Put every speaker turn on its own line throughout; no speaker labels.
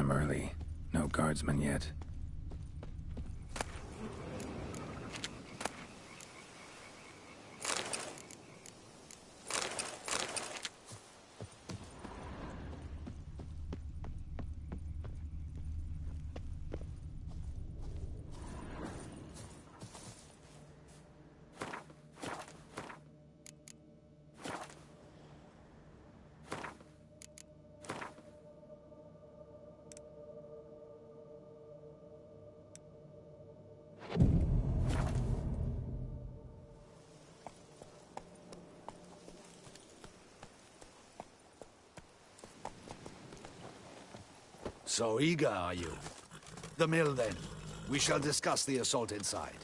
I'm early. No guardsmen yet.
So eager, are you? The mill, then. We shall discuss the assault inside.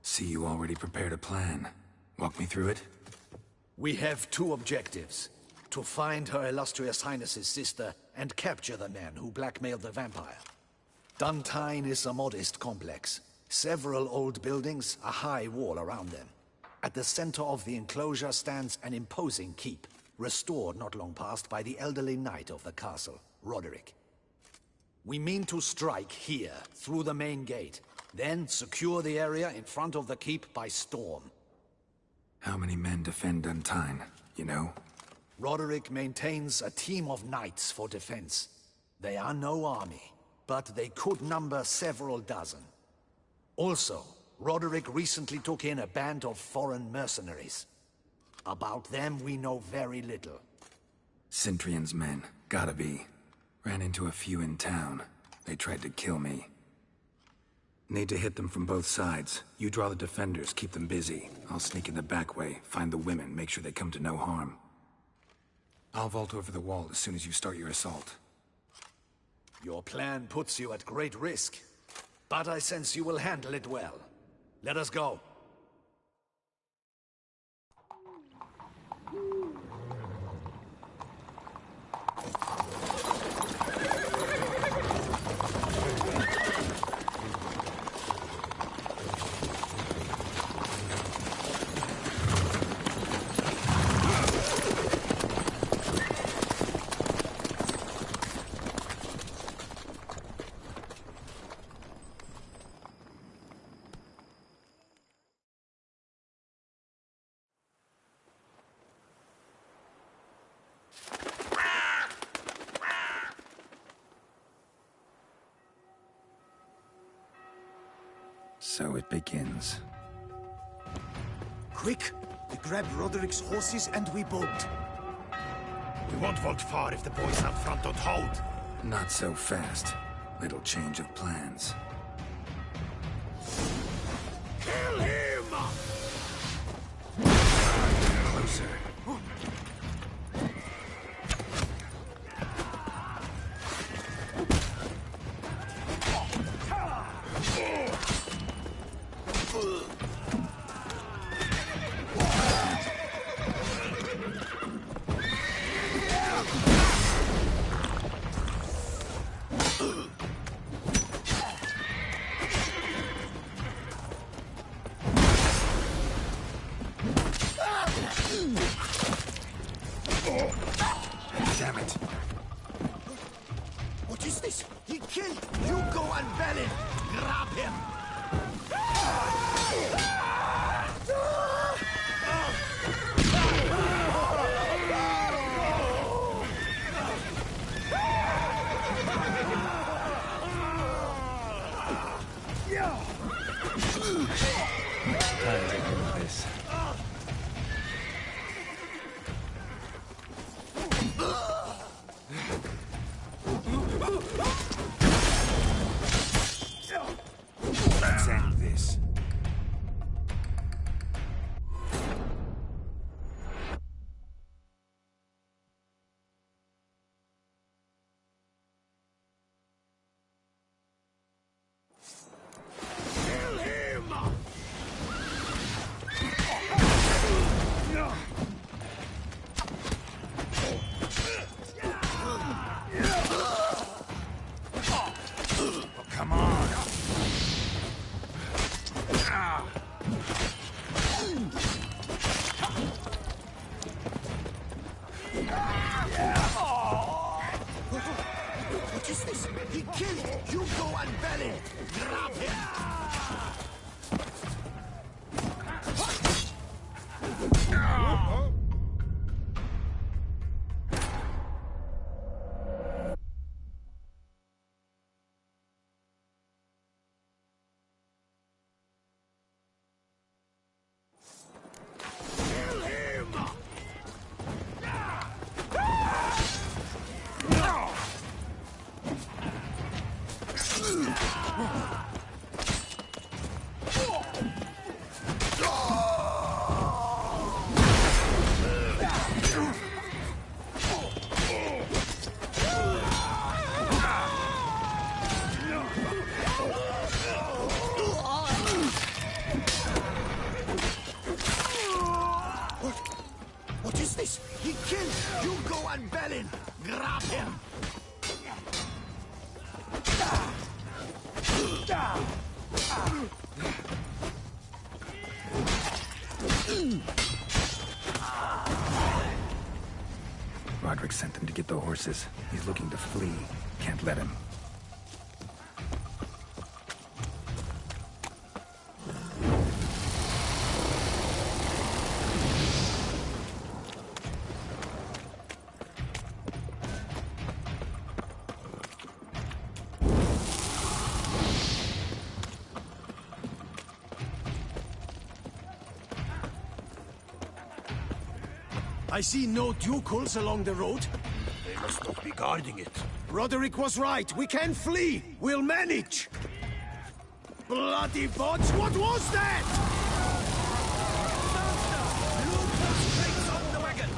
See, you already prepared a plan. Walk me through it?
We have two objectives. To find Her Illustrious Highness's sister and capture the man who blackmailed the vampire. Duntine is a modest complex. Several old buildings, a high wall around them. At the center of the enclosure stands an imposing keep, restored not long past by the elderly knight of the castle, Roderick. We mean to strike here, through the main gate, then secure the area in front of the keep by storm.
How many men defend Duntine, you know?
Roderick maintains a team of knights for defense. They are no army, but they could number several dozen. Also, Roderick recently took in a band of foreign mercenaries. About them we know very little.
Cintrian's men, gotta be. Ran into a few in town. They tried to kill me. Need to hit them from both sides. You draw the defenders, keep them busy. I'll sneak in the back way, find the women, make sure they come to no harm. I'll vault over the wall as soon as you start your assault.
Your plan puts you at great risk. But I sense you will handle it well. Let us go.
So it begins.
Quick! We grab Roderick's horses and we bolt.
We won't vault far if the boys up front don't hold.
Not so fast. Little change of plans.
Kill him!
Closer. Damn it.
What is this? He killed! You go and bell him! Grab him!
Time to do this.
What is this? He killed Hugo and Belin! Grab him! What is this? He killed Hugo and Belin! Grab him!
Roderick sent them to get the horses. He's looking to flee. Can't let him.
I see no ducals along the road.
They must not be guarding it.
Roderick was right. We can flee. We'll manage. Bloody bots! What was that?
On the wagon!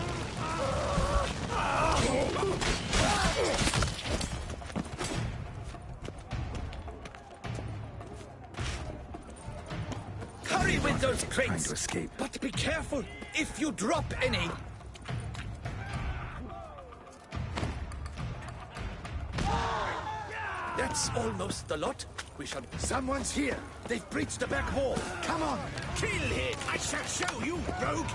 Hurry with those
Trying
crates!
to escape.
But be careful if you drop any. That's almost the lot. We shall...
Someone's here. They've breached the back wall. Come on.
Kill him! I shall show you, rogue!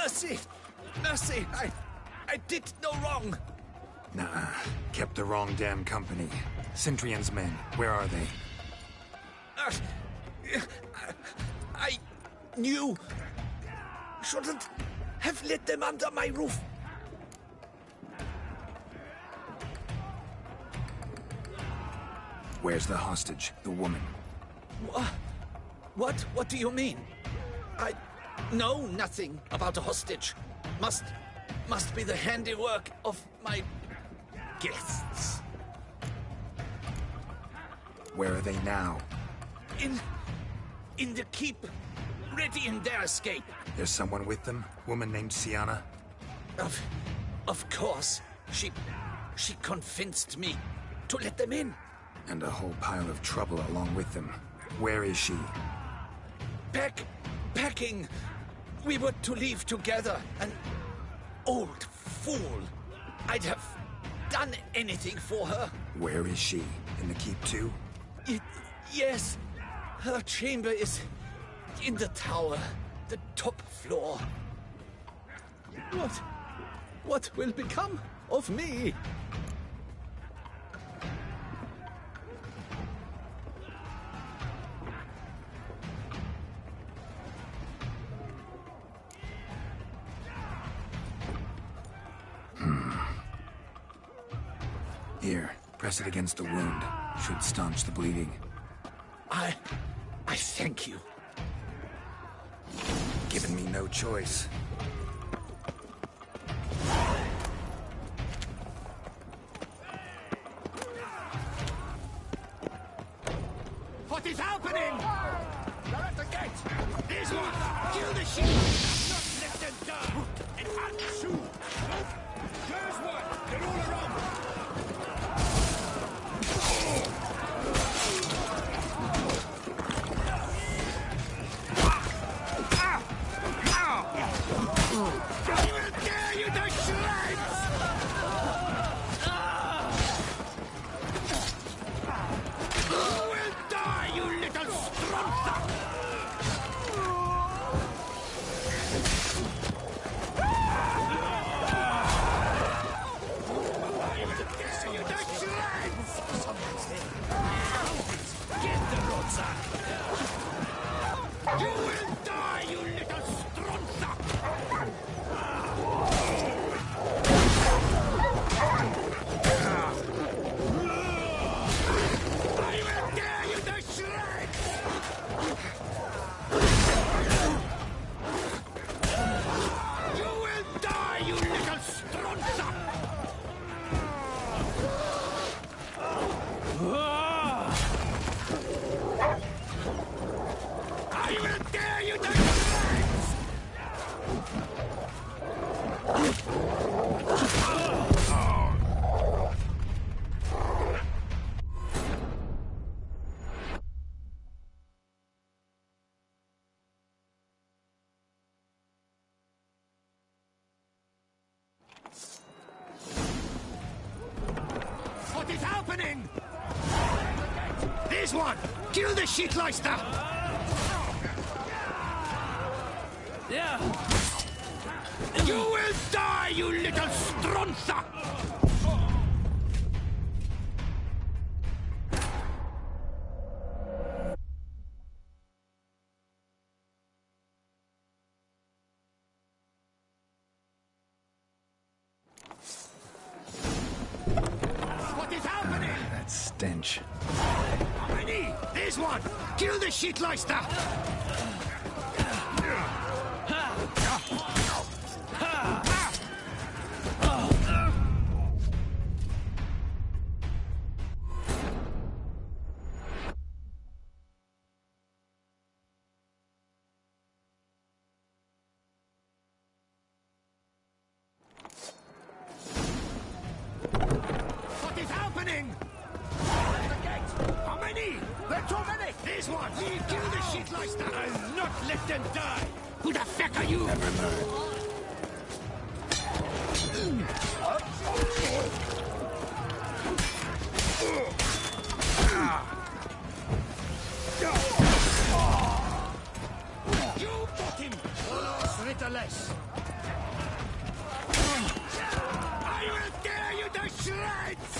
Mercy! Mercy! I did no wrong!
Nah, kept the wrong damn company. Centrion's men, where are they?
I knew... Shouldn't have let them under my roof.
Where's the hostage, the woman?
What do you mean? I know nothing about a hostage. Must be the handiwork of my guests.
Where are they now?
In the keep, ready in their escape.
There's someone with them? Woman named Sienna?
Of course. She convinced me to let them in.
And a whole pile of trouble along with them. Where is she?
Packing. We were to leave together. An old fool. I'd have done anything for her.
Where is she? In the keep too?
Yes. Her chamber is in the tower. The top floor. What will become of me?
Here, press it against the wound. Should staunch the bleeding.
I thank you.
Given me no choice.
What is happening? They're at the gate. This one. Kill the sheep. Not let them die. And shoot. There's one. They're all around. I will tear you to shreds. You will die, you little strumpet! You will die, you little strunza! I will tear you to shreds! You will die, you little strunza! I will tear you to shreds! What is happening? This one! Kill the shitleister!
Yeah.
You will die, you little strunza! What is happening?
That stench.
How many? This one! Kill the shitleister! What is happening? How many? There are too many! This one! Kill the shitleister! I'll not let them die! Who the fuck are you?
Never mind.
You got him! Less. I will tear you to shreds!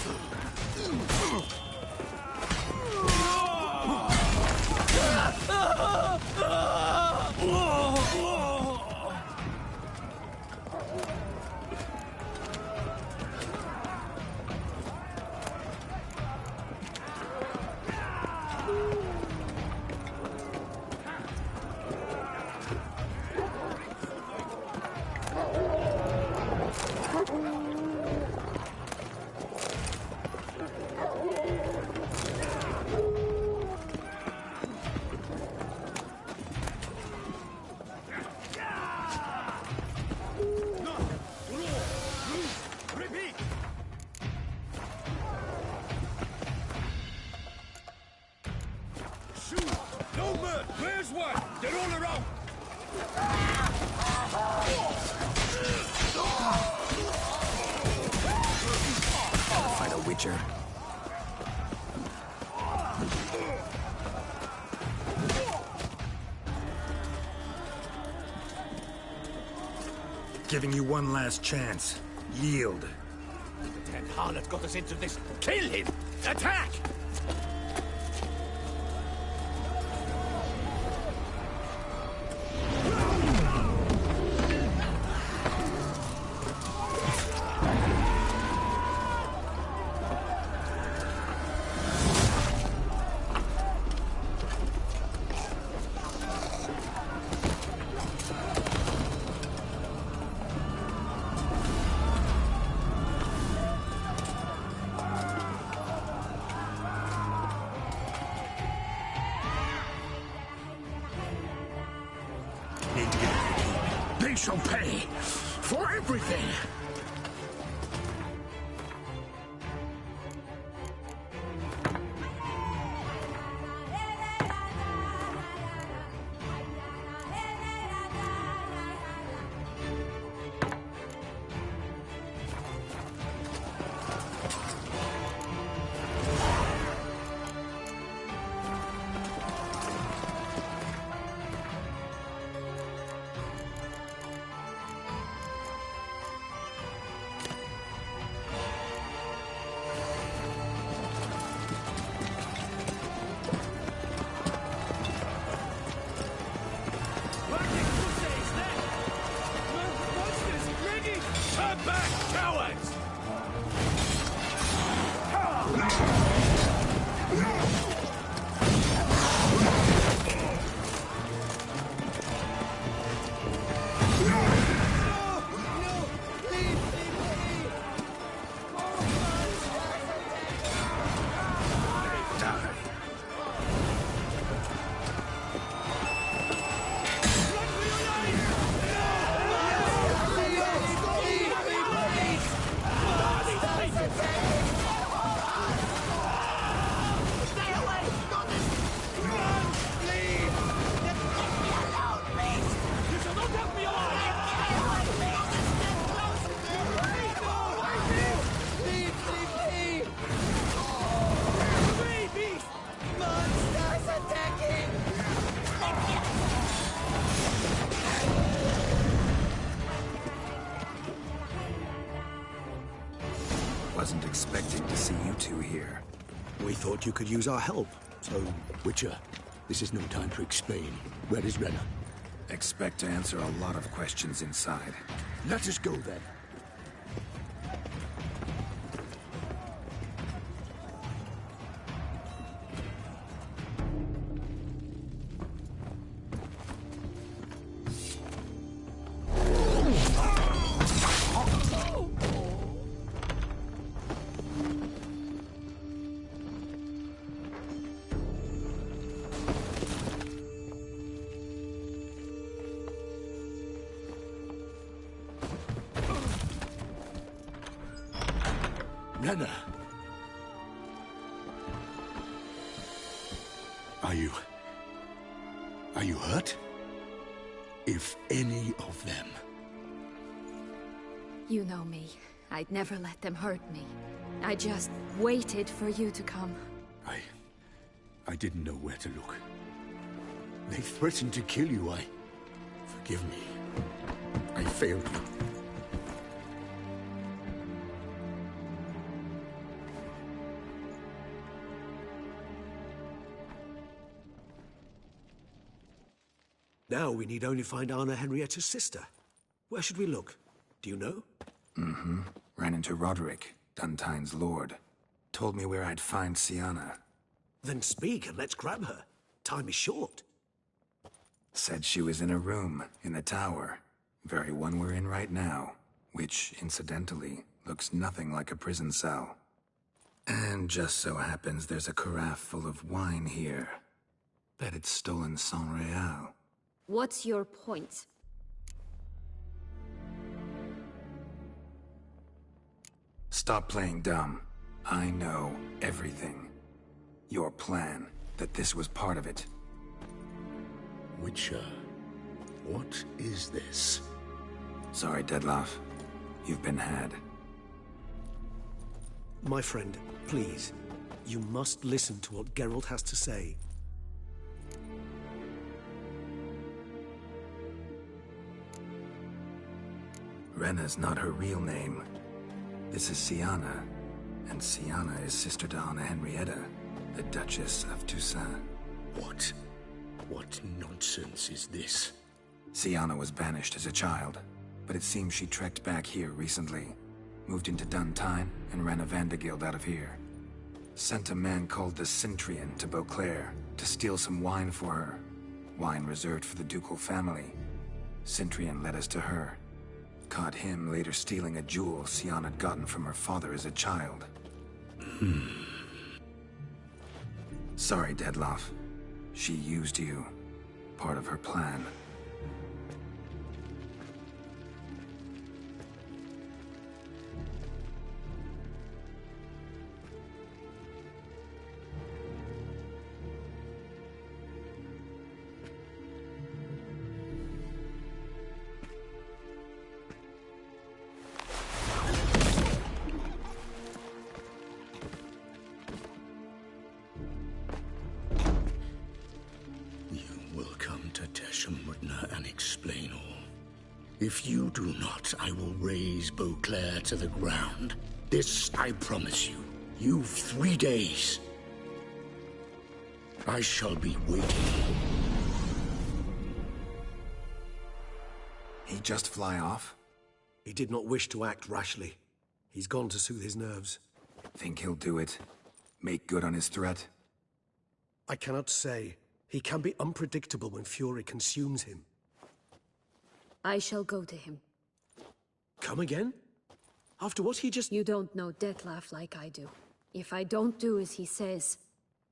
Where's one? They're all around!
Fight a witcher. Giving you one last chance. Yield.
That harlot got us into this. Kill him! Attack! shall pay for everything! Turn back, cowards!
Wasn't expecting to see you two here.
We thought you could use our help. So, Witcher, this is no time to explain. Where is Renna?
Expect to answer a lot of questions inside.
Let us go then. Renna! Are you hurt? If any of them.
You know me. I'd never let them hurt me. I just waited for you to come.
I didn't know where to look. They threatened to kill you. Forgive me. I failed you.
Now we need only find Anna Henrietta's sister. Where should we look? Do you know?
Mm-hmm. Ran into Roderick, Duntine's lord. Told me where I'd find Sienna.
Then speak and let's grab her. Time is short.
Said she was in a room in the tower. Very one we're in right now. Which, incidentally, looks nothing like a prison cell. And just so happens there's a carafe full of wine here. Bet it's stolen San Real.
What's your point?
Stop playing dumb. I know everything. Your plan, that this was part of it.
Witcher, what is this?
Sorry, Dettlaff. You've been had.
My friend, please. You must listen to what Geralt has to say.
Renna's not her real name. This is Sienna, and Sienna is sister to Anna Henrietta, the Duchess of Toussaint.
What? What nonsense is this?
Sienna was banished as a child, but it seems she trekked back here recently. Moved into Duntine and ran a Vandergild out of here. Sent a man called the Cintrian to Beauclair to steal some wine for her. Wine reserved for the ducal family. Cintrian led us to her. Caught him later stealing a jewel Sienna had gotten from her father as a child. Sorry, Dettlaff. She used you. Part of her plan.
If you do not, I will raise Beauclair to the ground. This I promise you. You've 3 days. I shall be waiting.
He just fly off?
He did not wish to act rashly. He's gone to soothe his nerves.
Think he'll do it? Make good on his threat?
I cannot say. He can be unpredictable when fury consumes him.
I shall go to him.
Come again? After what he just...
You don't know Detlef like I do. If I don't do as he says,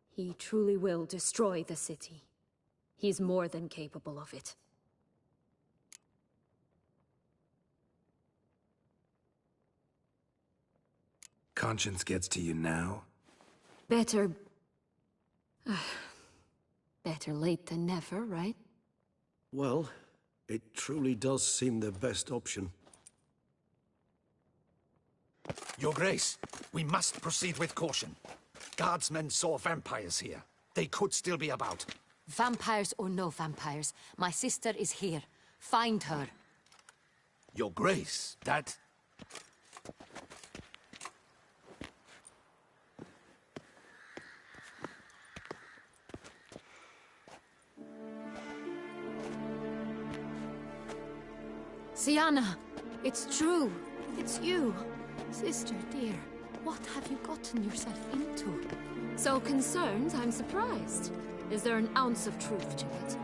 he truly will destroy the city. He's more than capable of it.
Conscience gets to you now?
Better... better late than never, right?
Well, it truly does seem the best option.
Your Grace, we must proceed with caution. Guardsmen saw vampires here. They could still be about.
Vampires or no vampires, my sister is here. Find her.
Your Grace, that...
Sienna! It's true! It's you! Sister, dear, what have you gotten yourself into? So concerned, I'm surprised. Is there an ounce of truth to it?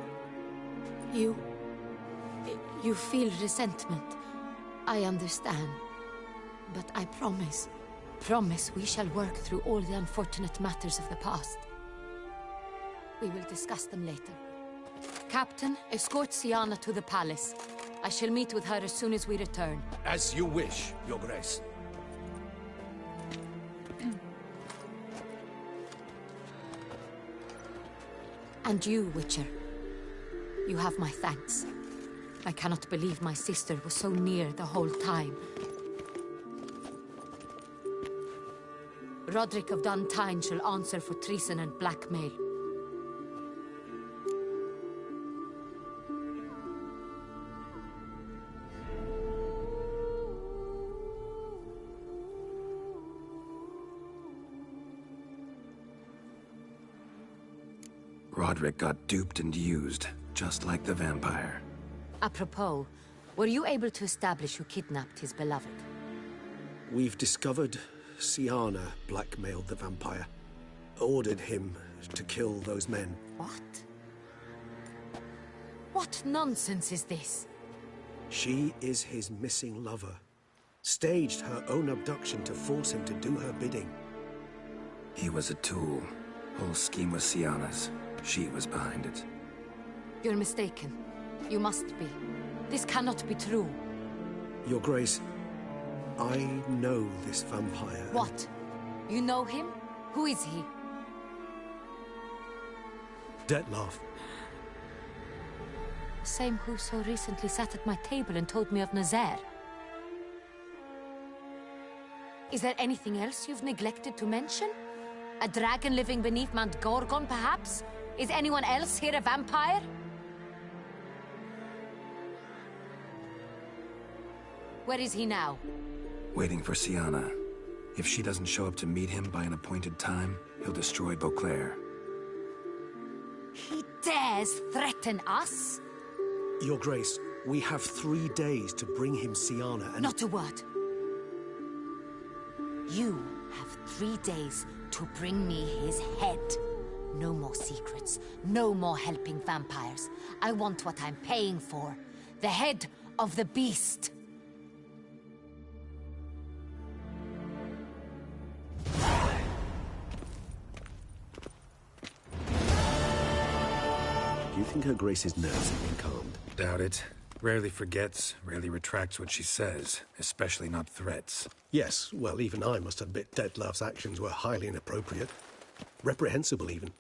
You feel resentment. I understand. But I promise we shall work through all the unfortunate matters of the past. We will discuss them later. Captain, escort Sienna to the palace. I shall meet with her as soon as we return.
As you wish, Your Grace.
And you, Witcher. You have my thanks. I cannot believe my sister was so near the whole time. Roderick of Duntine shall answer for treason and blackmail.
Roderick got duped and used, just like the vampire.
Apropos, were you able to establish who kidnapped his beloved?
We've discovered Sienna blackmailed the vampire. Ordered him to kill those men.
What? What nonsense is this?
She is his missing lover. Staged her own abduction to force him to do her bidding.
He was a tool. Whole scheme was Sienna's. She was behind it.
You're mistaken. You must be. This cannot be true.
Your Grace, I know this vampire.
What? You know him? Who is he?
Detlef.
The same who so recently sat at my table and told me of Nazaire. Is there anything else you've neglected to mention? A dragon living beneath Mount Gorgon, perhaps? Is anyone else here a vampire? Where is he now?
Waiting for Sienna. If she doesn't show up to meet him by an appointed time, he'll destroy Beauclair.
He dares threaten us?
Your Grace, we have 3 days to bring him Sienna and...
Not a word. You have 3 days to bring me his head. No more secrets. No more helping vampires. I want what I'm paying for. The head of the beast.
Do you think Her Grace's nerves have been calmed?
Doubt it. Rarely forgets, rarely retracts what she says, especially not threats.
Yes, well, even I must admit Detlef's actions were highly inappropriate. Reprehensible, even.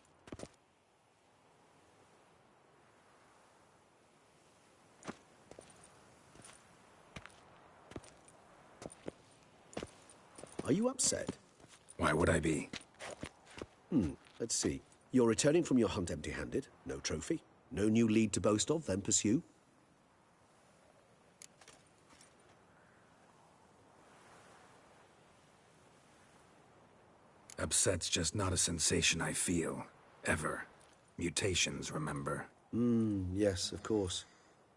Are you upset?
Why would I be?
Let's see. You're returning from your hunt empty-handed. No trophy. No new lead to boast of, then pursue.
Upset's just not a sensation I feel. Ever. Mutations, remember?
Yes, of course.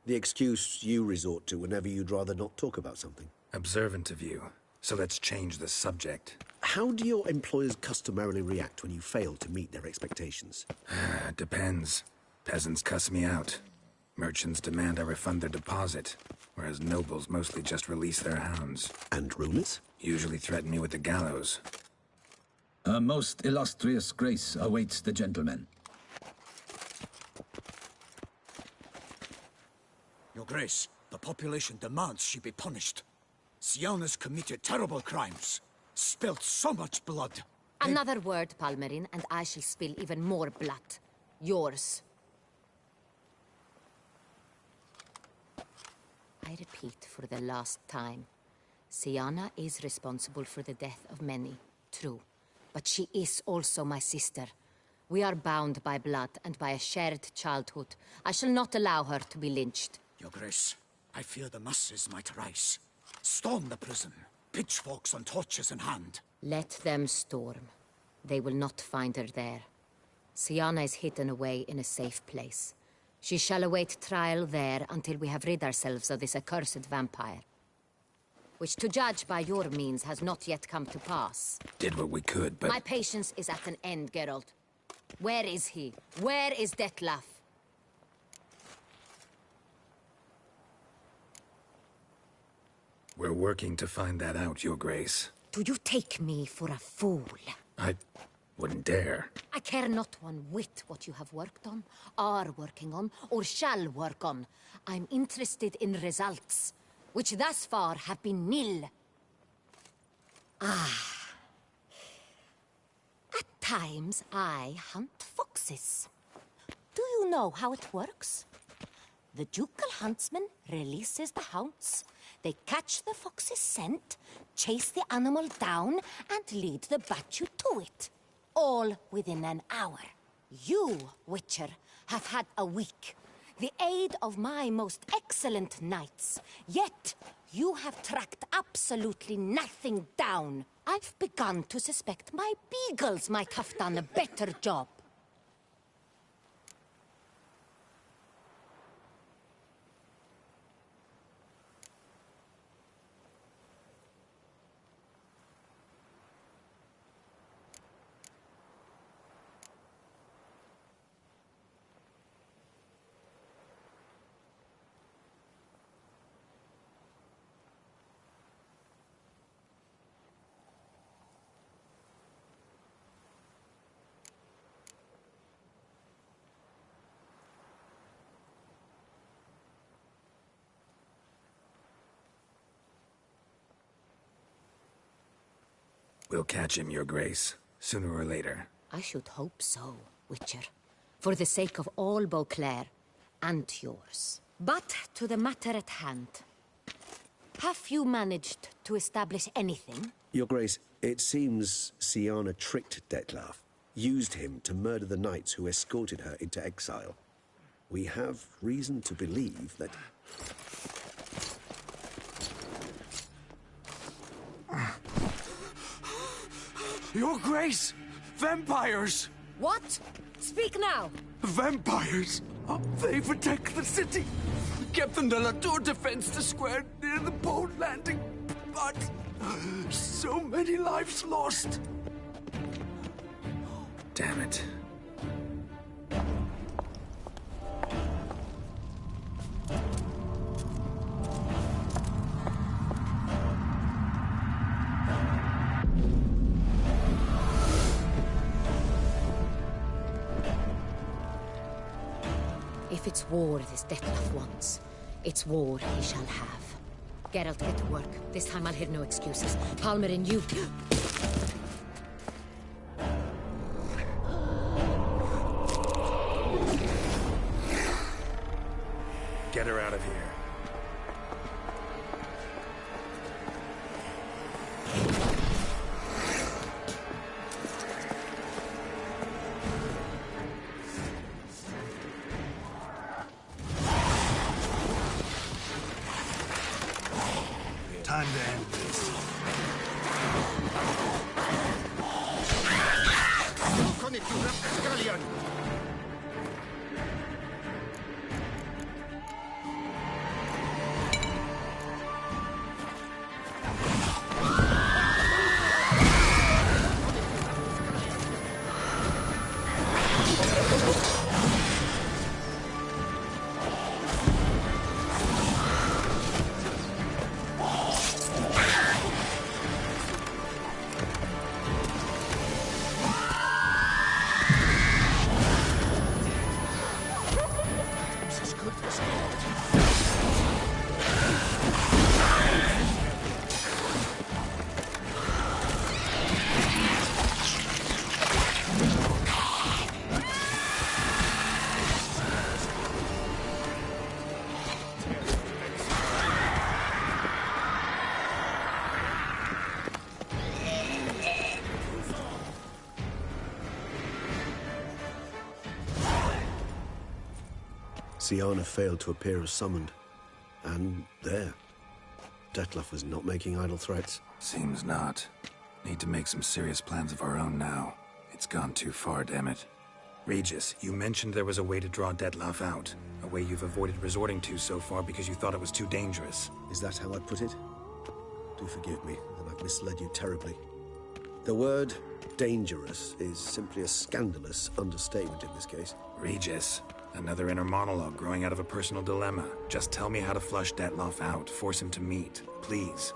The excuse you resort to whenever you'd rather not talk about something.
Observant of you. So let's change the subject.
How do your employers customarily react when you fail to meet their expectations?
Depends. Peasants cuss me out. Merchants demand I refund their deposit, whereas nobles mostly just release their hounds.
And rulers?
Usually threaten me with the gallows.
A most illustrious grace awaits the gentleman.
Your Grace, the population demands she be punished. Syanna's committed terrible crimes. Spilt so much blood.
Another word, Palmerin, and I shall spill even more blood. Yours. I repeat for the last time. Syanna is responsible for the death of many, true. But she is also my sister. We are bound by blood and by a shared childhood. I shall not allow her to be lynched.
Your Grace, I fear the masses might rise. Storm the prison, pitchforks and torches in hand.
Let them storm. They will not find her there. Syanna is hidden away in a safe place. She shall await trial there until we have rid ourselves of this accursed vampire. Which, to judge by your means, has not yet come to pass.
Did what we could, but...
My patience is at an end, Geralt. Where is he? Where is Detlef?
We're working to find that out, Your Grace.
Do you take me for a fool?
I wouldn't dare.
I care not one whit what you have worked on, are working on, or shall work on. I'm interested in results, which thus far have been nil. At times, I hunt foxes. Do you know how it works? The ducal huntsman releases the hounds. They catch the fox's scent, chase the animal down, and lead the battue to it. All within an hour. You, Witcher, have had a week. The aid of my most excellent knights. Yet, you have tracked absolutely nothing down. I've begun to suspect my beagles might have done a better job.
We'll catch him, Your Grace. Sooner or later.
I should hope so, Witcher. For the sake of all Beauclair, and yours. But to the matter at hand. Have you managed to establish anything?
Your Grace, it seems Syanna tricked Detlef, used him to murder the knights who escorted her into exile. We have reason to believe that...
Your Grace! Vampires!
What? Speak now!
Vampires! They've attacked the city! Captain de la Tour defends the square near the boat landing, but so many lives lost!
Damn it.
If it's war this Detlef wants, it's war he shall have. Geralt, get to work. This time I'll hear no excuses. Palmerin, you...
Get her out of here.
Time to end this.
Look on it, you rapscallion!
Siana failed to appear as summoned. And there. Detlef was not making idle threats.
Seems not. Need to make some serious plans of our own now. It's gone too far, damn it. Regis, you mentioned there was a way to draw Detlef out. A way you've avoided resorting to so far because you thought it was too dangerous.
Is that how I put it? Do forgive me that I've misled you terribly. The word dangerous is simply a scandalous understatement in this case.
Regis, another inner monologue growing out of a personal dilemma. Just tell me how to flush Detlef out. Force him to meet. Please.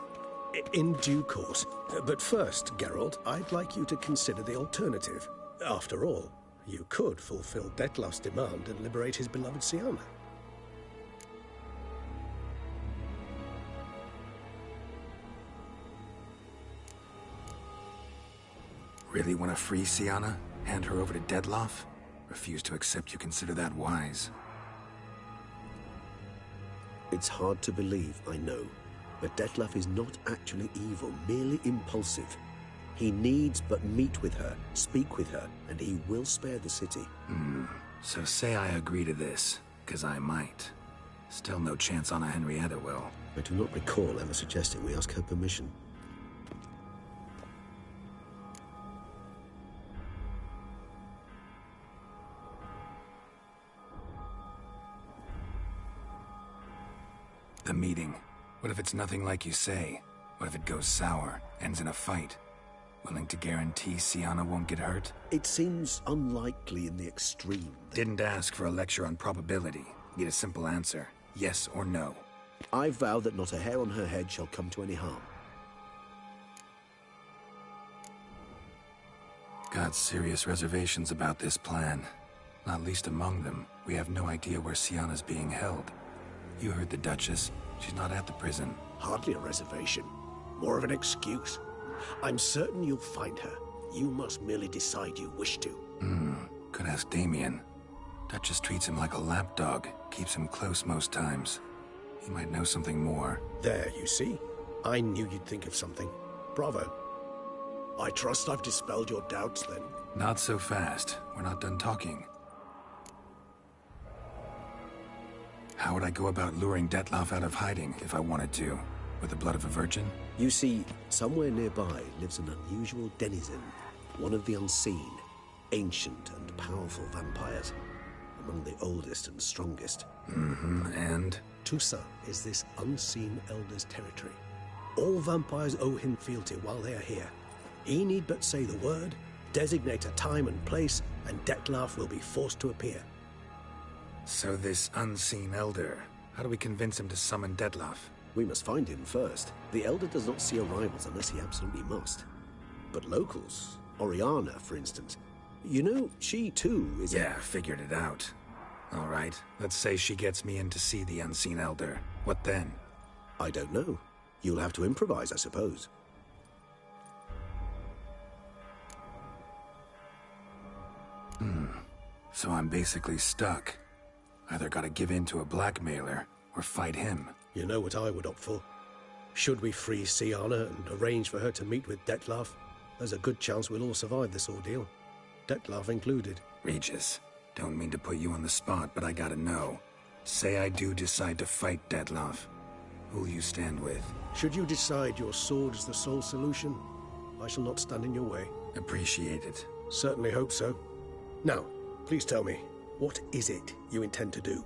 In due course. But first, Geralt, I'd like you to consider the alternative. After all, you could fulfill Detlef's demand and liberate his beloved Siana.
Really want to free Siana? Hand her over to Detlef? Refuse to accept you consider that wise.
It's hard to believe, I know. But Detlef is not actually evil, merely impulsive. He needs but meet with her, speak with her, and he will spare the city.
So say I agree to this, because I might. Still no chance Anna Henrietta will.
I do not recall ever suggesting we ask her permission.
The meeting. What if it's nothing like you say? What if it goes sour, ends in a fight? Willing to guarantee Siana won't get hurt?
It seems unlikely in the extreme.
Didn't ask for a lecture on probability. Need a simple answer. Yes or no.
I vow that not a hair on her head shall come to any harm.
Got serious reservations about this plan. Not least among them, we have no idea where Siana's being held. You heard the Duchess. She's not at the prison.
Hardly a reservation. More of an excuse. I'm certain you'll find her. You must merely decide you wish to.
Could ask Damien. Duchess treats him like a lapdog. Keeps him close most times. He might know something more.
There, you see? I knew you'd think of something. Bravo. I trust I've dispelled your doubts, then.
Not so fast. We're not done talking. How would I go about luring Detlef out of hiding if I wanted to? With the blood of a virgin?
You see, somewhere nearby lives an unusual denizen, one of the unseen, ancient and powerful vampires, among the oldest and strongest.
And?
Toussaint is this unseen elder's territory. All vampires owe him fealty while they are here. He need but say the word, designate a time and place, and Detlef will be forced to appear.
So this unseen elder, how do we convince him to summon Detlef?
We must find him first. The Elder does not see arrivals unless he absolutely must. But locals, Oriana, for instance, you know, she too is
Yeah, figured it out. All right, let's say she gets me in to see the unseen elder. What then?
I don't know. You'll have to improvise, I suppose.
So I'm basically stuck. Either gotta give in to a blackmailer, or fight him.
You know what I would opt for. Should we free Siana and arrange for her to meet with Detlef, there's a good chance we'll all survive this ordeal. Detlef included.
Regis, don't mean to put you on the spot, but I gotta know. Say I do decide to fight Detlef. Who'll you stand with?
Should you decide your sword is the sole solution, I shall not stand in your way.
Appreciate it.
Certainly hope so. Now, please tell me, what is it you intend to do?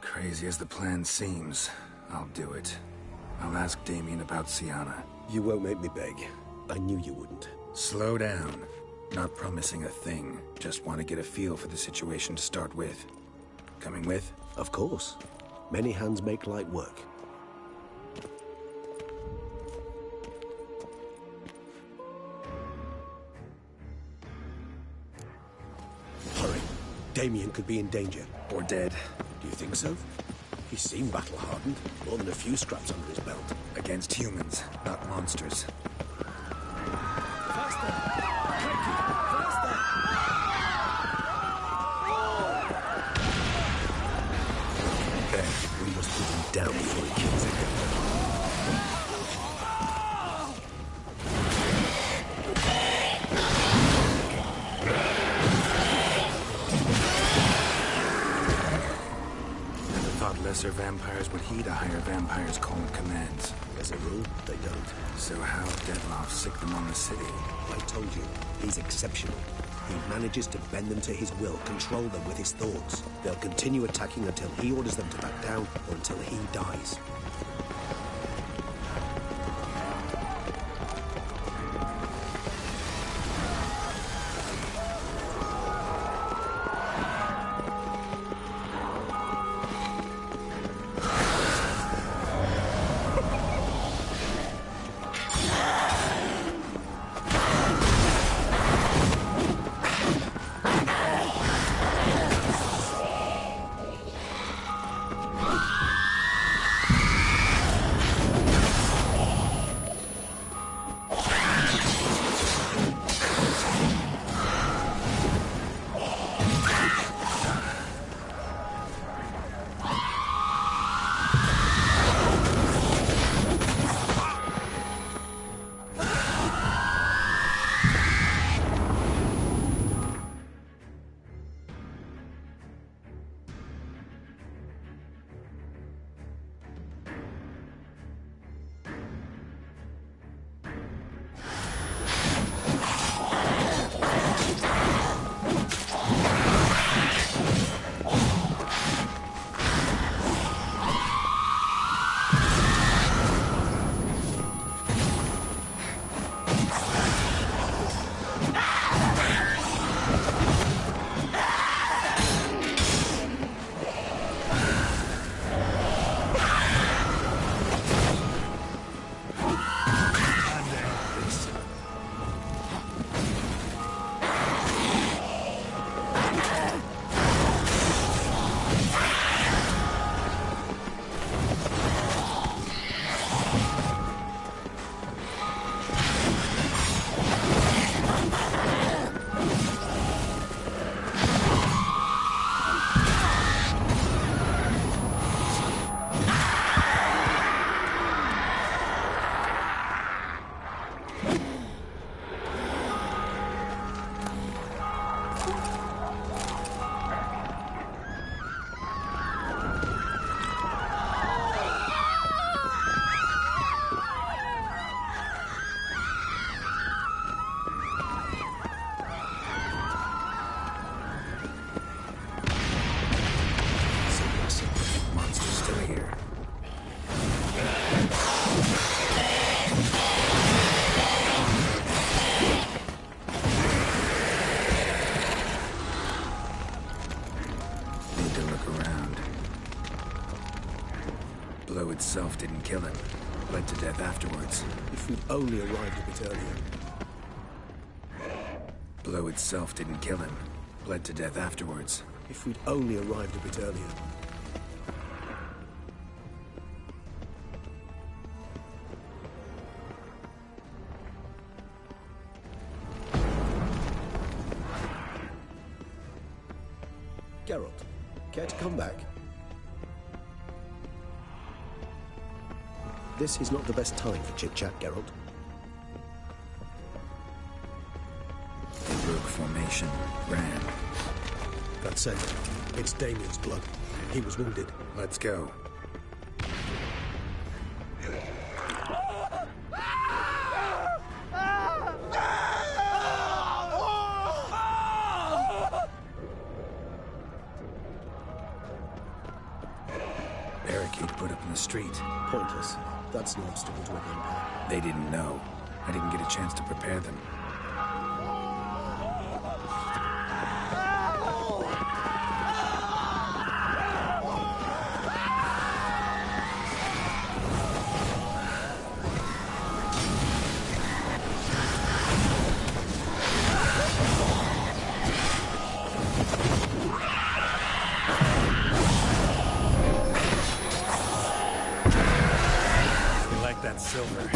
Crazy as the plan seems, I'll do it. I'll ask Damien about Sienna.
You won't make me beg. I knew you wouldn't.
Slow down. Not promising a thing. Just want to get a feel for the situation to start with. Coming with?
Of course. Many hands make light work. Hurry. Damien could be in danger.
Or dead.
Do you think so? He seemed battle-hardened. More than a few scraps under his belt.
Against humans, not monsters.
Faster! Quickly! Faster!
Then, we must put him down before he kills him.
Lesser vampires would heed a higher vampire's call and commands.
As a rule, they don't.
So how Dettlaff sick them on the city?
I told you, he's exceptional. He manages to bend them to his will, control them with his thoughts. They'll continue attacking until he orders them to back down, or until he dies.
blow itself didn't kill him. Bled to death afterwards.
If we'd only arrived a bit earlier.
Blow itself didn't kill him. Bled to death afterwards.
If we'd only arrived a bit earlier. Geralt, care to come back? This is not the best time for chit-chat, Geralt.
They broke formation, ran.
That's it. It's Damien's blood. He was wounded.
Let's go. Barricade put up in the street.
Pointless. That's no obstacle to a vampire.
They didn't know. I didn't get a chance to prepare them. That silver.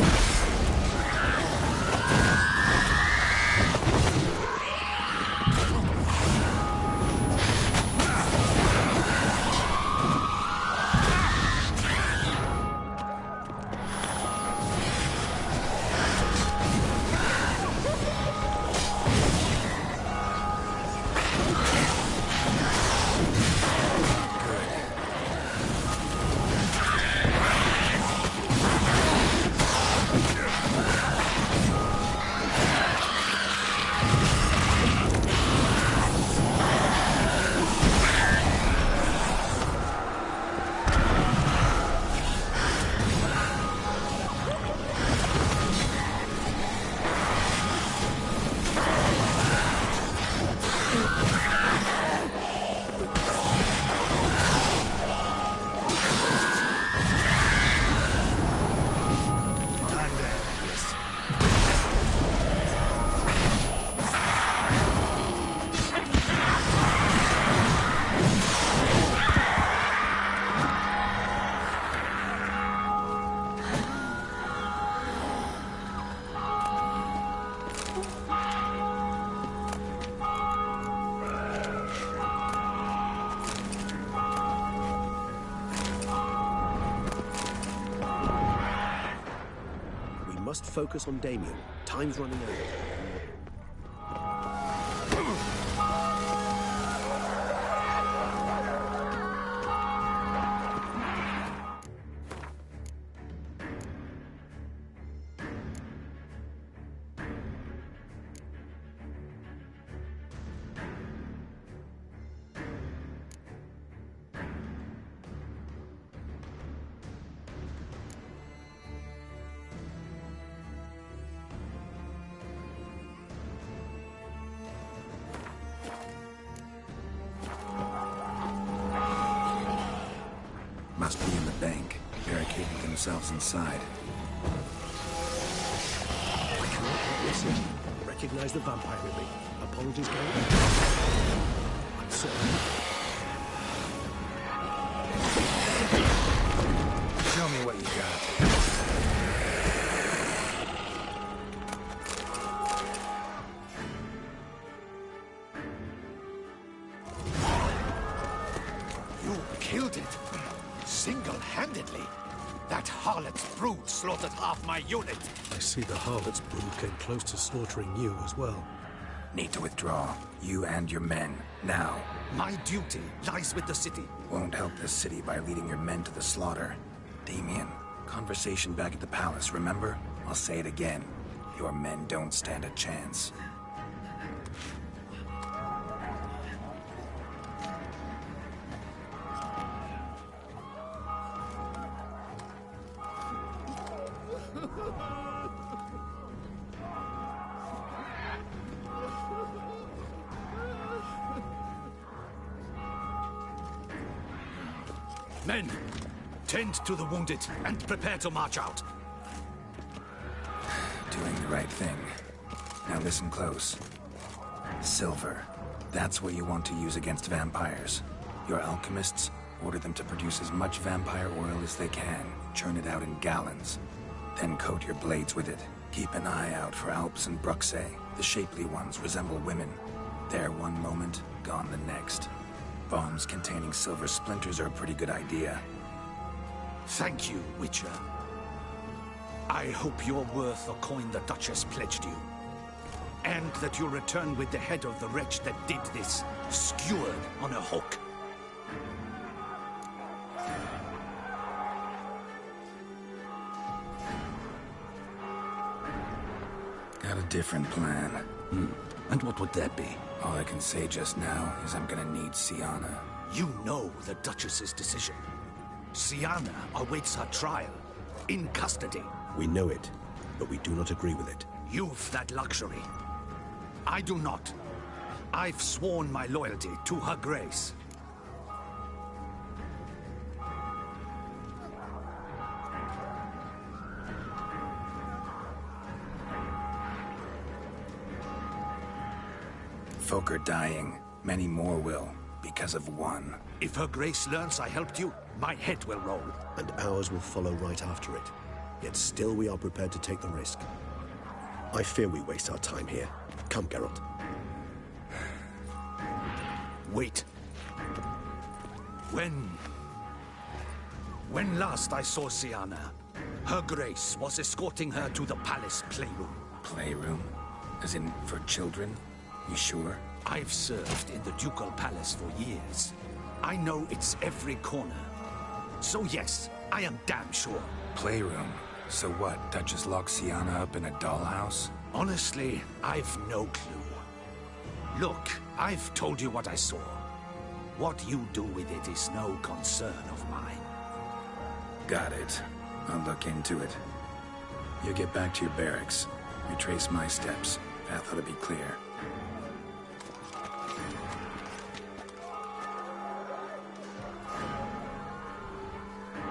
must focus on Damien. Time's running out.
Must be in the bank, barricading themselves inside.
I cannot witness it. Recognize the vampire in me. Apologies, gang. I'm sorry.
Show me what you got.
You killed it. Single-handedly. That harlot's brood slaughtered half my unit.
I see the harlot's brood came close to slaughtering you as well.
Need to withdraw. You and your men. Now.
My duty lies with the city.
Won't help the city by leading your men to the slaughter. Damien, conversation back at the palace, remember? I'll say it again. Your men don't stand a chance.
Men, tend to the wounded and prepare to march out.
Doing the right thing. Now listen close. Silver. That's what you want to use against vampires. Your alchemists, order them to produce as much vampire oil as they can. Churn it out in gallons. Then coat your blades with it. Keep an eye out for Alps and Bruxae. The shapely ones resemble women. There one moment, gone the next. Bombs containing silver splinters are a pretty good idea.
Thank you, Witcher. I hope you're worth the coin the Duchess pledged you. And that you'll return with the head of the wretch that did this, skewered on a hook.
Got a different plan.
And what would that be?
All I can say just now is I'm gonna need Sienna.
You know the Duchess's decision. Sienna awaits her trial, in custody.
We know it, but we do not agree with it.
You've that luxury. I do not. I've sworn my loyalty to her grace.
Folk are dying. Many more will, because of one.
If her grace learns I helped you, my head will roll.
And ours will follow right after it. Yet still we are prepared to take the risk. I fear we waste our time here. Come, Geralt.
Wait. When last I saw Sienna, her grace was escorting her to the palace playroom.
Playroom? As in, for children? You sure?
I've served in the ducal palace for years. I know its every corner. So yes, I am damn sure.
Playroom? So what, Duchess locks Sienna up in a dollhouse?
Honestly, I've no clue. Look, I've told you what I saw. What you do with it is no concern of mine.
Got it. I'll look into it. You get back to your barracks. Retrace my steps. Path ought to be clear.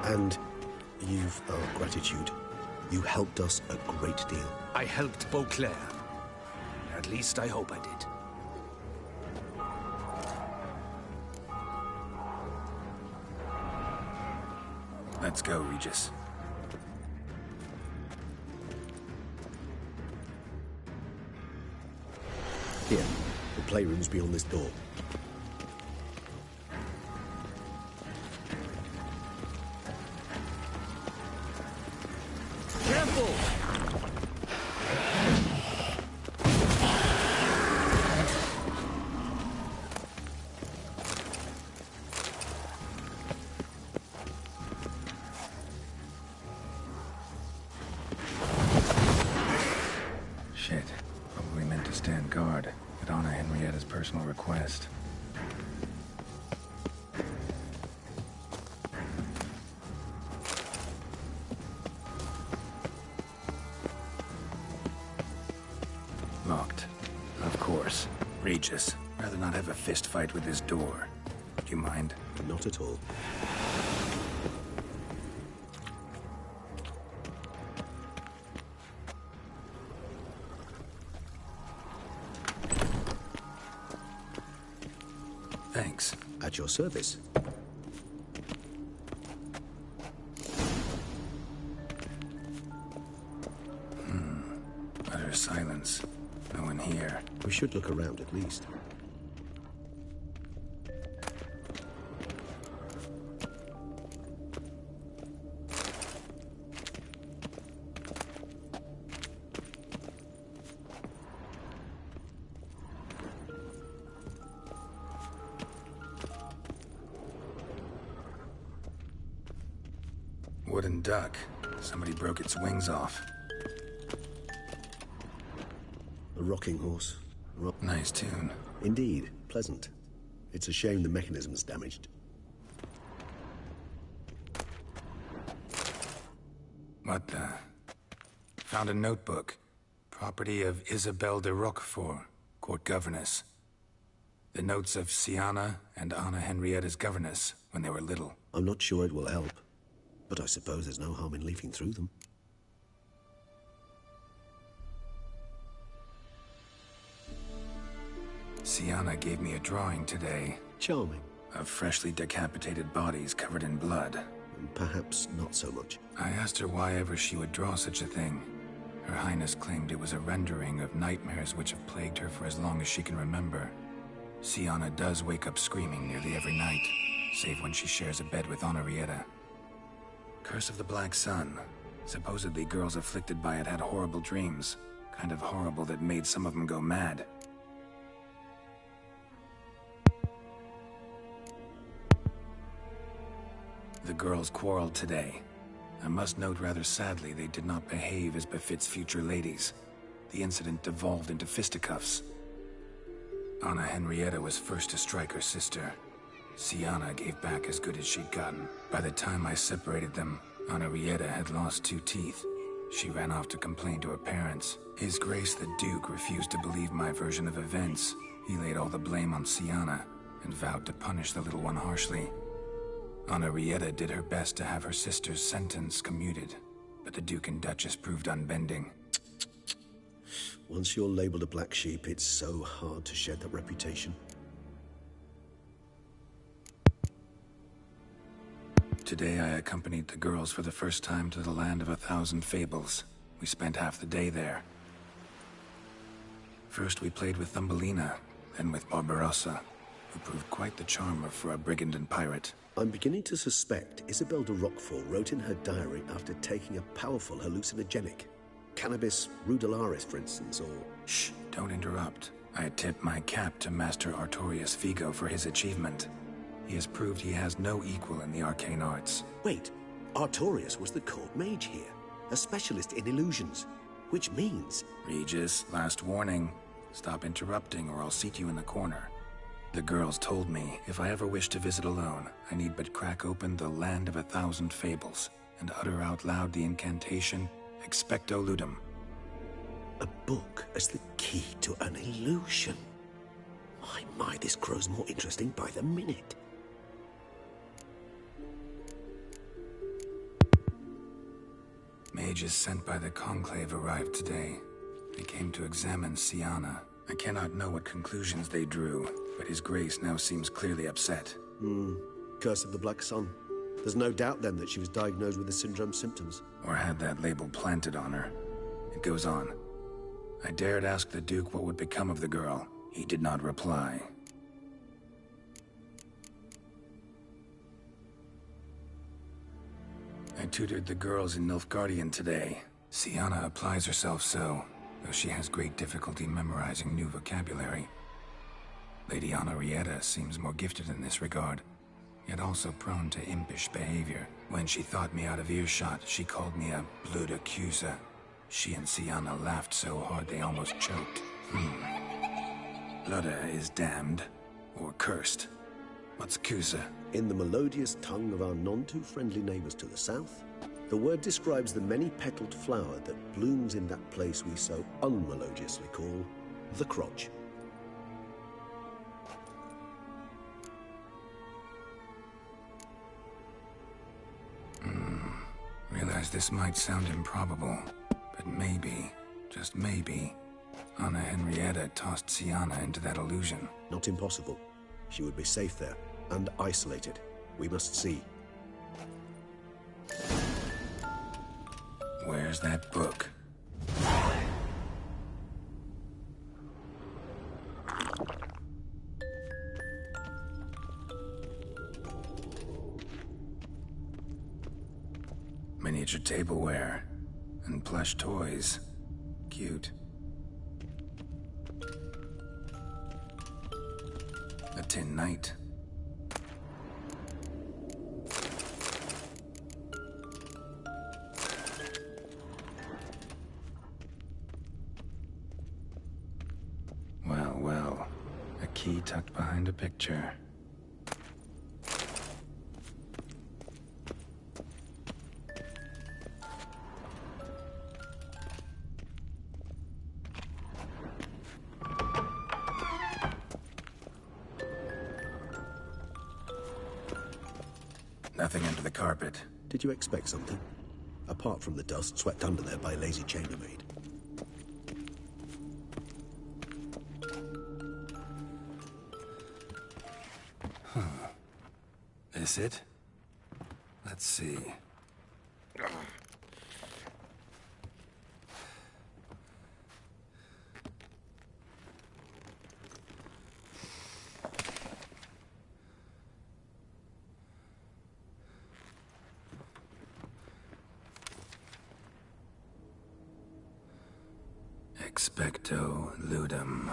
And you've our gratitude. You helped us a great deal.
I helped Beauclair. At least I hope I did.
Let's go, Regis.
Here, the playroom's beyond this door.
Careful!
quest. Locked. Of course. Regis. Rather not have a fist fight with this door. Do you mind?
Not at all.
Thanks.
At your service.
Utter silence. No one here.
We should look around at least.
Wooden duck. Somebody broke its wings off.
A rocking horse.
Nice tune.
Indeed, pleasant. It's a shame the mechanism's damaged.
What the? Found a notebook. Property of Isabelle de Roquefort, court governess. The notes of Siana and Anna Henrietta's governess when they were little.
I'm not sure it will help, but I suppose there's no harm in leafing through them.
Siana gave me a drawing today.
Charming.
Of freshly decapitated bodies covered in blood.
Perhaps not so much.
I asked her why ever she would draw such a thing. Her Highness claimed it was a rendering of nightmares which have plagued her for as long as she can remember. Siana does wake up screaming nearly every night, save when she shares a bed with Henrietta. Curse of the Black Sun. Supposedly girls afflicted by it had horrible dreams. Kind of horrible that made some of them go mad. The girls quarreled today. I must note rather sadly they did not behave as befits future ladies. The incident devolved into fisticuffs. Anna Henrietta was first to strike her sister. Siana gave back as good as she'd gotten. By the time I separated them, Henrietta had lost 2 teeth. She ran off to complain to her parents. His Grace the Duke refused to believe my version of events. He laid all the blame on Siana and vowed to punish the little one harshly. Henrietta did her best to have her sister's sentence commuted, but the Duke and Duchess proved unbending.
Once you're labeled a black sheep, it's so hard to shed that reputation.
Today I accompanied the girls for the first time to the land of 1,000 fables. We spent half the day there. First we played with Thumbelina, then with Barbarossa, who proved quite the charmer for a brigand and pirate.
I'm beginning to suspect Isabelle de Roquefort wrote in her diary after taking a powerful hallucinogenic. Cannabis rudelaris, for instance, or...
Shh, don't interrupt. I tip my cap to Master Artorius Vigo for his achievement. He has proved he has no equal in the arcane arts.
Wait, Artorius was the court mage here, a specialist in illusions, which means...
Regis, last warning. Stop interrupting or I'll seat you in the corner. The girls told me if I ever wish to visit alone, I need but crack open the Land of 1,000 Fables and utter out loud the incantation, Expecto Ludum.
A book as the key to an illusion. My, this grows more interesting by the minute.
Mages sent by the Conclave arrived today. They came to examine Siana. I cannot know what conclusions they drew, but His Grace now seems clearly upset.
Curse of the Black Sun. There's no doubt then that she was diagnosed with the syndrome symptoms.
Or had that label planted on her. It goes on. I dared ask the Duke what would become of the girl. He did not reply. I tutored the girls in Nilfgaardian today. Siana applies herself so, though she has great difficulty memorizing new vocabulary. Lady Henrietta seems more gifted in this regard, yet also prone to impish behavior. When she thought me out of earshot, she called me a blood accuser. She and Siana laughed so hard they almost choked. Lode is damned, or cursed. What's Kusa?
In the melodious tongue of our none-too-friendly neighbors to the south, the word describes the many-petaled flower that blooms in that place we so unmelodiously call the crotch.
Realize this might sound improbable, but maybe, just maybe, Anna Henrietta tossed Sienna into that illusion.
Not impossible. She would be safe there, and isolated. We must see.
Where's that book? Miniature tableware and plush toys. Cute. A tin knight. Well, well. A key tucked behind a picture. Nothing under the carpet.
Did you expect something? Apart from the dust swept under there by a lazy chambermaid.
This it? Let's see. Expecto ludum.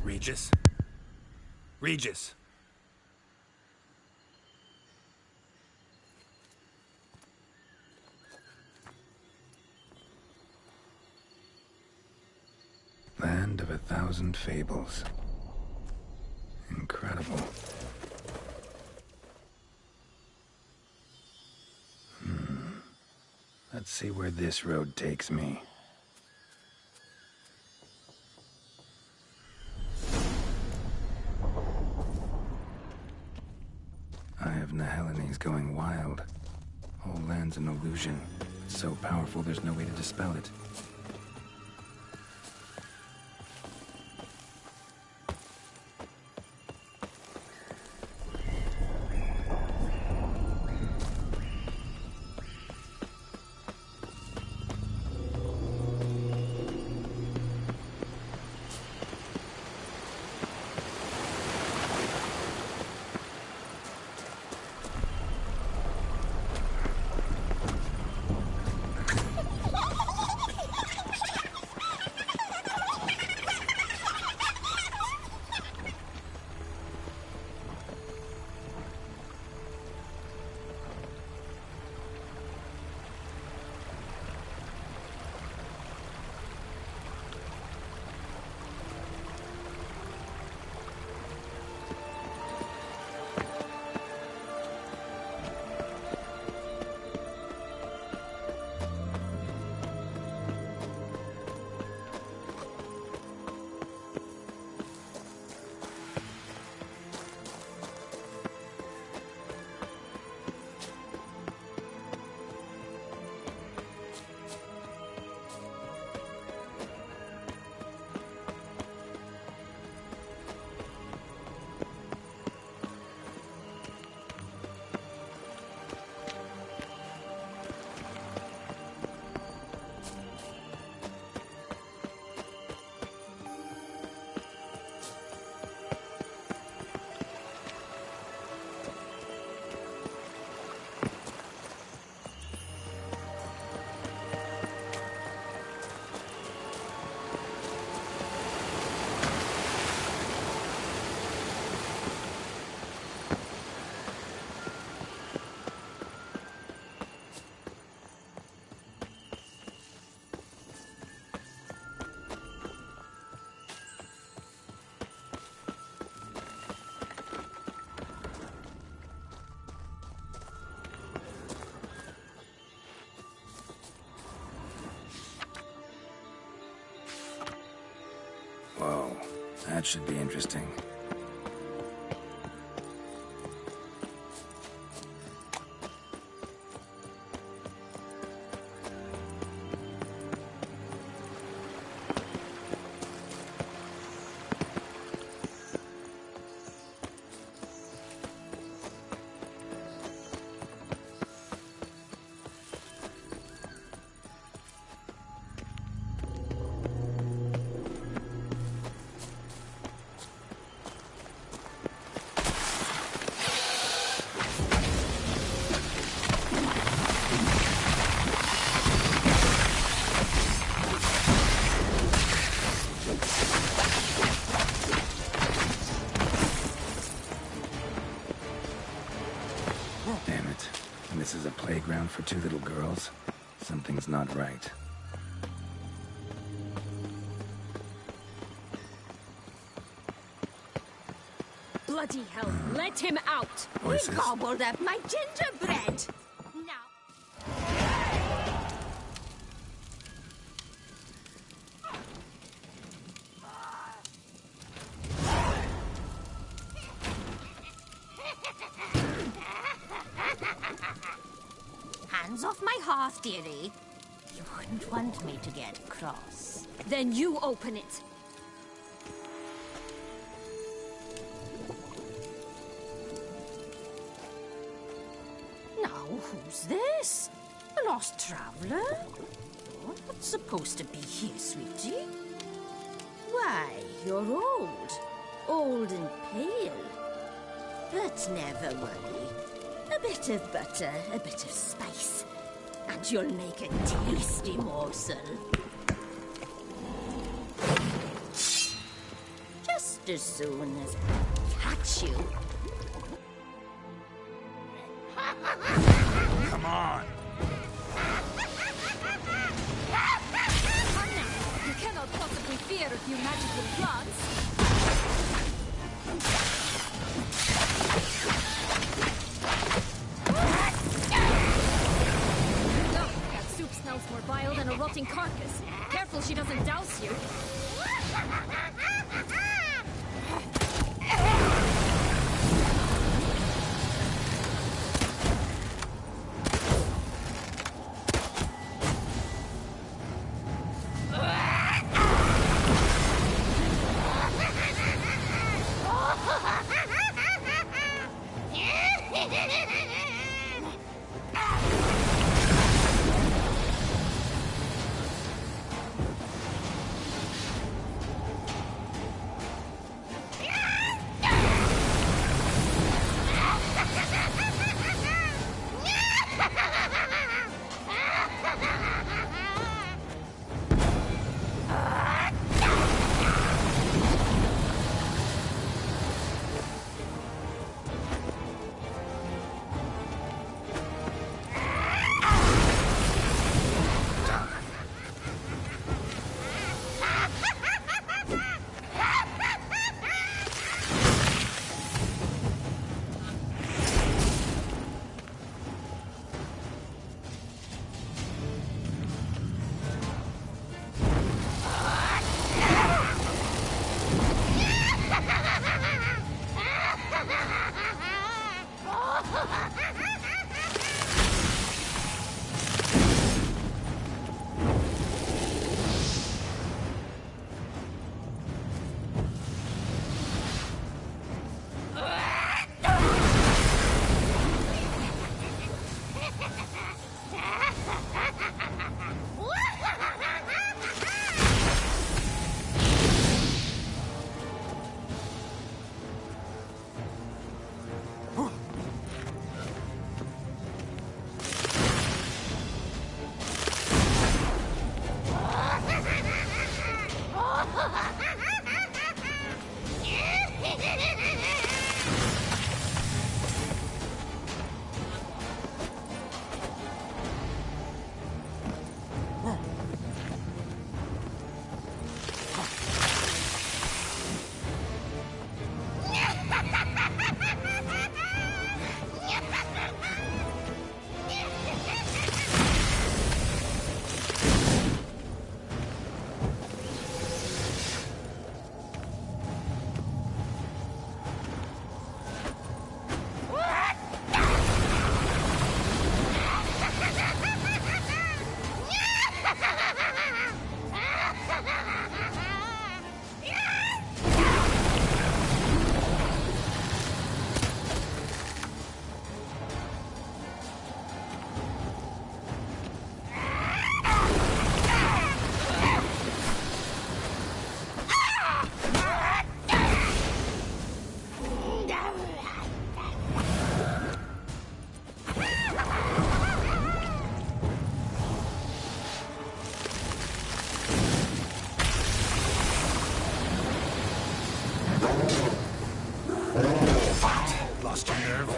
Regis? Regis! Land of 1,000 fables. Incredible. Let's see where this road takes me. Eye of Nehelines going wild. Whole land's an illusion. It's so powerful there's no way to dispel it. That should be interesting. Damn it. And this is a playground for two little girls? Something's not right.
Bloody hell, let him out!
Voices?
He gobbled up my gingerbread! Now...
Hands off my hearth, dearie. You wouldn't want me to get cross.
Then you open it!
Now, who's this? A lost traveler? Oh, what's supposed to be here, sweetie? Why, you're old. Old and pale. But never worry. A bit of butter, a bit of spice, and you'll make a tasty morsel. Just as soon as I catch you.
Come on!
Come now! You cannot possibly fear a few magical plants! No, that soup smells more vile than a rotting carcass. Careful she doesn't douse you.
lost your nerve?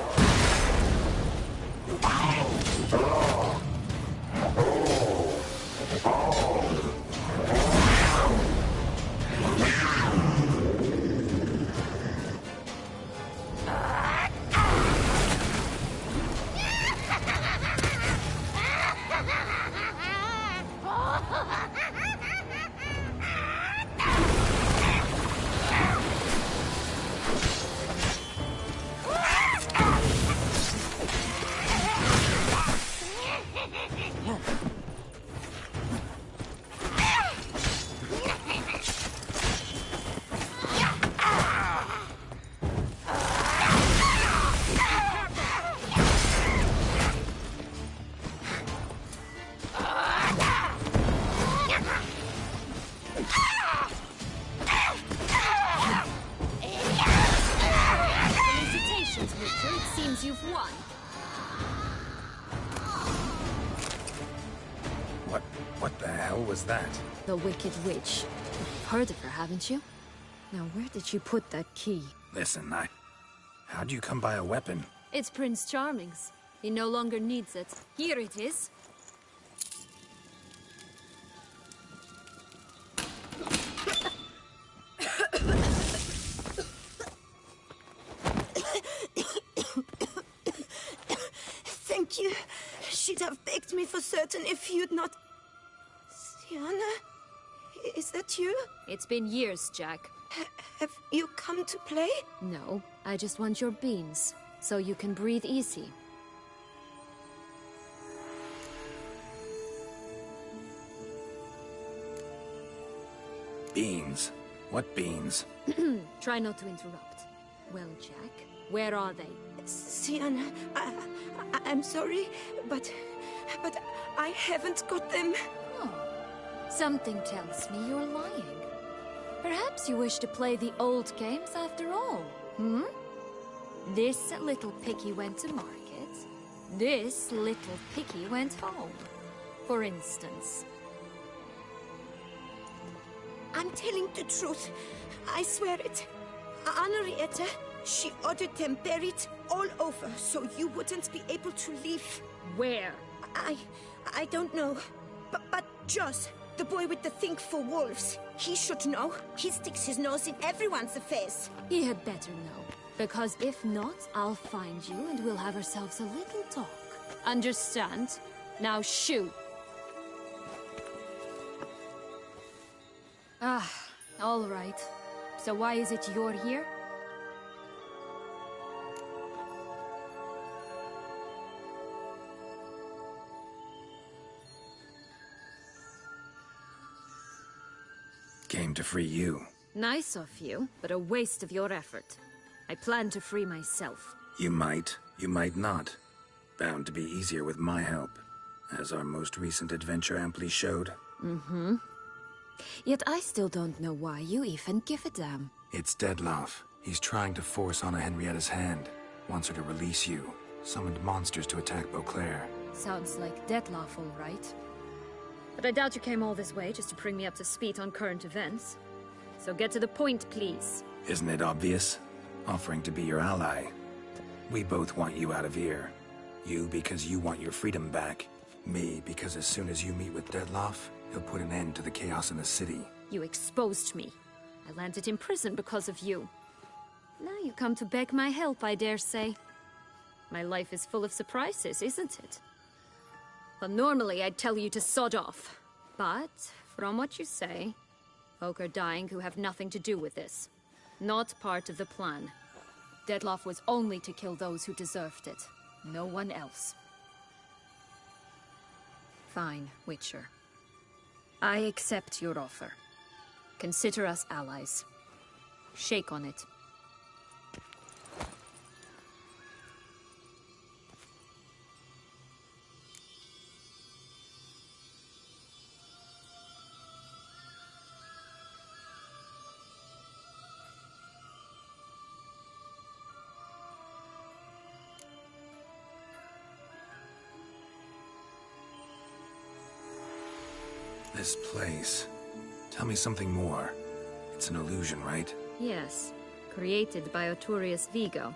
What the hell was that?
The Wicked Witch. You've heard of her, haven't you? Now, where did she put that key?
Listen, how'd you come by a weapon?
It's Prince Charming's. He no longer needs it. Here it is.
Thank you. She'd have begged me for certain if you'd not... Sienna? Is that you?
It's been years, Jack.
Have you come to play?
No, I just want your beans, so you can breathe easy.
Beans? What beans?
Try not to interrupt. Well, Jack, where are they?
Sienna, I'm sorry, but I haven't got them.
Oh, something tells me you're lying. Perhaps you wish to play the old games after all, hmm? This little piggy went to market. This little piggy went home, for instance.
I'm telling the truth. I swear it. Henrietta, she ordered them buried all over, so you wouldn't be able to leave.
Where?
I don't know. But Joss, the boy with the thing for wolves, he should know. He sticks his nose in everyone's affairs.
He had better know. Because if not, I'll find you and we'll have ourselves a little talk. Understand? Now shoo! Ah, all right. So why is it you're here?
Came to free you.
Nice of you, but a waste of your effort. I plan to free myself.
You might not. Bound to be easier with my help, as our most recent adventure amply showed.
Mm-hmm. Yet I still don't know why you even give a damn.
It's Dettlaff. He's trying to force Anna Henrietta's hand. Wants her to release you. Summoned monsters to attack Beauclair.
Sounds like Dettlaff, all right. But I doubt you came all this way just to bring me up to speed on current events. So get to the point, please.
Isn't it obvious? Offering to be your ally. We both want you out of here. You because you want your freedom back. Me because as soon as you meet with Dettlaff, he'll put an end to the chaos in the city.
You exposed me. I landed in prison because of you. Now you come to beg my help, I dare say. My life is full of surprises, isn't it? Well, normally I'd tell you to sod off. But, from what you say, folk are dying who have nothing to do with this. Not part of the plan. Dettlaff was only to kill those who deserved it. No one else. Fine, Witcher. I accept your offer. Consider us allies. Shake on it.
This place. Tell me something more. It's an illusion, right?
Yes. Created by Arturius Vigo.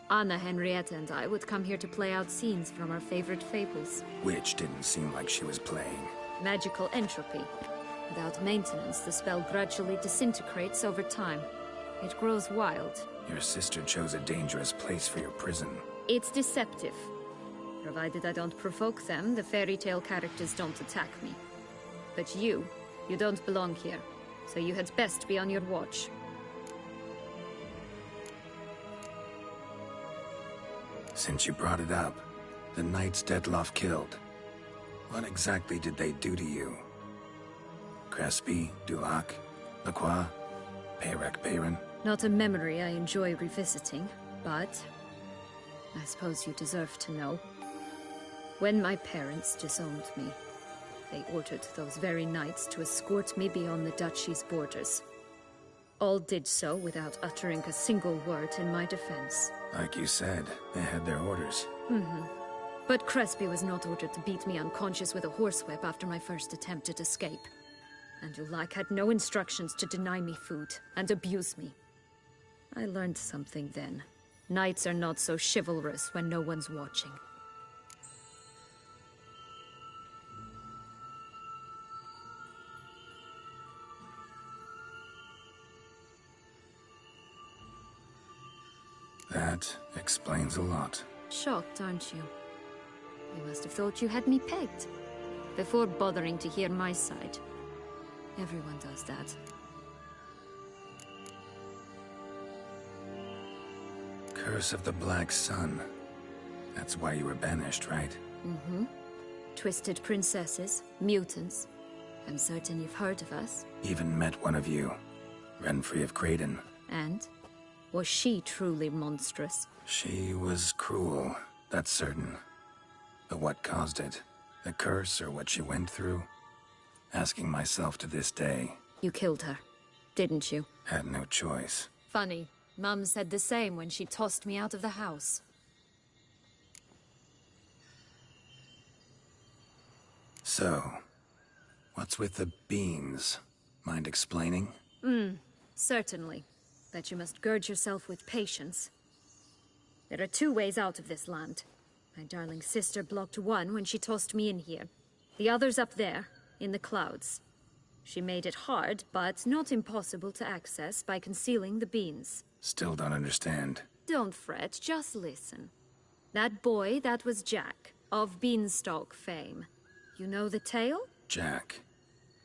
Anna, Henrietta, and I would come here to play out scenes from our favorite fables.
Which didn't seem like she was playing.
Magical entropy. Without maintenance, the spell gradually disintegrates over time. It grows wild.
Your sister chose a dangerous place for your prison.
It's deceptive. Provided I don't provoke them, the fairy tale characters don't attack me. But you don't belong here. So you had best be on your watch.
Since you brought it up, the knights Dettlaff killed. What exactly did they do to you? Crespi, Dulac, Lacroix, Peyrac Peyran?
Not a memory I enjoy revisiting, but I suppose you deserve to know. When my parents disowned me, they ordered those very knights to escort me beyond the duchy's borders. All did so without uttering a single word in my defense.
Like you said, they had their orders.
But Crespi was not ordered to beat me unconscious with a horsewhip after my first attempt at escape. And Dulac had no instructions to deny me food and abuse me. I learned something then. Knights are not so chivalrous when no one's watching.
That explains a lot.
Shocked, aren't you? You must have thought you had me pegged. Before bothering to hear my side. Everyone does that.
Curse of the Black Sun. That's why you were banished, right?
Twisted princesses, mutants. I'm certain you've heard of us.
Even met one of you. Renfrey of Creighton.
And? Was she truly monstrous?
She was cruel, that's certain. But what caused it? The curse or what she went through? Asking myself to this day.
You killed her, didn't you?
Had no choice.
Funny. Mum said the same when she tossed me out of the house.
So, what's with the beans? Mind explaining?
Certainly. But you must gird yourself with patience. There are two ways out of this land. My darling sister blocked one when she tossed me in here. The other's up there, in the clouds. She made it hard, but not impossible to access by concealing the beans.
Still don't understand.
Don't fret, just listen. That boy, that was Jack, of Beanstalk fame. You know the tale?
Jack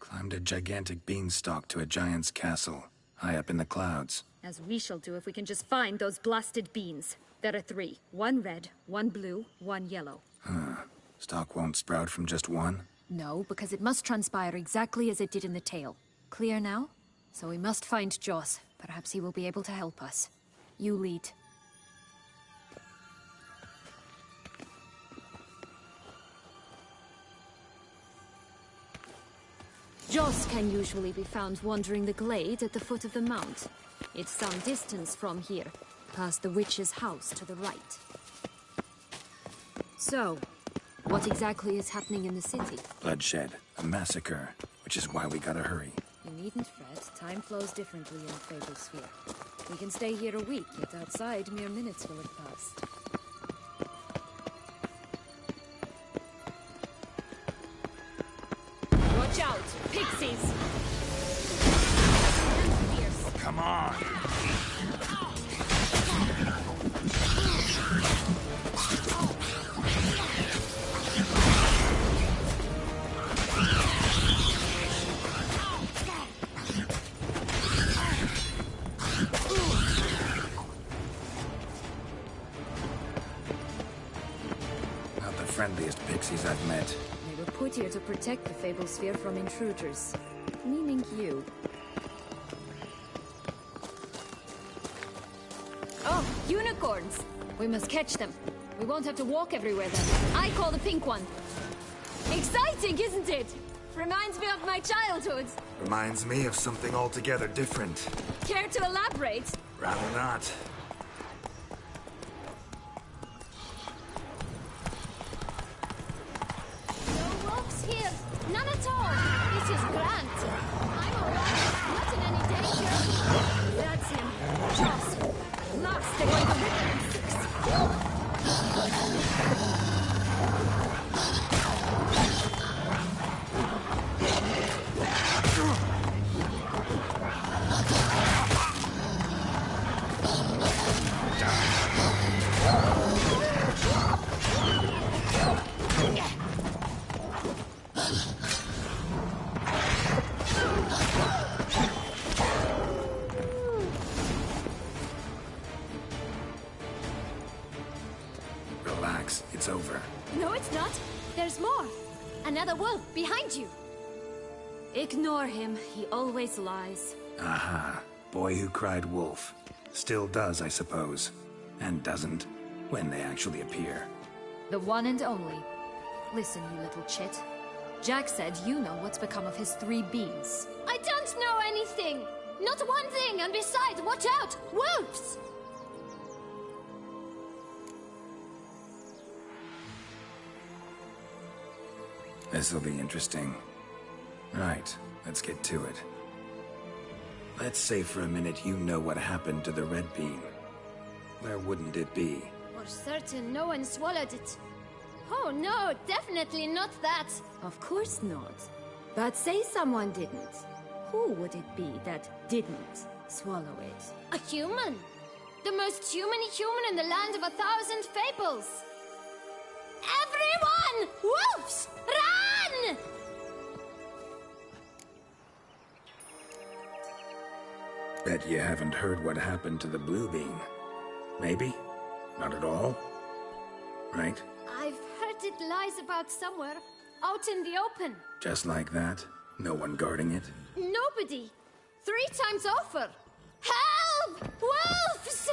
climbed a gigantic beanstalk to a giant's castle, high up in the clouds.
As we shall do if we can just find those blasted beans. There are 3. 1 red, 1 blue, 1 yellow.
Stalk won't sprout from just one?
No, because it must transpire exactly as it did in the tale. Clear now? So we must find Joss. Perhaps he will be able to help us. You lead. Joss can usually be found wandering the glade at the foot of the mount. It's some distance from here, past the witch's house to the right. So, what exactly is happening in the city?
Bloodshed, a massacre, which is why we gotta hurry.
You needn't fret. Time flows differently in the Fableспhere. We can stay here a week, yet outside mere minutes will have passed. Watch out! Pixies! Fierce.
Come on! Not the friendliest pixies I've met.
They were put here to protect the Fableспhere from intruders. Meaning you. Oh, unicorns! We must catch them. We won't have to walk everywhere then. I call the pink one. Exciting, isn't it? Reminds me of my childhood.
Reminds me of something altogether different.
Care to elaborate?
Rather not.
No wolves here. None at all. This is grand. I'm alright. Not in any danger.
That's him. Joss. Last, they're going to rip him in 6.
Relax, it's over.
No, it's not. There's more. Another wolf behind you. Ignore him. He always lies.
Aha. Boy who cried wolf. Still does, I suppose. And doesn't, when they actually appear.
The one and only. Listen, you little chit. Jack said you know what's become of his 3 beans. I don't know anything! Not one thing, and besides, watch out! Wolves!
This'll be interesting. Right, let's get to it. Let's say for a minute you know what happened to the red bean. Where wouldn't it be?
For certain, no one swallowed it. Oh no, definitely not that. Of course not. But say someone didn't. Who would it be that didn't swallow it? A human! The most human in the land of 1,000 fables! Everyone! Wolves! Run!
Bet you haven't heard what happened to the blue bean. Maybe? Not at all? Right?
I've heard it lies about somewhere, out in the open.
Just like that? No one guarding it?
Nobody. 3 times over. Help! Wolves!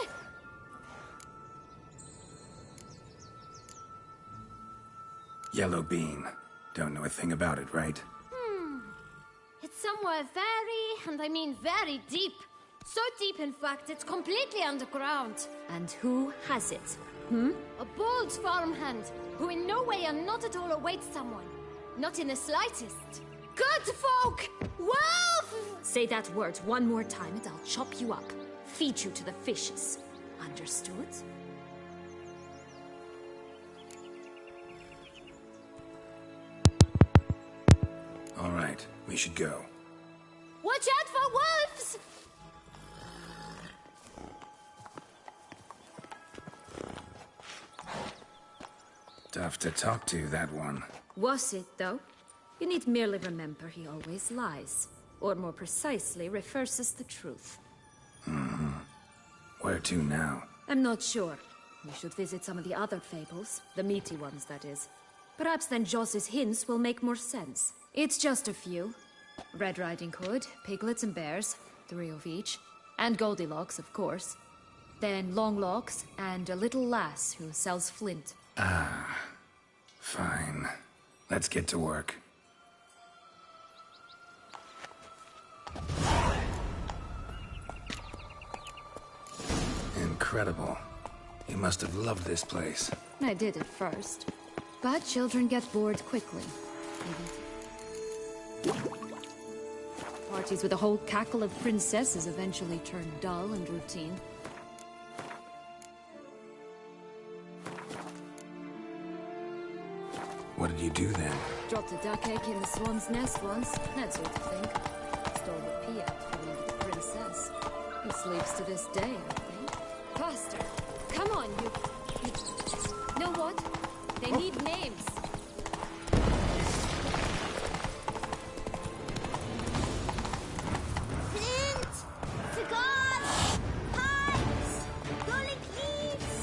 Yellow bean. Don't know a thing about it, right?
It's somewhere very, and I mean very deep. So deep, in fact, it's completely underground. And who has it? A bold farmhand, who in no way and not at all awaits someone. Not in the slightest. Good folk! Wolf! Say that word one more time and I'll chop you up. Feed you to the fishes. Understood?
All right, we should go.
Watch out for wolves!
Tough to talk to, that one.
Was it, though? You need merely remember he always lies. Or more precisely, reverses the truth.
Where to now?
I'm not sure. We should visit some of the other fables. The meaty ones, that is. Perhaps then Joss's hints will make more sense. It's just a few. Red Riding Hood, piglets and bears, 3 of each. And Goldilocks, of course. Then Longlocks, and a little lass who sells flint.
Fine. Let's get to work. Incredible. You must have loved this place.
I did at first. But children get bored quickly. Parties with a whole cackle of princesses eventually turn dull and routine.
What did you do then?
Dropped a duck egg in the swan's nest once, that sort of thing. Stole the pea out from the princess. He sleeps to this day, I think. Faster! Come on, you... Know what? They need names.
Flint! Cigars! Pipes! Garlic leaves!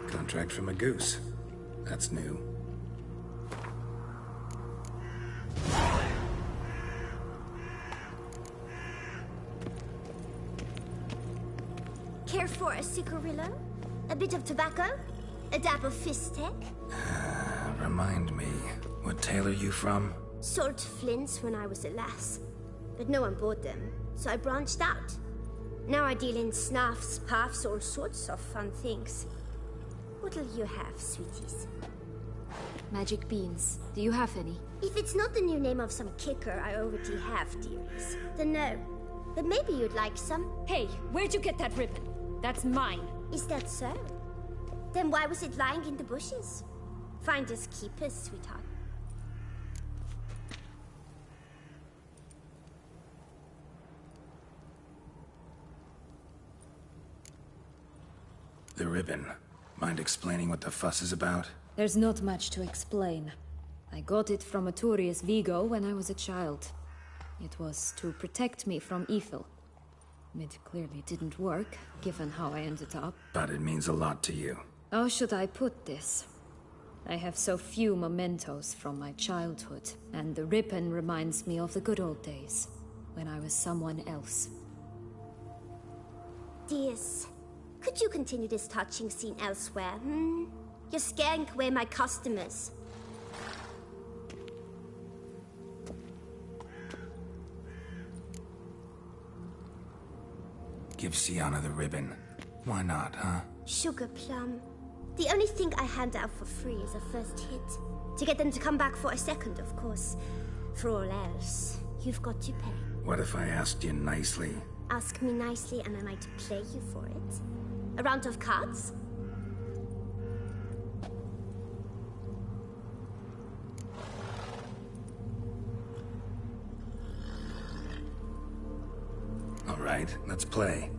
Contract from a goose. That's new.
Care for a cigarillo? A bit of tobacco? A dab of fistek?
Remind me, what tale are you from?
Sold flints when I was a lass, but no one bought them, so I branched out. Now I deal in snuffs, puffs, all sorts of fun things. What'll you have, sweeties?
Magic beans. Do you have any?
If it's not the new name of some kicker I already have, dearies, then no. But maybe you'd like some.
Hey, where'd you get that ribbon? That's mine.
Is that so? Then why was it lying in the bushes? Finders keepers, sweetheart.
The ribbon. Mind explaining what the fuss is about?
There's not much to explain. I got it from Arturius Vigo when I was a child. It was to protect me from evil. It clearly didn't work, given how I ended up.
But it means a lot to you.
How should I put this? I have so few mementos from my childhood, and the ribbon reminds me of the good old days, when I was someone else.
Dears, could you continue this touching scene elsewhere, You're scaring away my customers.
Give Sienna the ribbon. Why not, huh?
Sugar plum. The only thing I hand out for free is a first hit. To get them to come back for a second, of course. For all else, you've got to pay.
What if I asked you nicely?
Ask me nicely and I might play you for it. A round of cards?
All right, let's play.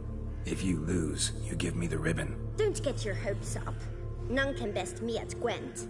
If you lose, you give me the ribbon.
Don't get your hopes up. None can best me at Gwent.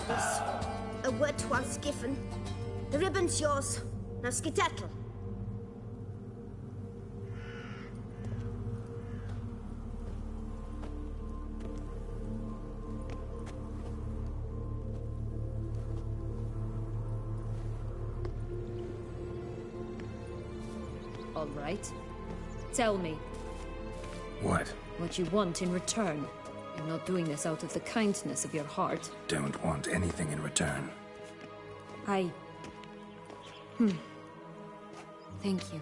useless. A word once given. The ribbon's yours. Now skedaddle.
All right. Tell me.
What?
What you want in return. You're not doing this out of the kindness of your heart.
Don't want anything in return.
Thank you.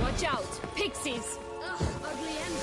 Watch out! Pixies!
Ugh, ugly end.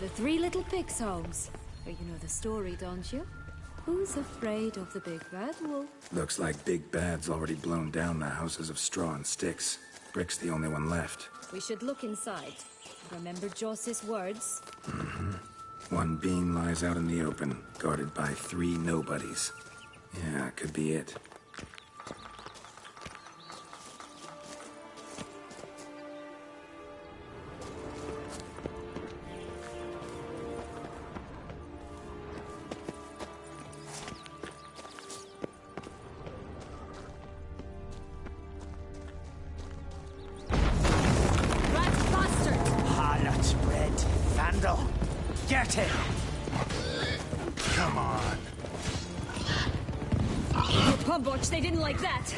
The Three Little Pigs' homes. You know the story, don't you? Who's afraid of the big bad wolf?
Looks like Big Bad's already blown down the houses of straw and sticks. Brick's the only one left.
We should look inside. Remember Joss's words?
One being lies out in the open, guarded by 3 nobodies. Yeah, could be it.
Get him! Come on.
Oh, Pumboch, they didn't like that!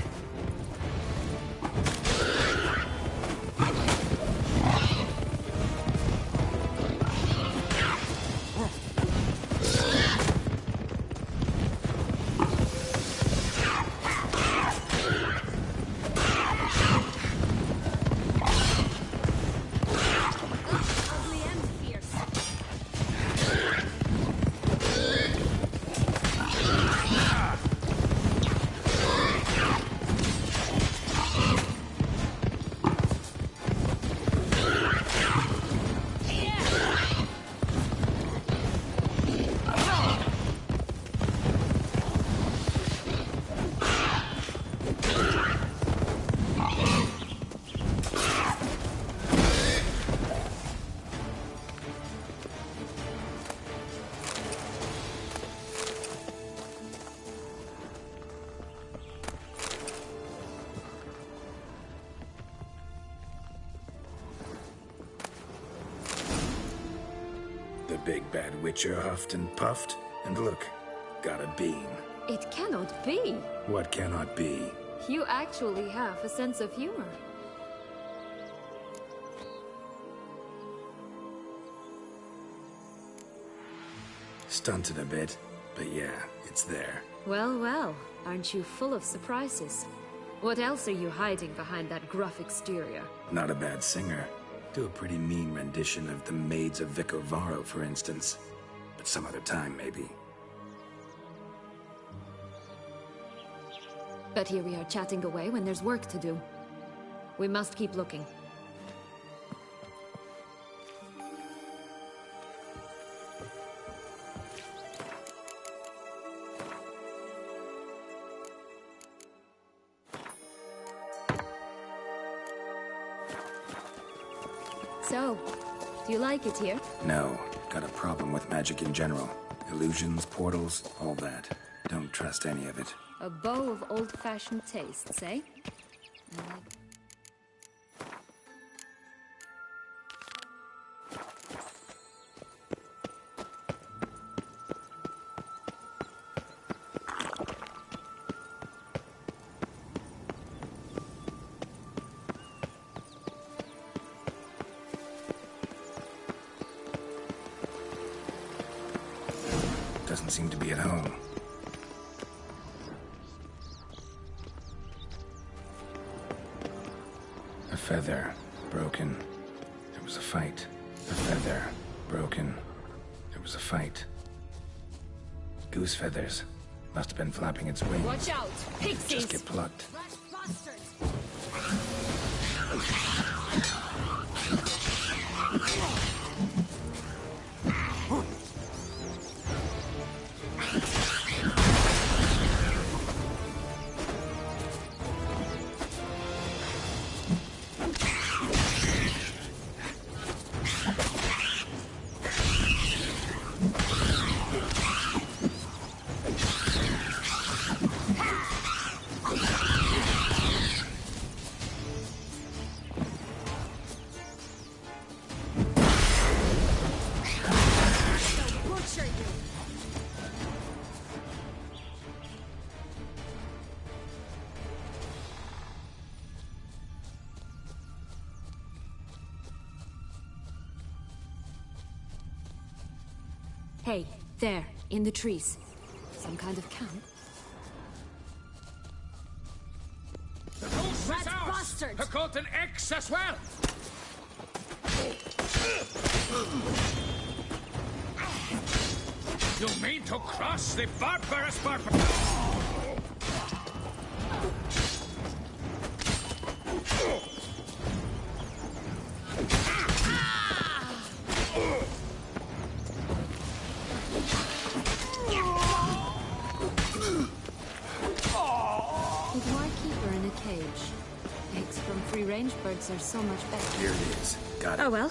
The big bad witcher huffed and puffed, and look, got a beam.
It cannot be.
What cannot be?
You actually have a sense of humor.
Stunted a bit, but yeah, it's there.
Well, well, aren't you full of surprises? What else are you hiding behind that gruff exterior?
Not a bad singer. Do a pretty mean rendition of The Maids of Vicovaro, for instance. But some other time, maybe.
But here we are chatting away when there's work to do. We must keep looking. So, do you like it here?
No, got a problem with magic in general. Illusions, portals, all that. Don't trust any of it.
A bow of old-fashioned tastes, eh?
Don't seem to be at home. A feather. Broken. There was a fight. A feather. Broken. There was a fight. Goose feathers. Must have been flapping its wings.
Watch out! Pixies!
Just get plucked.
Hey, there, in the trees. Some kind of camp?
The ghost
Rat
is ours!
bastard!
Her Golden X as well! You mean to cross the barbarous
But why keep her in a cage? Eggs from free-range birds are so much better.
Here it is. Got it.
Oh well.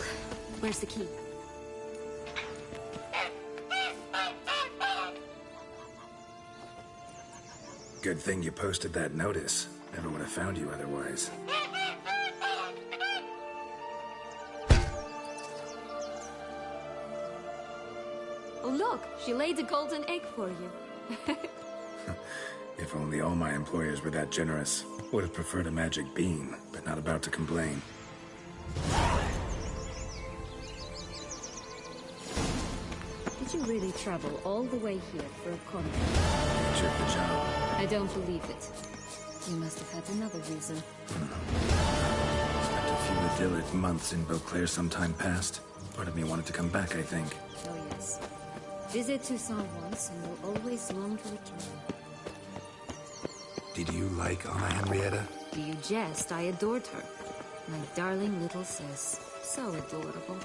Where's the key?
Good thing you posted that notice. Never would have found you otherwise.
Oh look, she laid a golden egg for you.
If only all my employers were that generous. Would have preferred a magic bean, but not about to complain.
Did you really travel all the way here for a contract?
Nature of the job.
I don't believe it. You must have had another reason.
Spent a few idyllic months in Beauclair some time past. Part of me wanted to come back, I think.
Oh yes. Visit Toussaint once and you'll always long to return.
Did you like Anna Henrietta?
Do you jest? I adored her. My darling little sis. So adorable.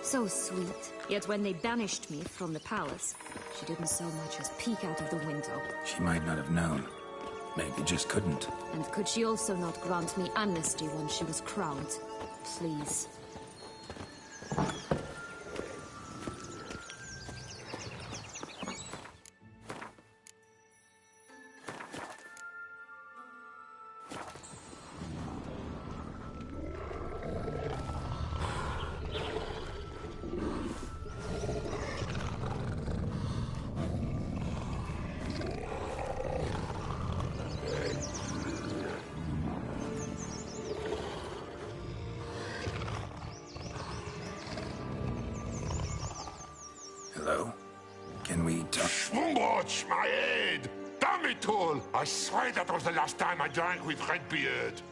So sweet. Yet when they banished me from the palace, she didn't so much as peek out of the window.
She might not have known. Maybe just couldn't.
And could she also not grant me amnesty once she was crowned? Please.
Hello? Can we talk?
Watch my head! Damn it all! I swear that was the last time I drank with Redbeard.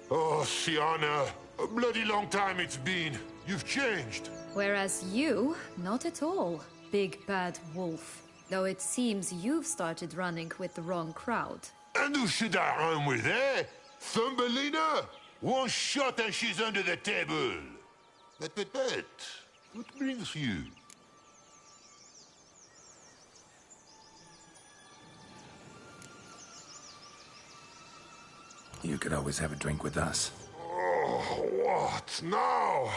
Oh, Sienna, a bloody long time it's been. You've changed.
Whereas you, not at all, big bad wolf. Though it seems you've started running with the wrong crowd.
And who should I run with, eh? Thumbelina? One shot and she's under the table. But, what brings you?
You could always have a drink with us.
Oh, what now?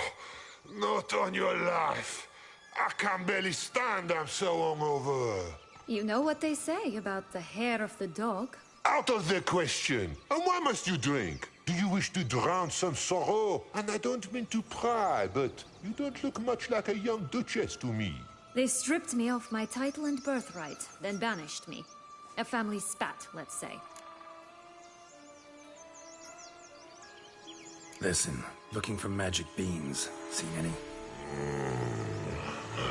Not on your life. I can barely stand, I'm so hungover.
You know what they say about the hair of the dog?
Out of the question. And why must you drink? Do you wish to drown some sorrow? And I don't mean to pry, but you don't look much like a young duchess to me.
They stripped me of my title and birthright, then banished me. A family spat, let's say.
Listen, looking for magic beans. Seen any?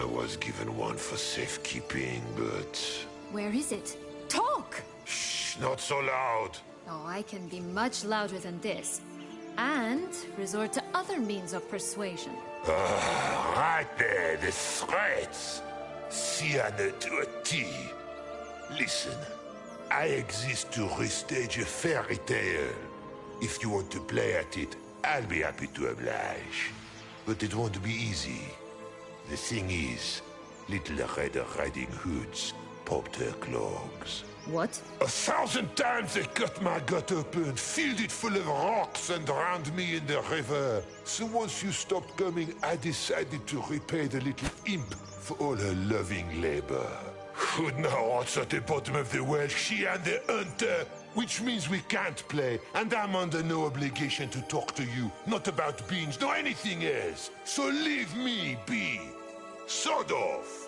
I was given one for safekeeping, but...
Where is it? Talk!
Shh, not so loud.
Oh, I can be much louder than this. And resort to other means of persuasion.
Right there, the threats. Sienna to a T. Listen, I exist to restage a fairy tale. If you want to play at it, I'll be happy to oblige. But it won't be easy. The thing is, Little Red Riding Hoods popped her clogs.
What?
1,000 times they cut my gut open, filled it full of rocks and drowned me in the river. So once you stopped coming, I decided to repay the little imp for all her loving labor. Who'd know what's at the bottom of the well? She and the hunter, which means we can't play, and I'm under no obligation to talk to you, not about beans, nor anything else. So leave me be. Sod off.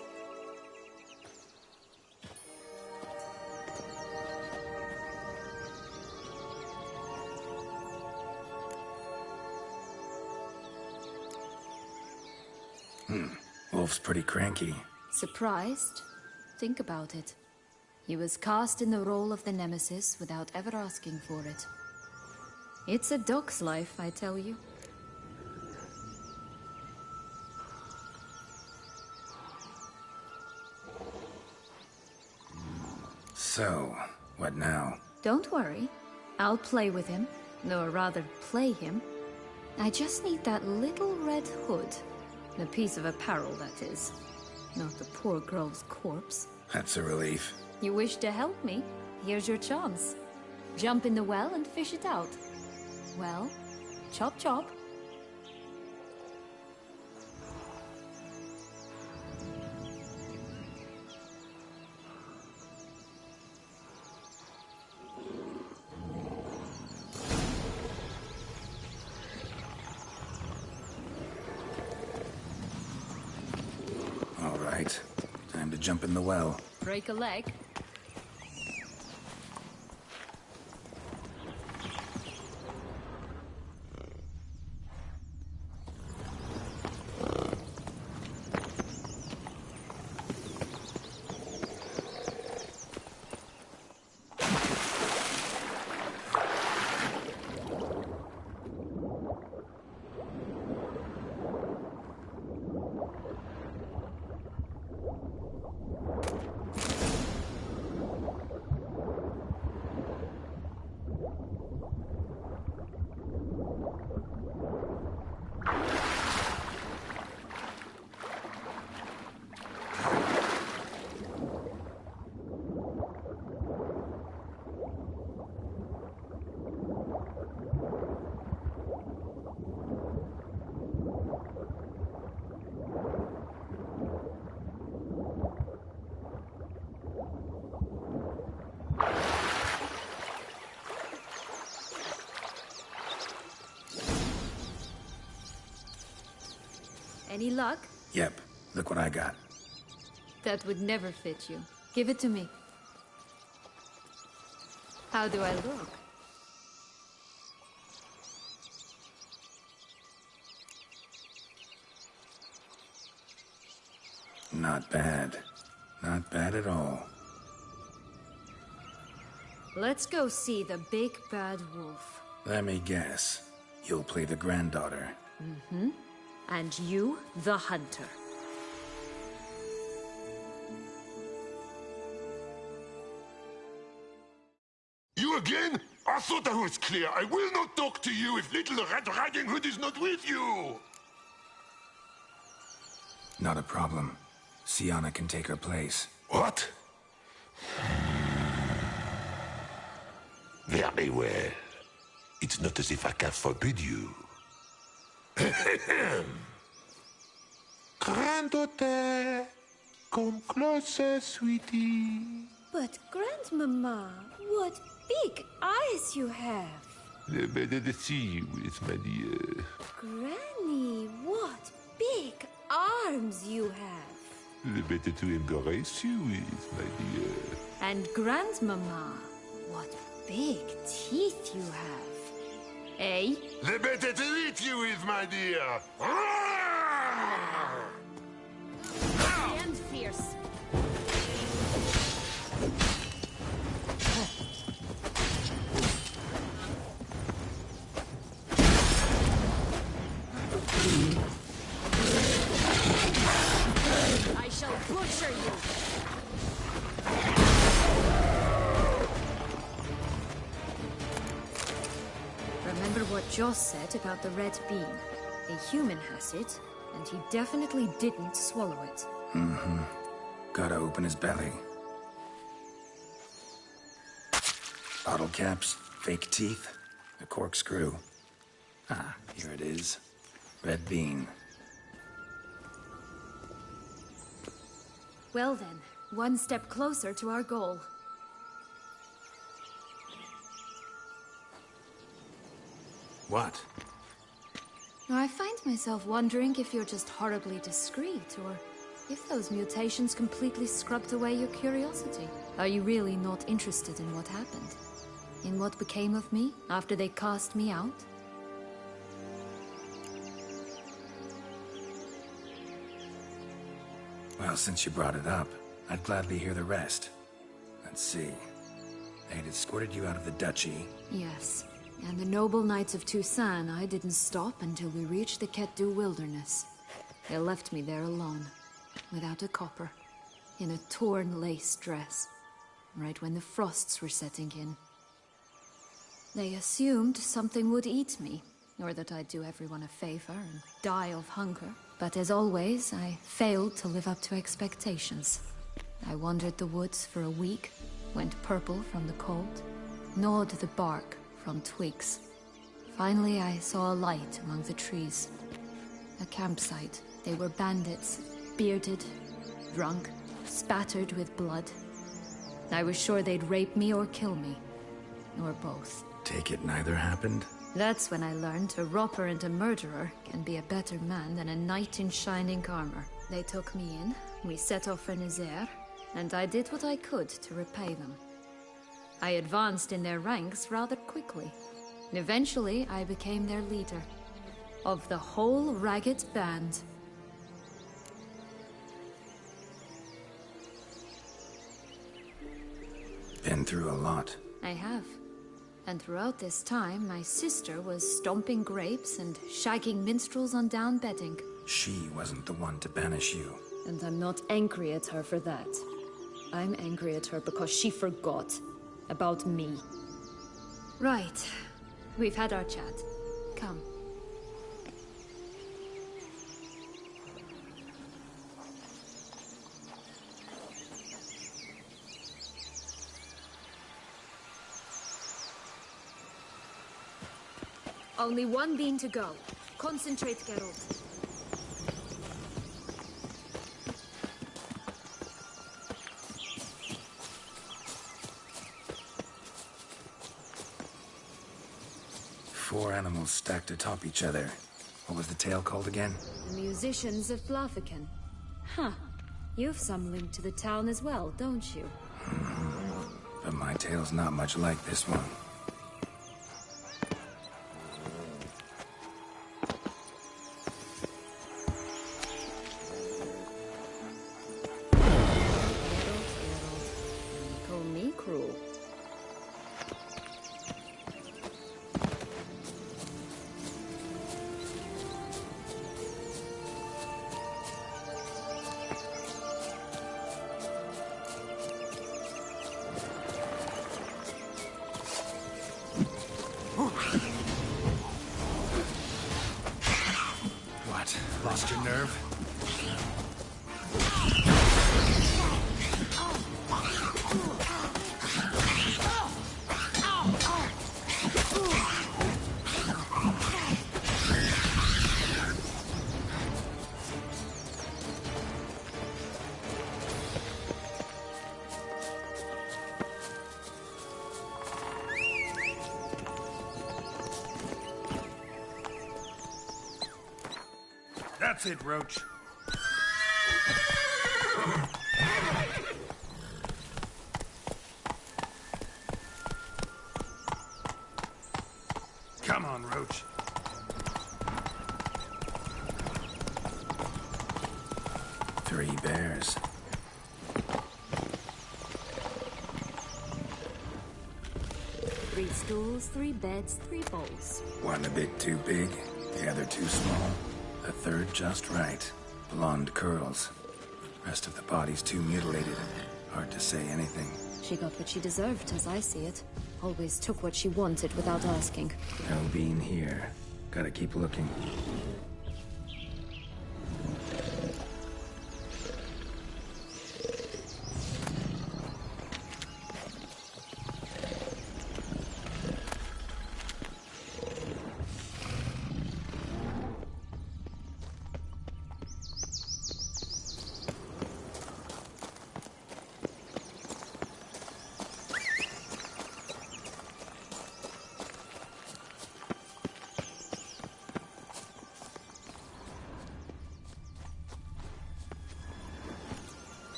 Wolf's pretty cranky.
Surprised? Think about it. He was cast in the role of the Nemesis without ever asking for it. It's a dog's life, I tell you.
So, what now?
Don't worry. I'll play with him. Or rather, play him. I just need that little red hood. The piece of apparel, that is. Not the poor girl's corpse.
That's a relief.
You wish to help me? Here's your chance. Jump in the well and fish it out. Well, chop chop.
All right. Time to jump in the well.
Break a leg. Any luck?
Yep. Look what I got.
That would never fit you. Give it to me. How do I look?
Not bad. Not bad at all.
Let's go see the big bad wolf.
Let me guess. You'll play the granddaughter.
Mm-hmm. And you, the hunter.
You again? I thought I was clear. I will not talk to you if Little Red Riding Hood is not with you!
Not a problem. Sienna can take her place.
What? Very well. It's not as if I can forbid you. Granddaughter, come closer, sweetie.
But, Grandmama, what big eyes you have.
The better to see you is, my dear.
Granny, what big arms you have.
The better to embrace you is, my dear.
And Grandmama, what big teeth you have. Eh?
The better to eat you is, my dear.
and fierce. I shall butcher you. Remember what Joss said about the red bean. A human has it, and he definitely didn't swallow it.
Mm-hmm. Gotta open his belly. Bottle caps, fake teeth, a corkscrew. Ah, here it is. Red bean.
Well then, one step closer to our goal.
What?
I find myself wondering if you're just horribly discreet, or if those mutations completely scrubbed away your curiosity. Are you really not interested in what happened? In what became of me after they cast me out?
Well, since you brought it up, I'd gladly hear the rest. Let's see. They'd escorted you out of the duchy.
Yes. And the noble knights of Toussaint, I didn't stop until we reached the Ketdu wilderness. They left me there alone, without a copper, in a torn lace dress, right when the frosts were setting in. They assumed something would eat me, or that I'd do everyone a favor and die of hunger. But as always, I failed to live up to expectations. I wandered the woods for a week, went purple from the cold, gnawed the bark from twigs. Finally, I saw a light among the trees. A campsite. They were bandits, bearded, drunk, spattered with blood. I was sure they'd rape me or kill me. Or both.
Take it neither happened?
That's when I learned a robber and a murderer can be a better man than a knight in shining armor. They took me in, we set off for Nazaire, and I did what I could to repay them. I advanced in their ranks rather quickly. And eventually, I became their leader. Of the whole ragged band.
Been through a lot.
I have. And throughout this time, my sister was stomping grapes and shagging minstrels on down bedding.
She wasn't the one to banish you.
And I'm not angry at her for that. I'm angry at her because she forgot about me. Right. We've had our chat. Come. Only one bean to go. Concentrate, Geralt.
Four animals stacked atop each other. What was the tale called again?
The musicians of Blaviken. Huh. You've some link to the town as well, don't you?
But my tale's not much like this one. What? Lost your nerve?
That's it, Roach. Come on, Roach.
Three bears.
3 stools, 3 beds, 3 bowls.
One a bit too big, the other too small. The third just right. Blonde curls. Rest of the body's too mutilated. Hard to say anything.
She got what she deserved, as I see it. Always took what she wanted without asking.
No bean here. Gotta keep looking.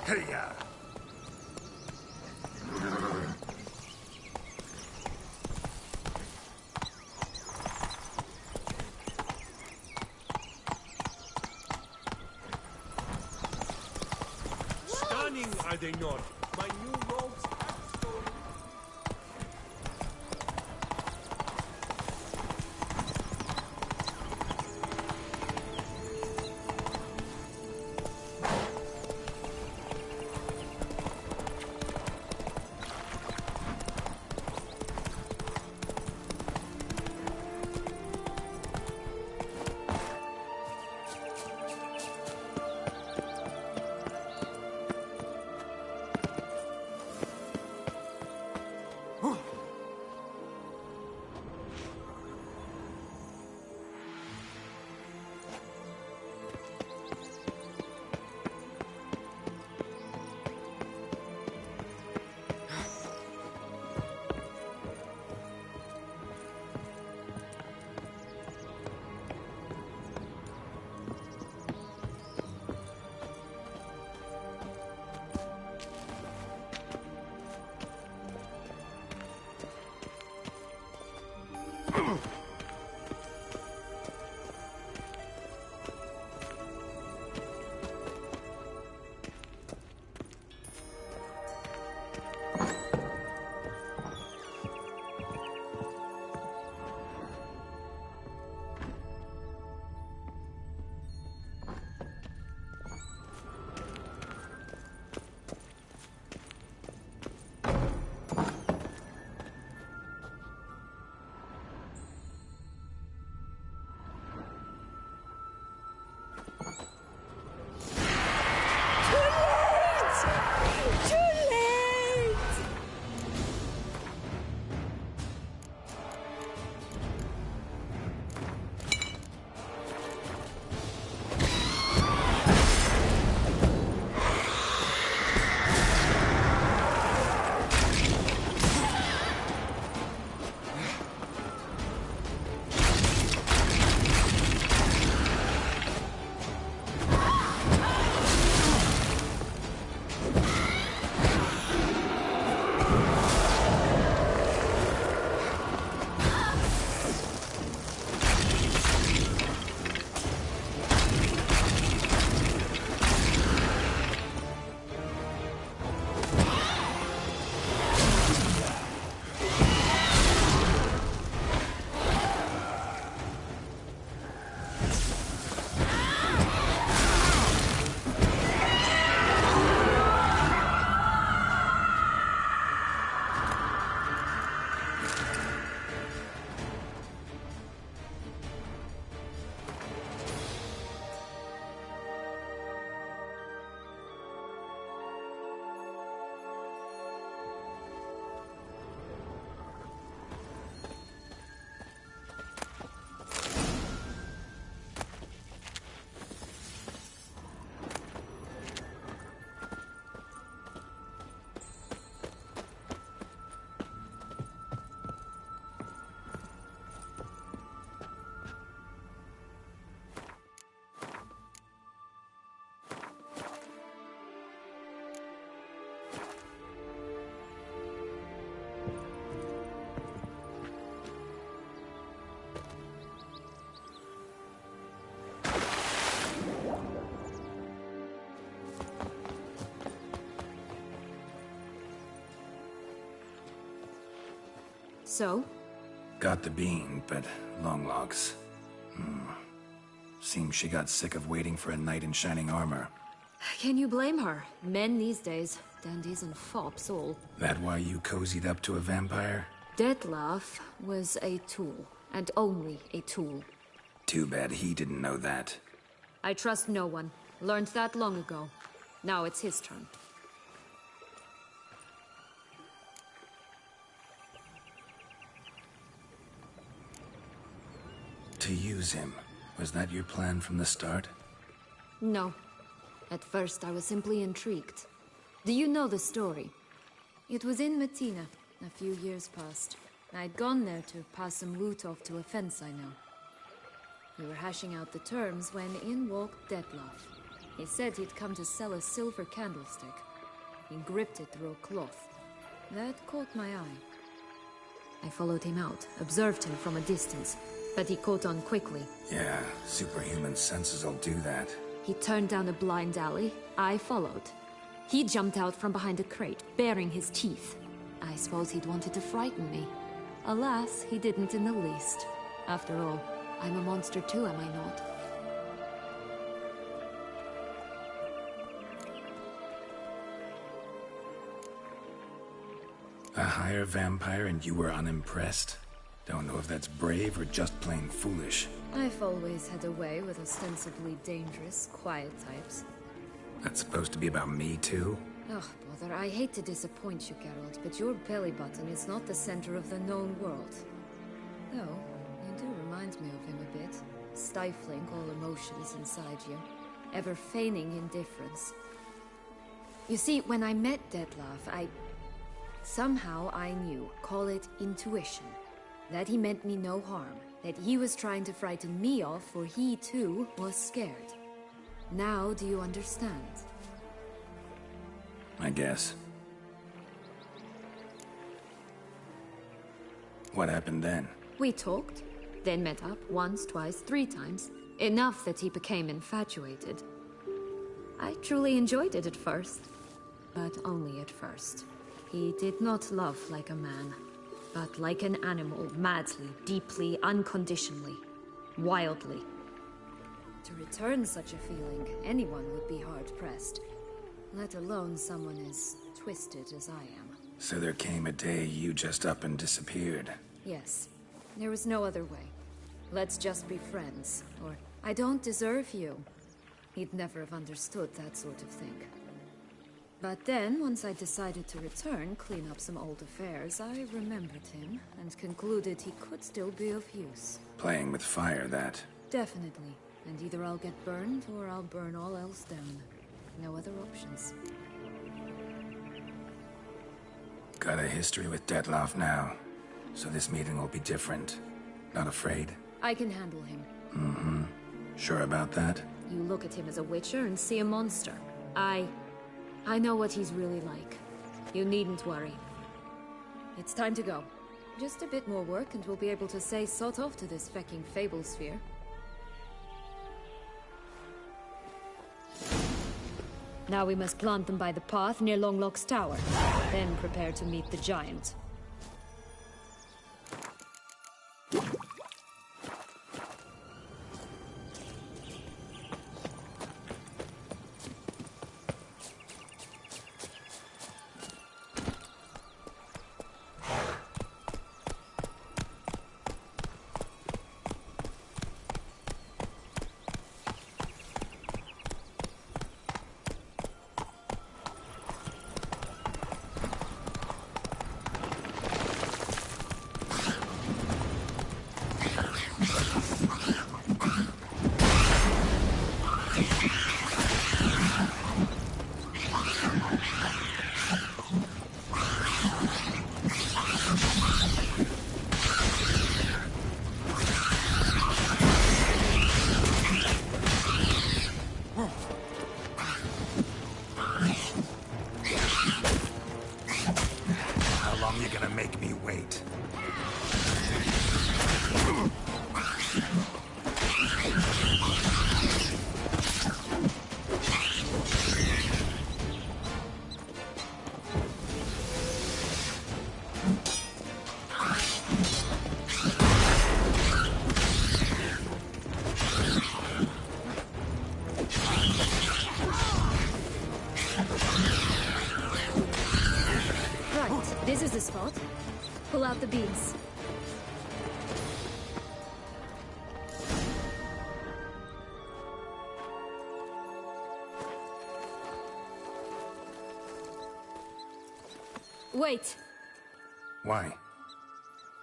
Hey-ya! Stunning, are they not? My new robes have stolen.
So?
Got the bean, but long locks. Seems she got sick of waiting for a knight in shining armor.
Can you blame her? Men these days, dandies and fops all.
That why you cozied up to a vampire?
Detlef was a tool, and only a tool.
Too bad he didn't know that.
I trust no one. Learned that long ago. Now it's his turn.
To use him. Was that your plan from the start?
No. At first, I was simply intrigued. Do you know the story? It was in Mettina, a few years past. I'd gone there to pass some loot off to a fence I know. We were hashing out the terms when in walked Detlef. He said he'd come to sell a silver candlestick. He gripped it through a cloth. That caught my eye. I followed him out, observed him from a distance, but he caught on quickly.
Yeah, superhuman senses will do that.
He turned down a blind alley. I followed. He jumped out from behind a crate, baring his teeth. I suppose he'd wanted to frighten me. Alas, he didn't in the least. After all, I'm a monster too, am I not?
A higher vampire and you were unimpressed? Don't know if that's brave or just plain foolish.
I've always had a way with ostensibly dangerous, quiet types.
That's supposed to be about me too?
Ugh, bother, I hate to disappoint you, Geralt, but your belly button is not the center of the known world. Though, you do remind me of him a bit. Stifling all emotions inside you. Ever feigning indifference. You see, when I met Detlef, somehow I knew, call it intuition, that he meant me no harm, that he was trying to frighten me off, for he too was scared. Now do you understand?
I guess. What happened then?
We talked, then met up once, twice, 3 times. Enough that he became infatuated. I truly enjoyed it at first, but only at first. He did not love like a man, but like an animal, madly, deeply, unconditionally, wildly. To return such a feeling, anyone would be hard-pressed, let alone someone as twisted as I am.
So there came a day you just up and disappeared.
Yes, there was no other way. Let's just be friends, or I don't deserve you. He'd never have understood that sort of thing. But then, once I decided to return, clean up some old affairs, I remembered him and concluded he could still be of use.
Playing with fire, that.
Definitely. And either I'll get burned, or I'll burn all else down. No other options.
Got a history with Detlef now, so this meeting will be different. Not afraid?
I can handle him.
Mm-hmm. Sure about that?
You look at him as a witcher and see a monster. I know what he's really like. You needn't worry. It's time to go. Just a bit more work and we'll be able to say sod off to this fecking fable sphere. Now we must plant them by the path near Longlock's tower. Then prepare to meet the giant. thought. Pull out the beams. Wait!
Why?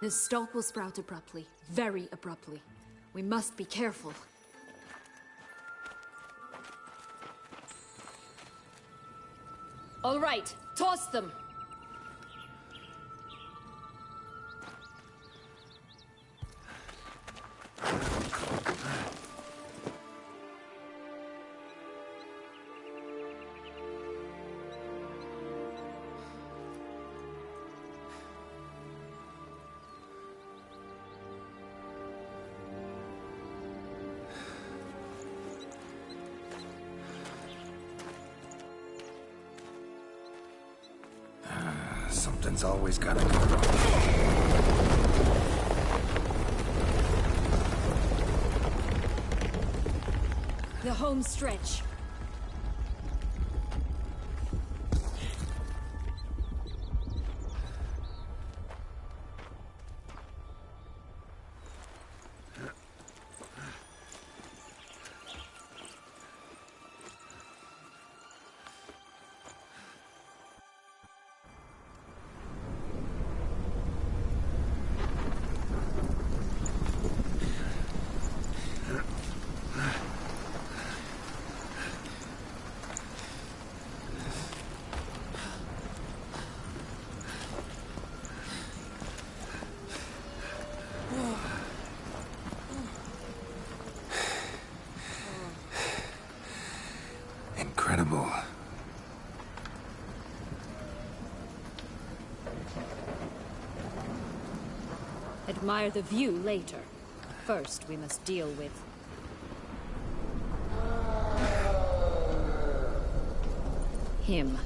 The stalk will sprout abruptly. Very abruptly. We must be careful. All right, toss them!
Something's always gotta go wrong.
The home stretch.
Incredible.
Admire the view later. First, we must deal with... him.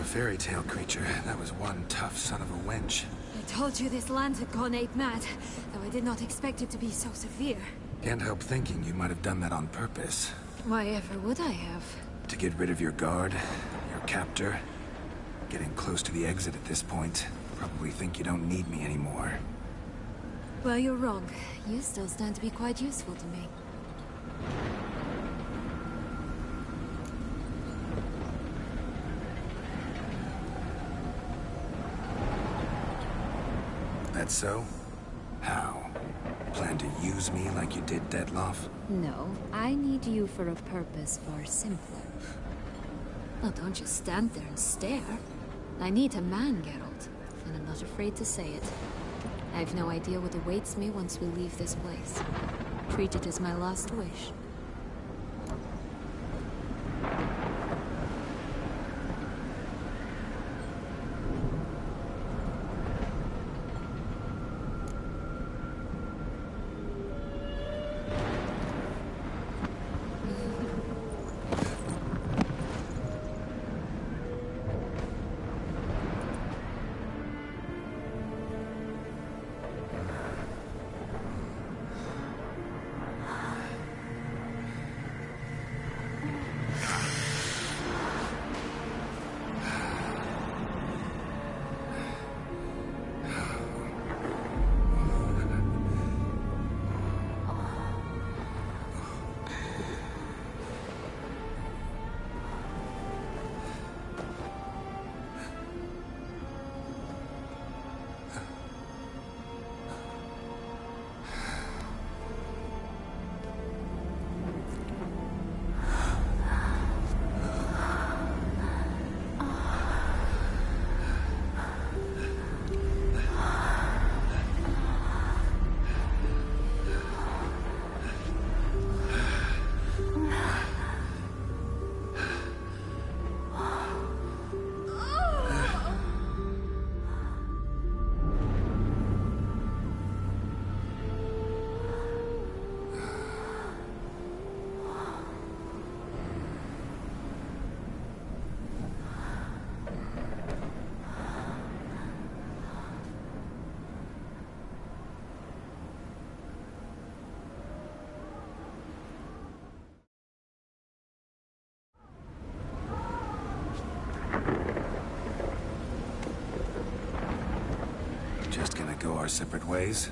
Fairy tale creature. That was one tough son of a wench.
I told you this land had gone ape mad, though I did not expect it to be so severe.
Can't help thinking you might have done that on purpose.
Why ever would I have?
To get rid of your guard, your captor. Getting close to the exit at this point. Probably think you don't need me anymore.
Well, you're wrong. You still stand to be quite useful to me.
That so? How? Plan to use me like you did Detloff?
No, I need you for a purpose far simpler. Well, don't just stand there and stare. I need a man, Geralt, and I'm not afraid to say it. I have no idea what awaits me once we leave this place. Treat it as my last wish.
Just gonna go our separate ways?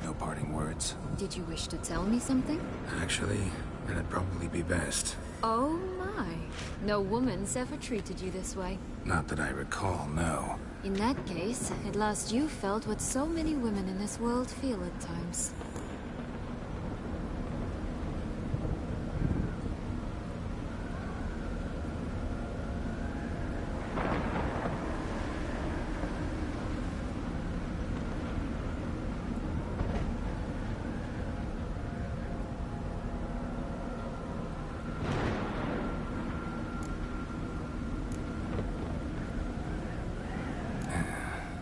No parting words?
Did you wish to tell me something?
Actually, that'd probably be best.
Oh my. No woman's ever treated you this way.
Not that I recall, no.
In that case, at last you felt what so many women in this world feel at times.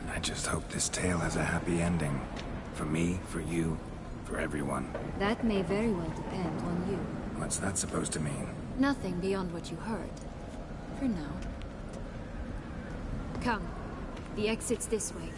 I just hope this tale has a happy ending. For me, for you, for everyone.
That may very well depend on you.
What's that supposed to mean?
Nothing beyond what you heard. For now. Come. The exit's this way.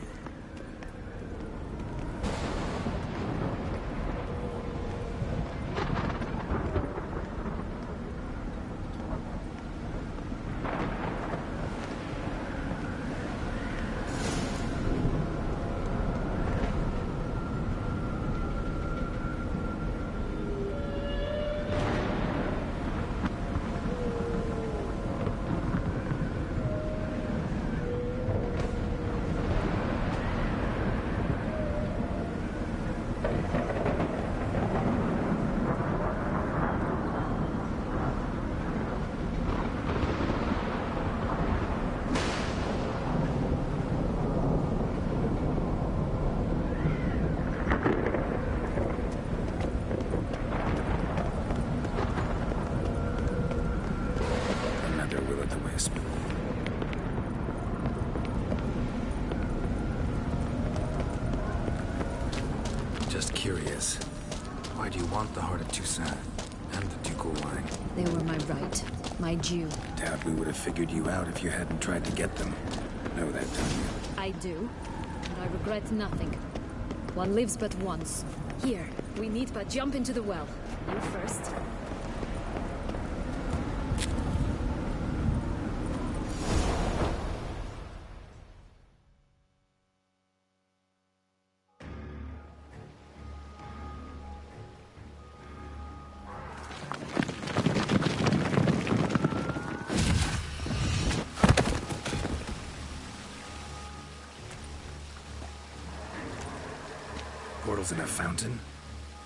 Just curious. Why do you want the Heart of Toussaint and the ducal wine?
They were my right. My due.
Doubt we would have figured you out if you hadn't tried to get them. Know that, don't you?
I do. And I regret nothing. One lives but once. Here, we need but jump into the well. You first.
Portals in a fountain?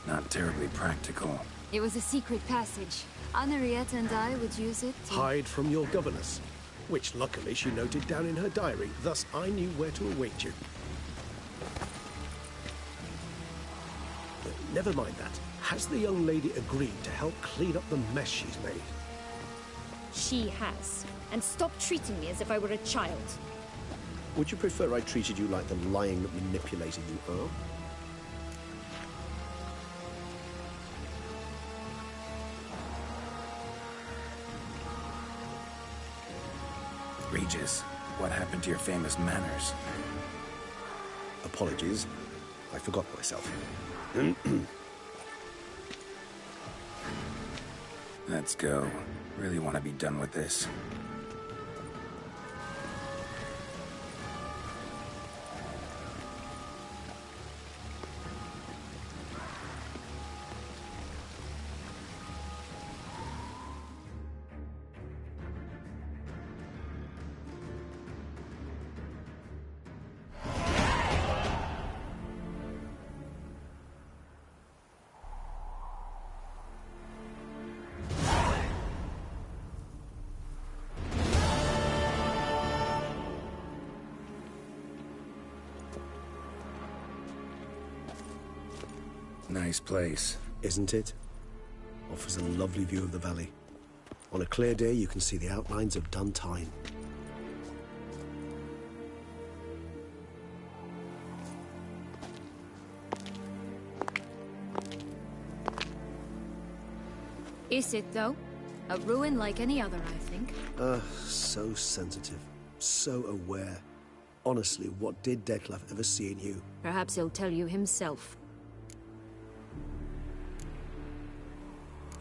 Not terribly practical.
It was a secret passage. Henriette and I would use it to...
Hide from your governess, which luckily she noted down in her diary, thus I knew where to await you. Never mind that. Has the young lady agreed to help clean up the mess she's made?
She has. And stop treating me as if I were a child.
Would you prefer I treated you like the lying manipulator you are?
Regis, what happened to your famous manners?
Apologies. I forgot myself.
Let's go. Really want to be done with this. Nice place.
Isn't it? Offers a lovely view of the valley. On a clear day, you can see the outlines of Duntine.
Is it, though? A ruin like any other, I think.
So sensitive. So aware. Honestly, what did Detlef ever see in you?
Perhaps he'll tell you himself.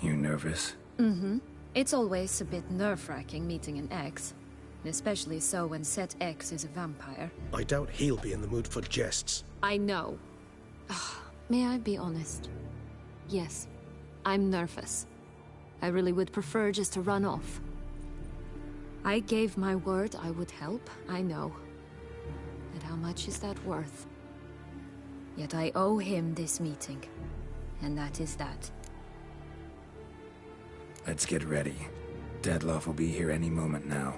You nervous?
Mm-hmm. It's always a bit nerve-wracking meeting an ex. Especially so when said ex is a vampire.
I doubt he'll be in the mood for jests.
I know. May I be honest? Yes, I'm nervous. I really would prefer just to run off. I gave my word I would help, I know. But how much is that worth? Yet I owe him this meeting. And that is that.
Let's get ready. Detlef will be here any moment now.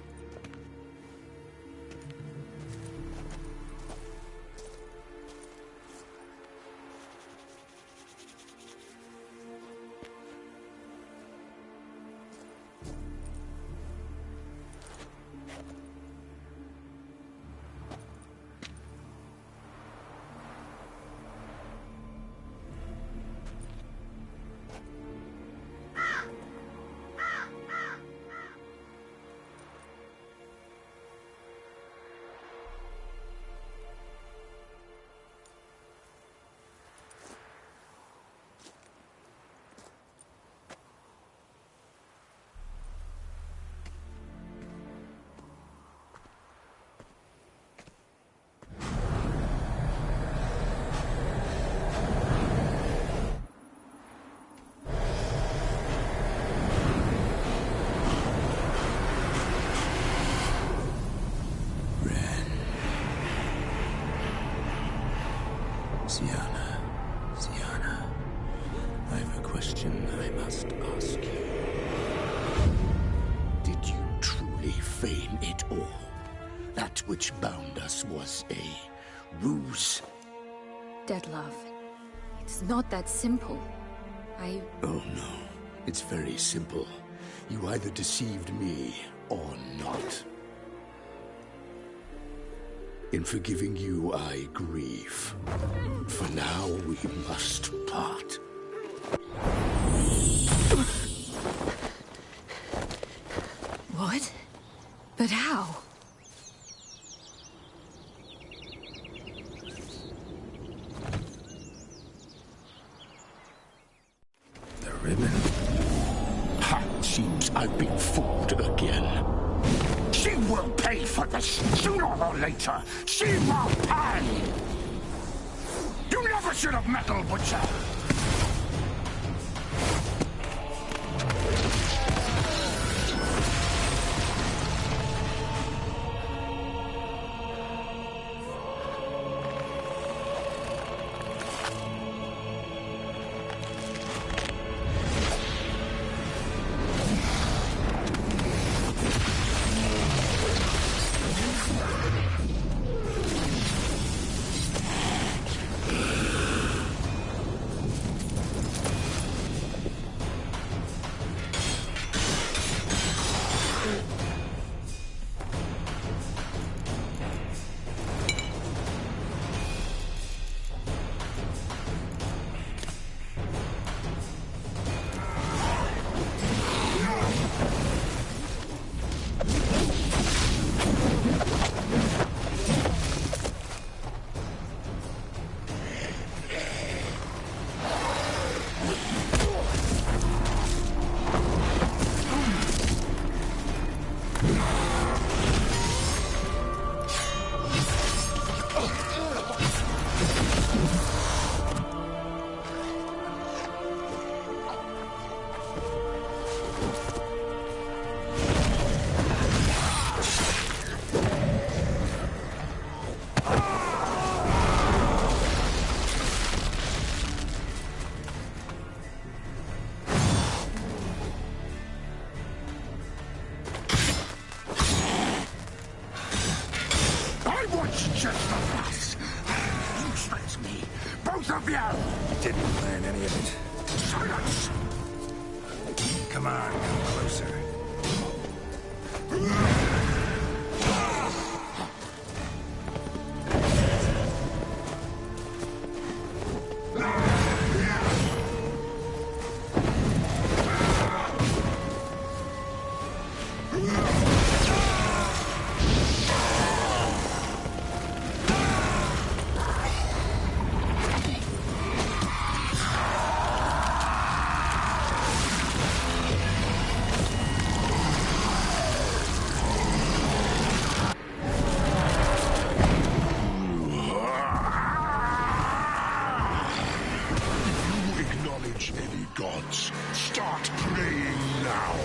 Sienna, I have a question I must ask you. Did you truly feign it all? That which bound us was a ruse?
Detlef, it's not that simple.
Oh no, it's very simple. You either deceived me or not. In forgiving you, I grieve. For now, we must part.
What? But how?
The ribbon?
Ha! Seems I've been fooled again. She will pay for this, sooner or later. She will pay! You never should have meddled, Butcher!
Come on, come closer.
Any gods, start praying now.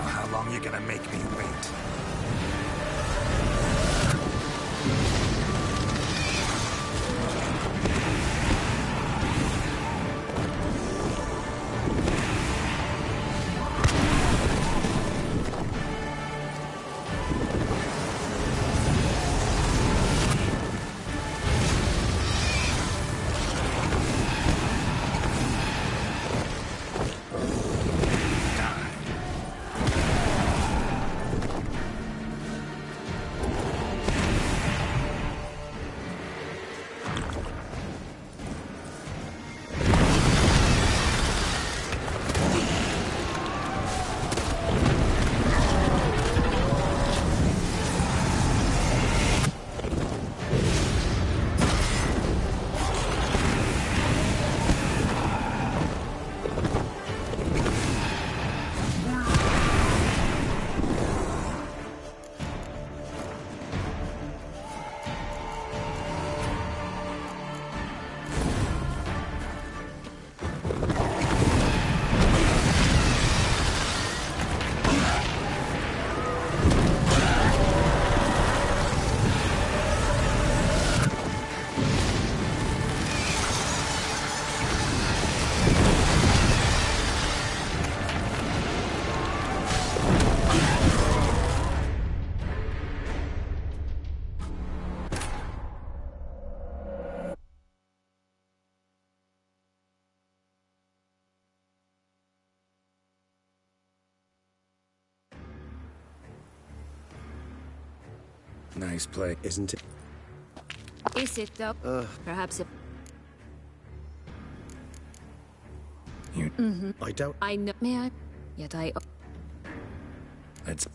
How long you gonna make me wait? Nice play,
isn't it?
Is it though? Perhaps if...
You...
I don't...
I know... May I? Yet I...
Let's...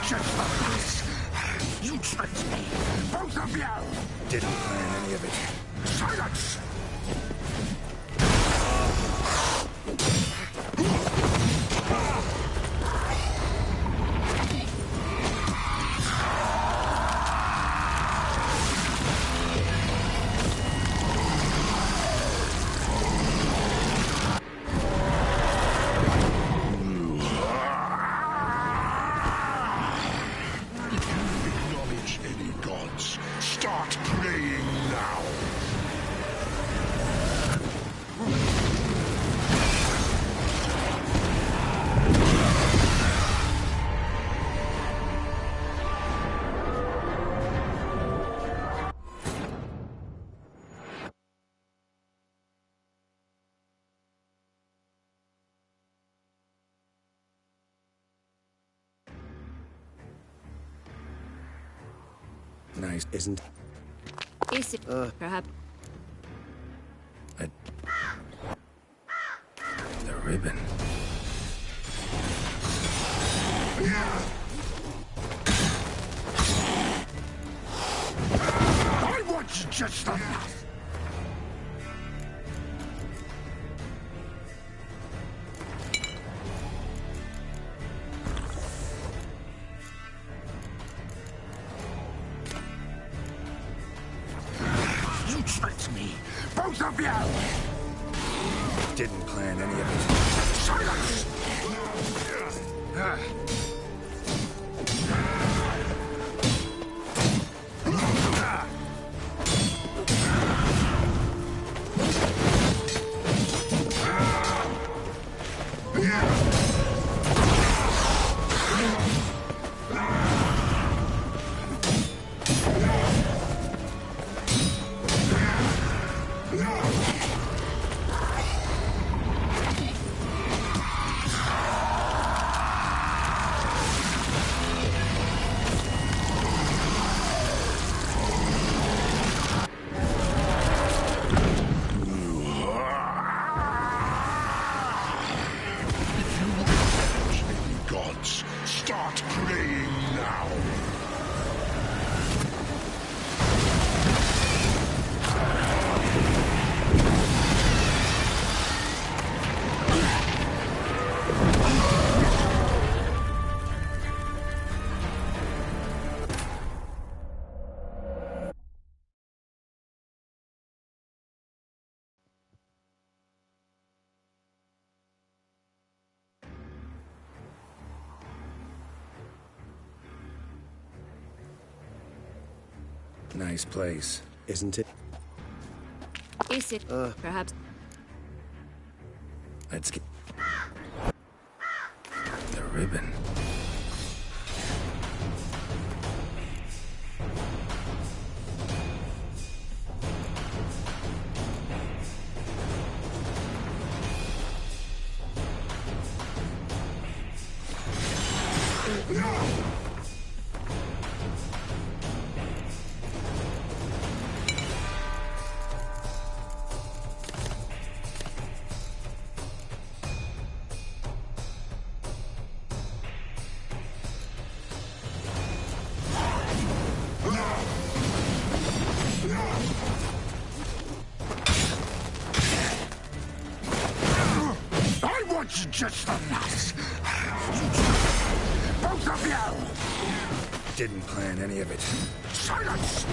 Just like this. You tricked me. Both of you.
Didn't plan any of it.
Silence! Start praying now.
Nice, isn't...
Is it... perhaps...
ribbon.
I want just enough. You tricked me, both of you!
Didn't plan any of it.
Silence! Gods, start praying now.
Nice place.
Isn't it?
Is it perhaps?
Let's get... The ribbon.
I want just enough. Both of you!
Didn't plan any of it.
Silence!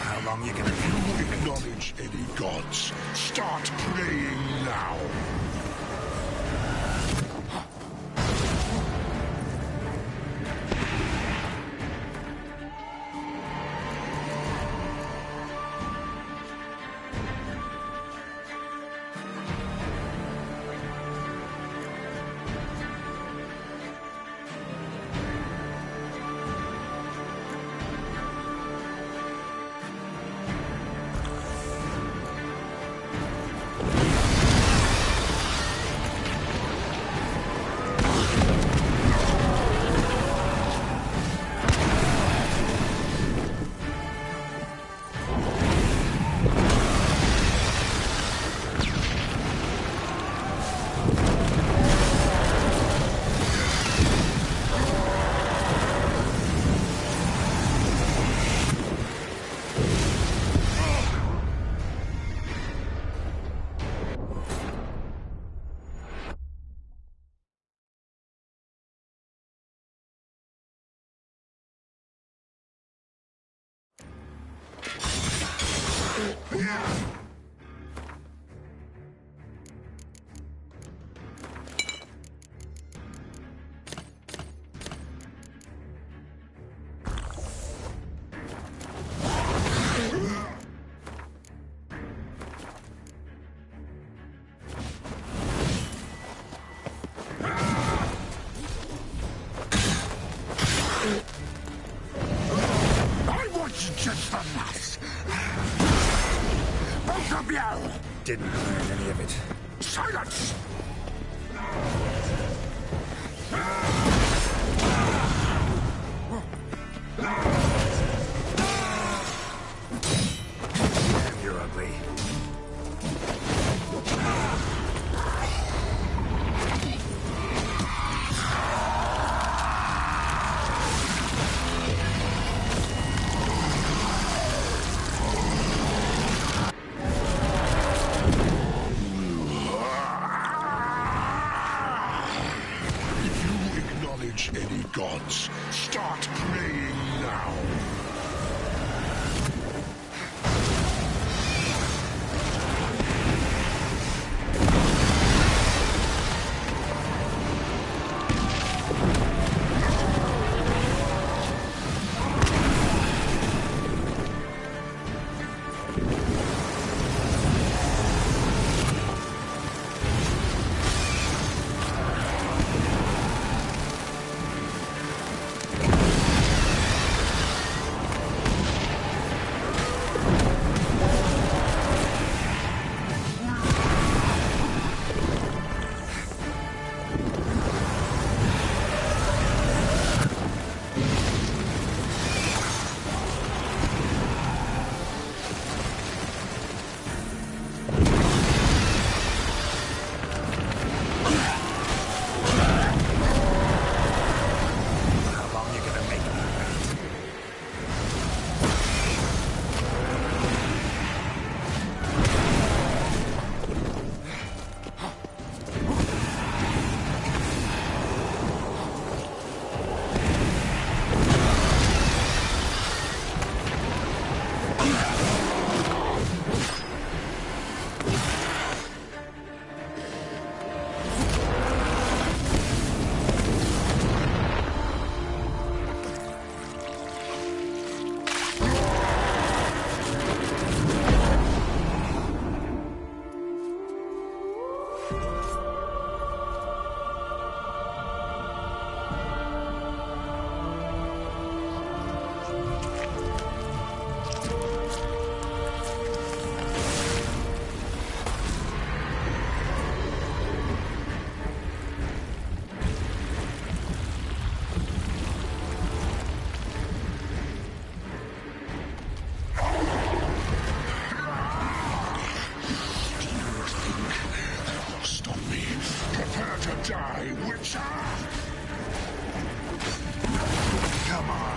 How long you gonna...
Acknowledge any gods. Start praying now. I want just enough. Both of you!
Didn't plan any of it.
Silence!
Damn, you're ugly.
Any gods, start praying now. Die, Witcher! Come on!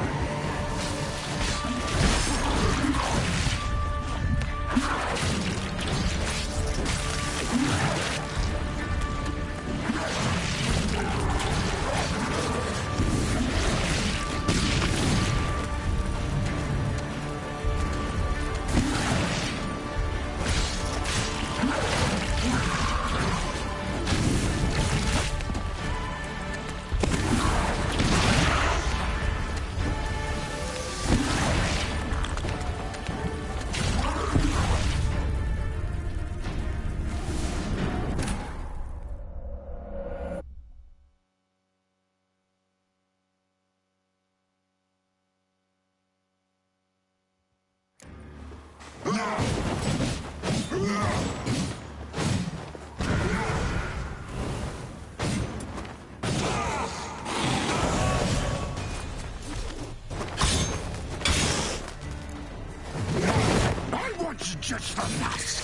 Just the mask.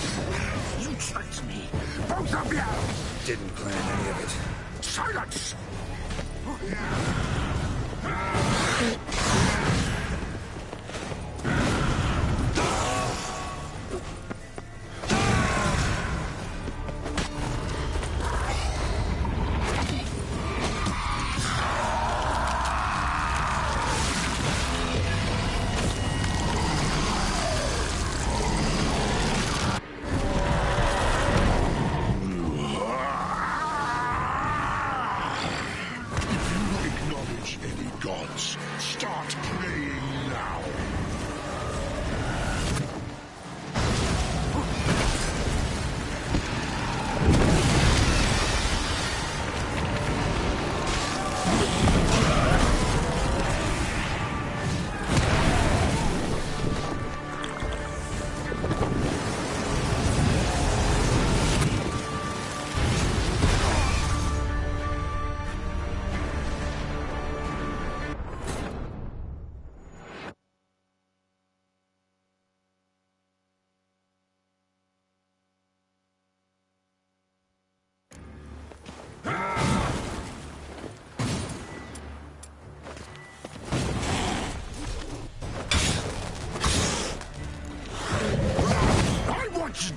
You tricked me. Both of you.
Didn't plan any of it.
Silence! Any gods, start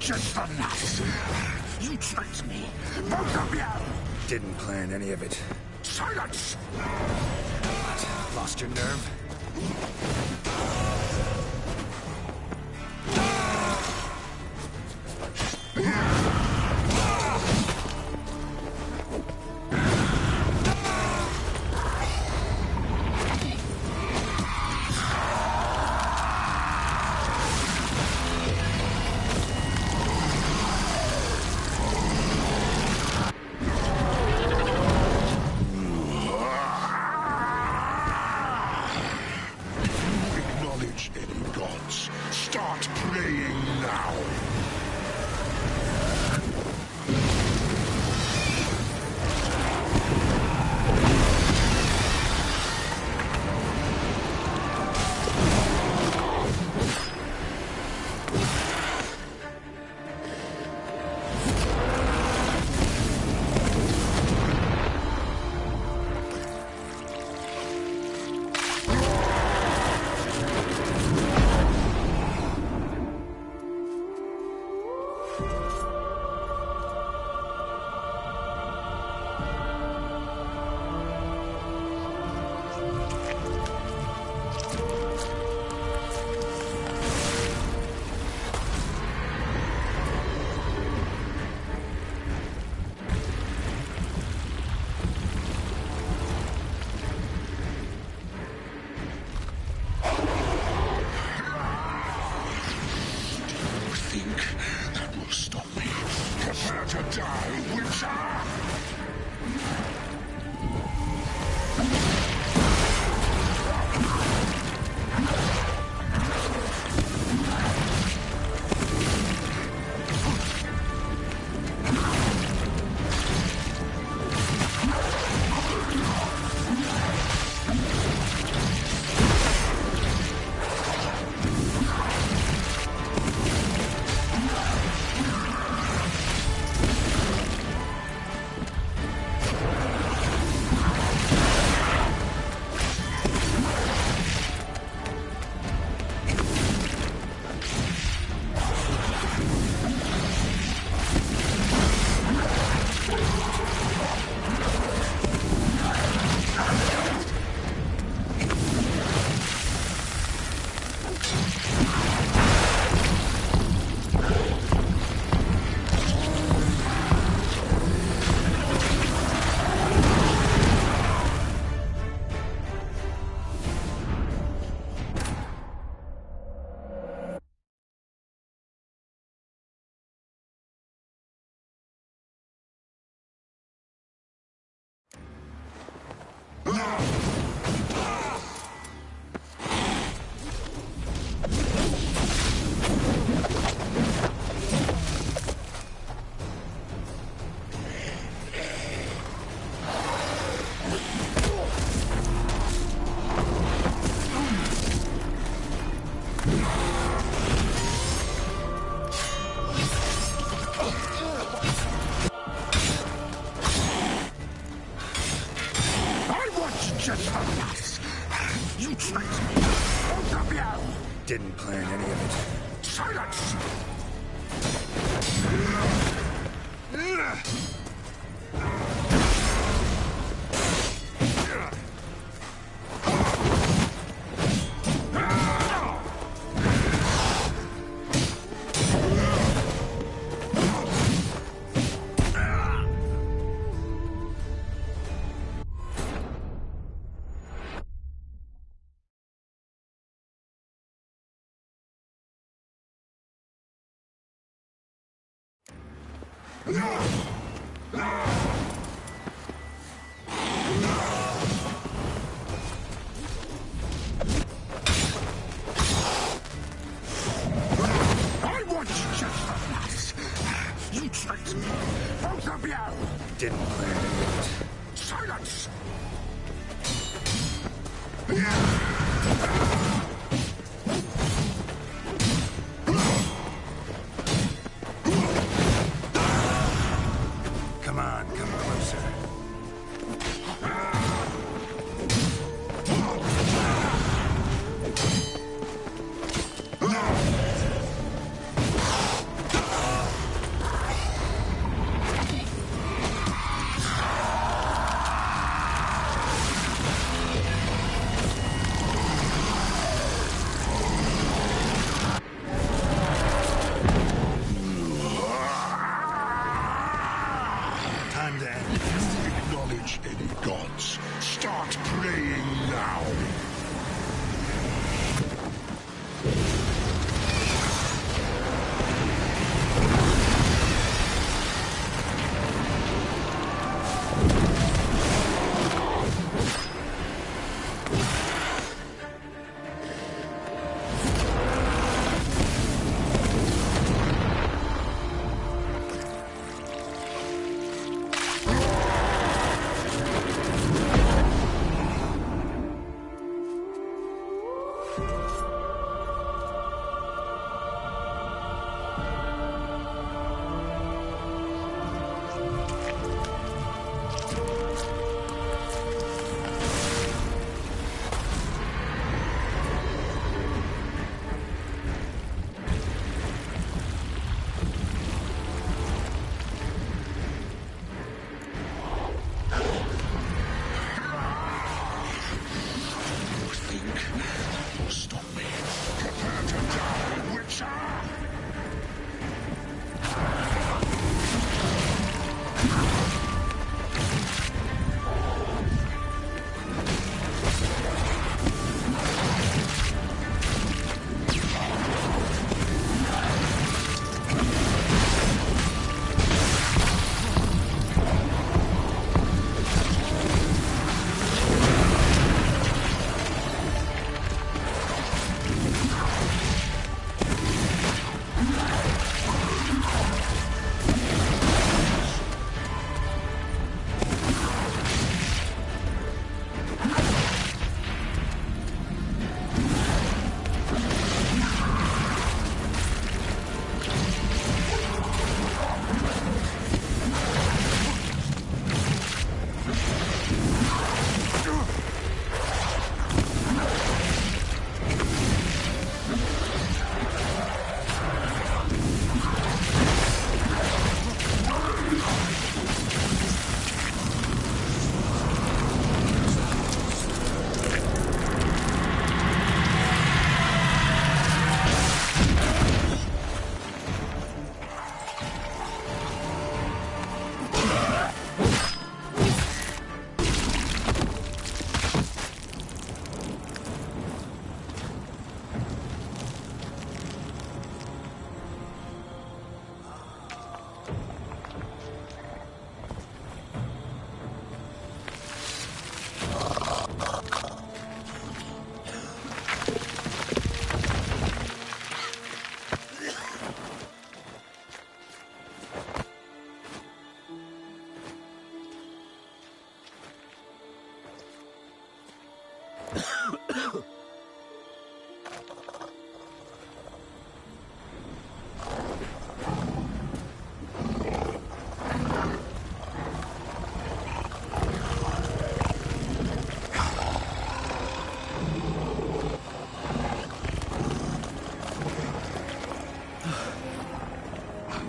just the last. You tricked me. Both of you!
Didn't plan any of it.
Silence!
Lost your nerve?
Acknowledge any gods. Start praying now. Prepare to die, Witcher! You tricked me! Both of you!
Didn't plan any of it.
Silence! I want just the last. You tricked me. Both of you!
Didn't plan any of it.
Silence!
Come on, come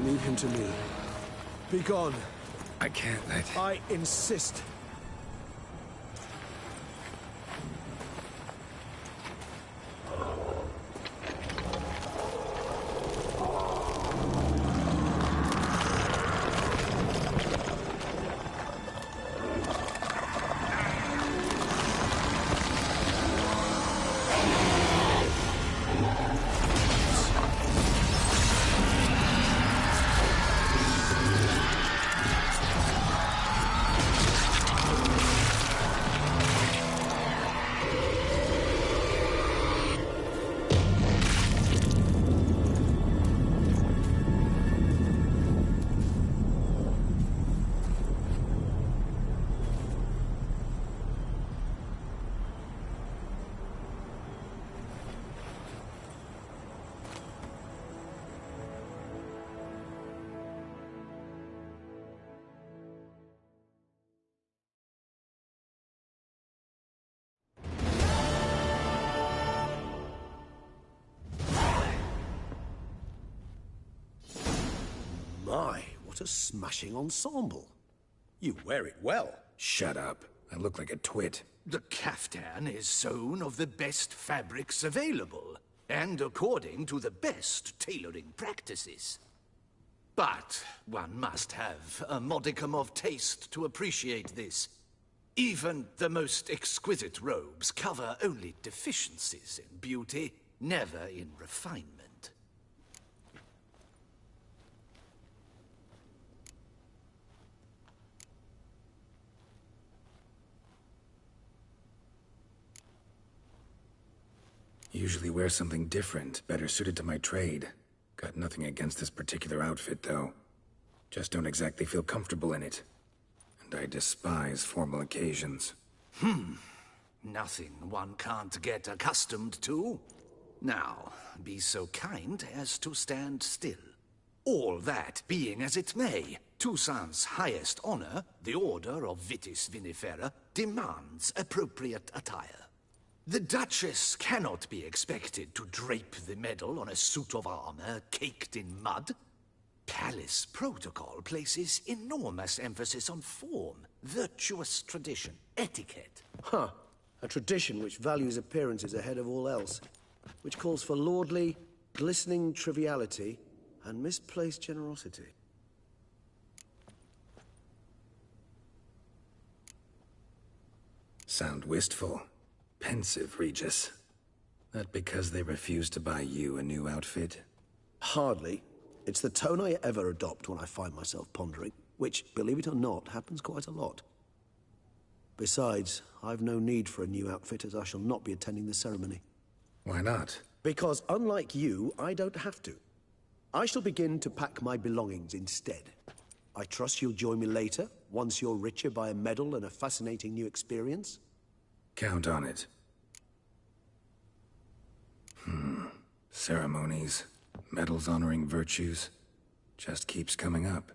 Leave him to me. Be gone.
I can't let...
I insist. My, what a smashing ensemble. You wear it well.
Shut up. I look like a twit.
The caftan is sewn of the best fabrics available, and according to the best tailoring practices. But one must have a modicum of taste to appreciate this. Even the most exquisite robes cover only deficiencies in beauty, never in refinement.
Usually wear something different, better suited to my trade. Got nothing against this particular outfit, though. Just don't exactly feel comfortable in it. And I despise formal occasions.
Nothing one can't get accustomed to. Now, be so kind as to stand still. All that being as it may, Toussaint's highest honor, the Order of Vitis Vinifera, demands appropriate attire. The Duchess cannot be expected to drape the medal on a suit of armor caked in mud. Palace protocol places enormous emphasis on form, virtuous tradition, etiquette.
Huh. A tradition which values appearances ahead of all else. Which calls for lordly, glistening triviality and misplaced generosity.
Sound wistful. Pensive, Regis. That because they refuse to buy you a new outfit?
Hardly. It's the tone I ever adopt when I find myself pondering, which, believe it or not, happens quite a lot. Besides, I've no need for a new outfit as I shall not be attending the ceremony.
Why not?
Because unlike you, I don't have to. I shall begin to pack my belongings instead. I trust you'll join me later, once you're richer by a medal and a fascinating new experience?
Count on it. Ceremonies, medals honoring virtues, just keeps coming up.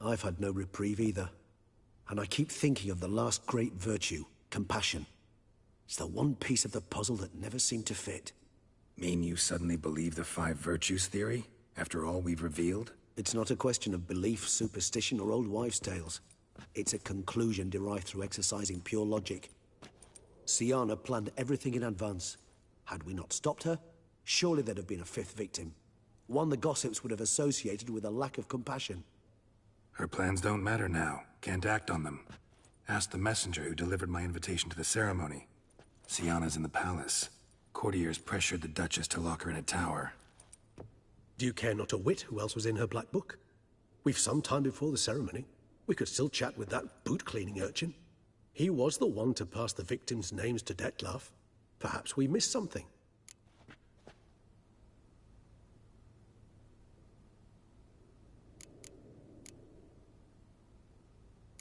I've had no reprieve either. And I keep thinking of the last great virtue, compassion. It's the one piece of the puzzle that never seemed to fit.
Mean you suddenly believe the 5 virtues theory, after all we've revealed?
It's not a question of belief, superstition, or old wives' tales. It's a conclusion derived through exercising pure logic. Syanna planned everything in advance. Had we not stopped her, surely there'd have been a 5th victim. One the gossips would have associated with a lack of compassion.
Her plans don't matter now. Can't act on them. Ask the messenger who delivered my invitation to the ceremony. Syanna's in the palace. Courtiers pressured the Duchess to lock her in a tower.
Do you care not a whit who else was in her black book? We've some time before the ceremony. We could still chat with that boot-cleaning urchin. He was the one to pass the victims' names to Dettlaff. Perhaps we missed something.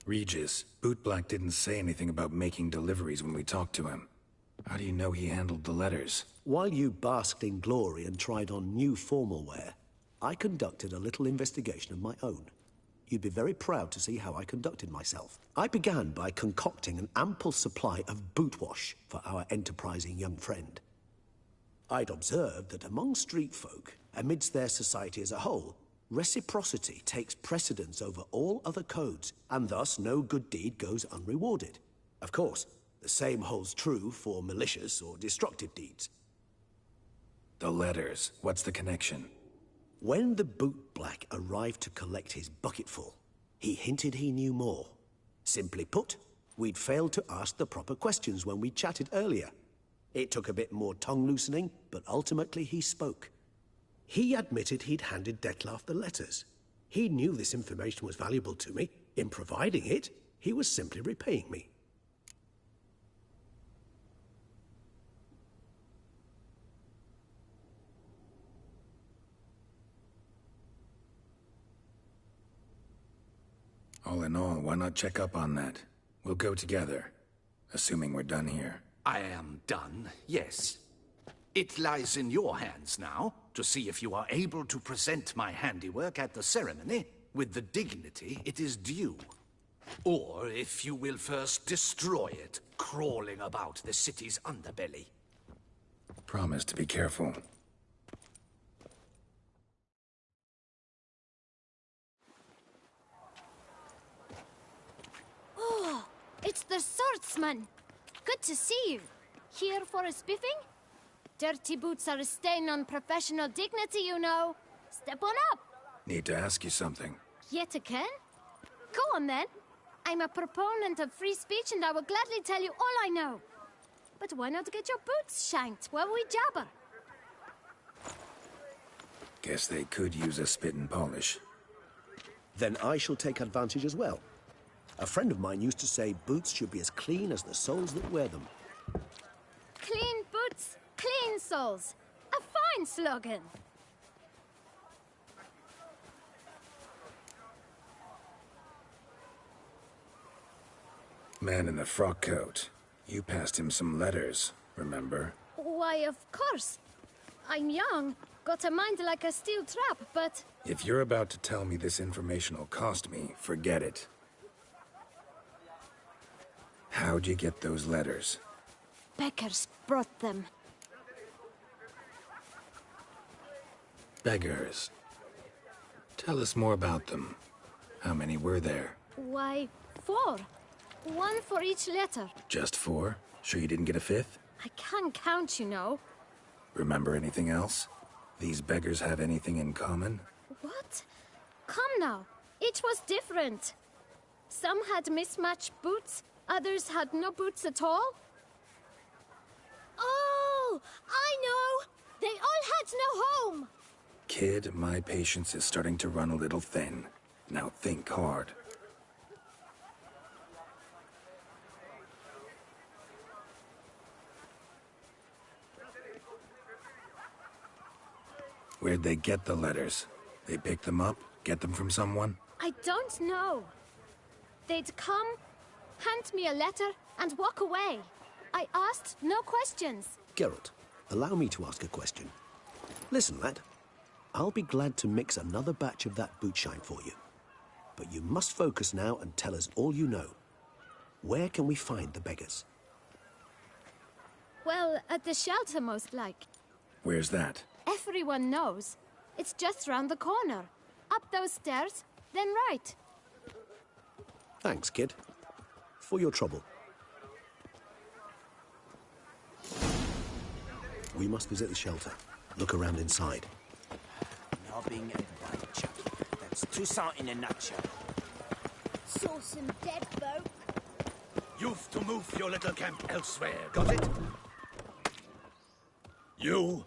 Regis, Bootblack didn't say anything about making deliveries when we talked to him. How do you know he handled the letters?
While you basked in glory and tried on new formal wear, I conducted a little investigation of my own. You'd be very proud to see how I conducted myself. I began by concocting an ample supply of boot wash for our enterprising young friend. I'd observed that among street folk, amidst their society as a whole, reciprocity takes precedence over all other codes, and thus no good deed goes unrewarded. Of course, the same holds true for malicious or destructive deeds.
The letters, what's the connection?
When the boot black arrived to collect his bucketful, he hinted he knew more. Simply put, we'd failed to ask the proper questions when we chatted earlier. It took a bit more tongue-loosening, but ultimately he spoke. He admitted he'd handed Dettlaff the letters. He knew this information was valuable to me. In providing it, he was simply repaying me.
All in all, why not check up on that? We'll go together, assuming we're done here.
I am done, yes. It lies in your hands now to see if you are able to present my handiwork at the ceremony with the dignity it is due. Or if you will first destroy it, crawling about the city's underbelly.
Promise to be careful.
Oh, it's the swordsman. Good to see you. Here for a spiffing? Dirty boots are a stain on professional dignity, you know. Step on up.
Need to ask you something.
Yet again? Go on then. I'm a proponent of free speech and I will gladly tell you all I know. But why not get your boots shanked while we jabber?
Guess they could use a spit and polish.
Then I shall take advantage as well. A friend of mine used to say boots should be as clean as the soles that wear them.
Clean boots, clean soles. A fine slogan.
Man in the frock coat. You passed him some letters, remember?
Why, of course. I'm young, got a mind like a steel trap, but...
If you're about to tell me this information will cost me, forget it. How'd you get those letters?
Beggars brought them.
Beggars. Tell us more about them. How many were there?
Why, 4. 1 for each letter.
Just 4? Sure you didn't get a 5th?
I can't count, you know.
Remember anything else? These beggars have anything in common?
What? Come now. Each was different. Some had mismatched boots, others had no boots at all. Oh, I know! They all had no home!
Kid, my patience is starting to run a little thin. Now think hard. Where'd they get the letters? They pick them up? Get them from someone?
I don't know. They'd come, hand me a letter, and walk away. I asked no questions.
Geralt, allow me to ask a question. Listen, lad. I'll be glad to mix another batch of that bootshine for you. But you must focus now and tell us all you know. Where can we find the beggars?
Well, at the shelter, most like.
Where's that?
Everyone knows. It's just round the corner. Up those stairs, then right.
Thanks, kid. For your trouble. We must visit the shelter. Look around inside.
Nobbing and bunch. That's Toussaint in a nutshell.
Saw some dead folk.
You've to move your little camp elsewhere, got it? You?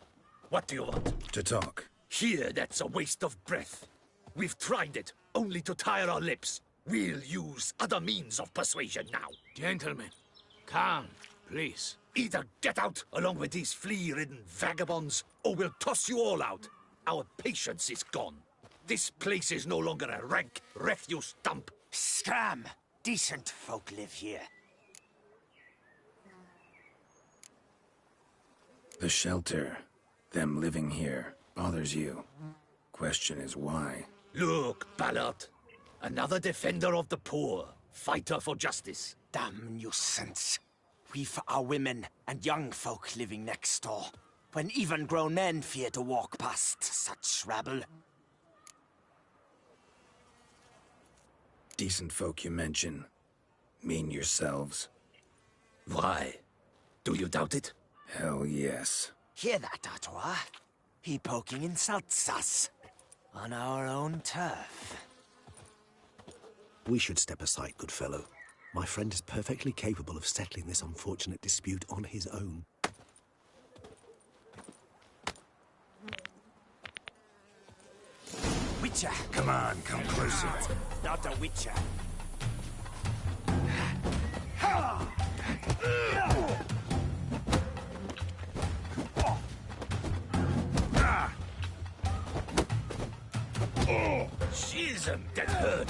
What do you want?
To talk.
Here, that's a waste of breath. We've tried it, only to tire our lips. We'll use other means of persuasion now.
Gentlemen, calm, please.
Either get out along with these flea-ridden vagabonds, or we'll toss you all out. Our patience is gone. This place is no longer a rank refuse dump.
Scram! Decent folk live here.
The shelter, them living here, bothers you. Question is why?
Look, Ballard. Another defender of the poor. Fighter for justice.
Damn nuisance. We've our women and young folk living next door.
when even grown men fear to walk past such rabble.
Decent folk you mention. Mean yourselves.
Why? Do you doubt it?
Hell yes.
Hear that, Artois? He poking insults us. On our own turf.
We should step aside, good fellow. My friend is perfectly capable of settling this unfortunate dispute on his own.
Witcher!
Come on, come closer.
Not a witcher.
Oh, Jesus, that hurt.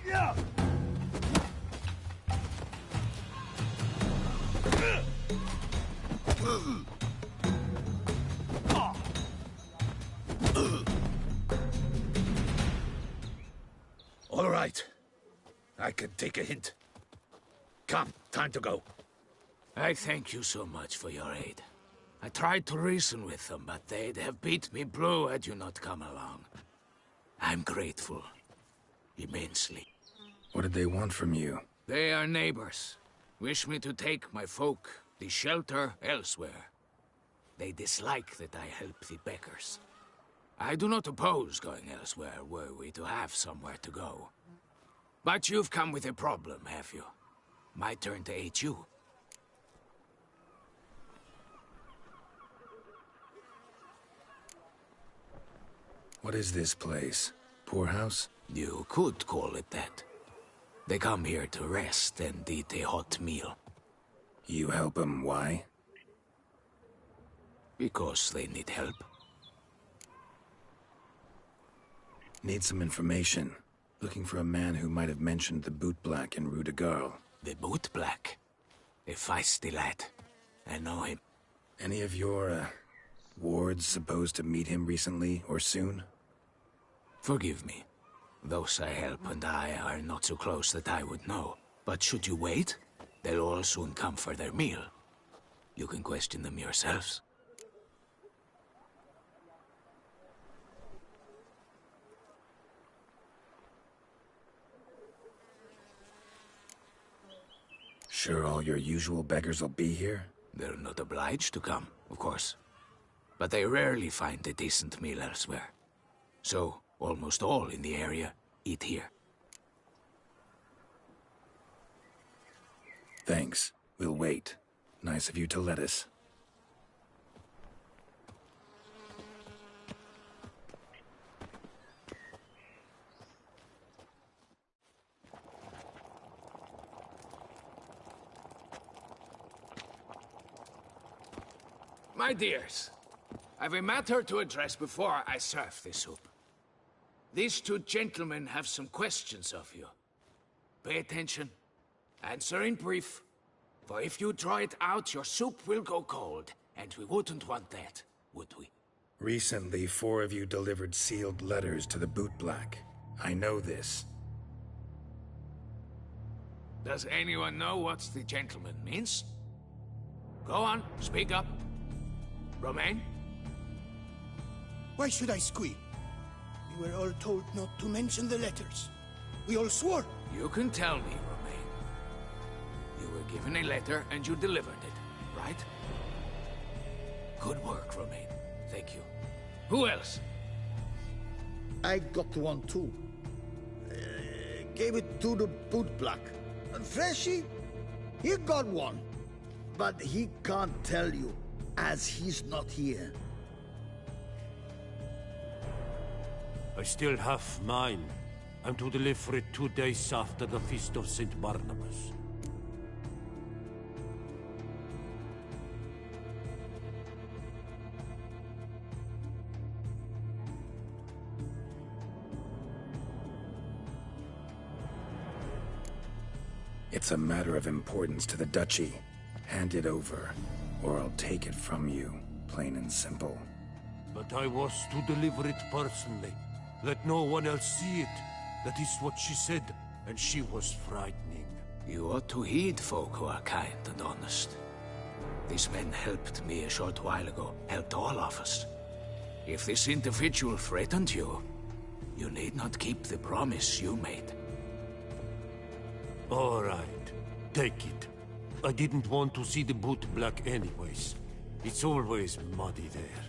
Yeah.
All right. I can take a hint. Come, time to go.
I thank you so much for your aid. I tried to reason with them, but they'd have beat me blue had you not come along. I'm grateful. Immensely.
What did they want from you?
They are neighbors. Wish me to take my folk, the shelter, elsewhere. They dislike that I help the beggars. I do not oppose going elsewhere, were we to have somewhere to go. But you've come with a problem, have you? My turn to aid you.
What is this place? Poorhouse?
You could call it that. They come here to rest and eat a hot meal.
You help them, why?
Because they need help.
Need some information. Looking for a man who might have mentioned the bootblack in Rue de Garl.
The bootblack? A feisty lad. I know him.
Any of your, wards supposed to meet him recently or soon?
Forgive me. Those I help and I are not so close that I would know. But should you wait, they'll all soon come for their meal. You can question them yourselves.
Sure all your usual beggars will be here?
They're not obliged to come, of course. But they rarely find a decent meal elsewhere. So, almost all in the area eat here.
Thanks. We'll wait. Nice of you to let us.
My dears, I've a matter to address before I serve the soup. These two gentlemen have some questions of you. Pay attention. Answer in brief. For if you draw it out, your soup will go cold. And we wouldn't want that, would we?
Recently, 4 of you delivered sealed letters to the bootblack. I know this.
Does anyone know what the gentleman means? Go on, speak up. Romain?
Why should I squeal? We were all told not to mention the letters. We all swore.
You can tell me, Romain. You were given a letter and you delivered it, right? Good work, Romain. Thank you. Who else?
I got one too. Gave it to the bootblack. And Freshy, he got one. But he can't tell you, as he's not here.
I still have mine. I'm to deliver it 2 days after the Feast of St. Barnabas.
It's a matter of importance to the Duchy. Hand it over, or I'll take it from you, plain and simple.
But I was to deliver it personally. Let no one else see it. That is what she said. and she was frightening.
You ought to heed folk who are kind and honest. These men helped me a short while ago, helped all of us. If this individual threatened you, you need not keep the promise you made.
All right, take it. I didn't want to see the boot black anyways. It's always muddy there.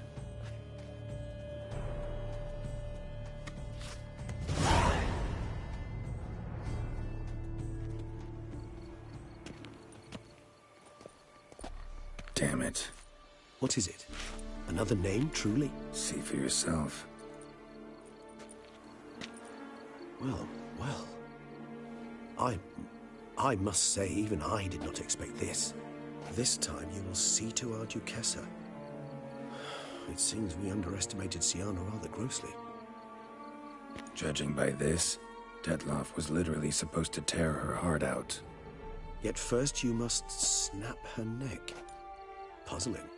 Damn it.
What is it? Another name, truly?
See for yourself.
Well, well. I must say, even I did not expect this. This time you will see to our Duchessa. It seems we underestimated Siana rather grossly.
Judging by this, Dettlaff was literally supposed to tear her heart out.
Yet first you must snap her neck. Puzzling.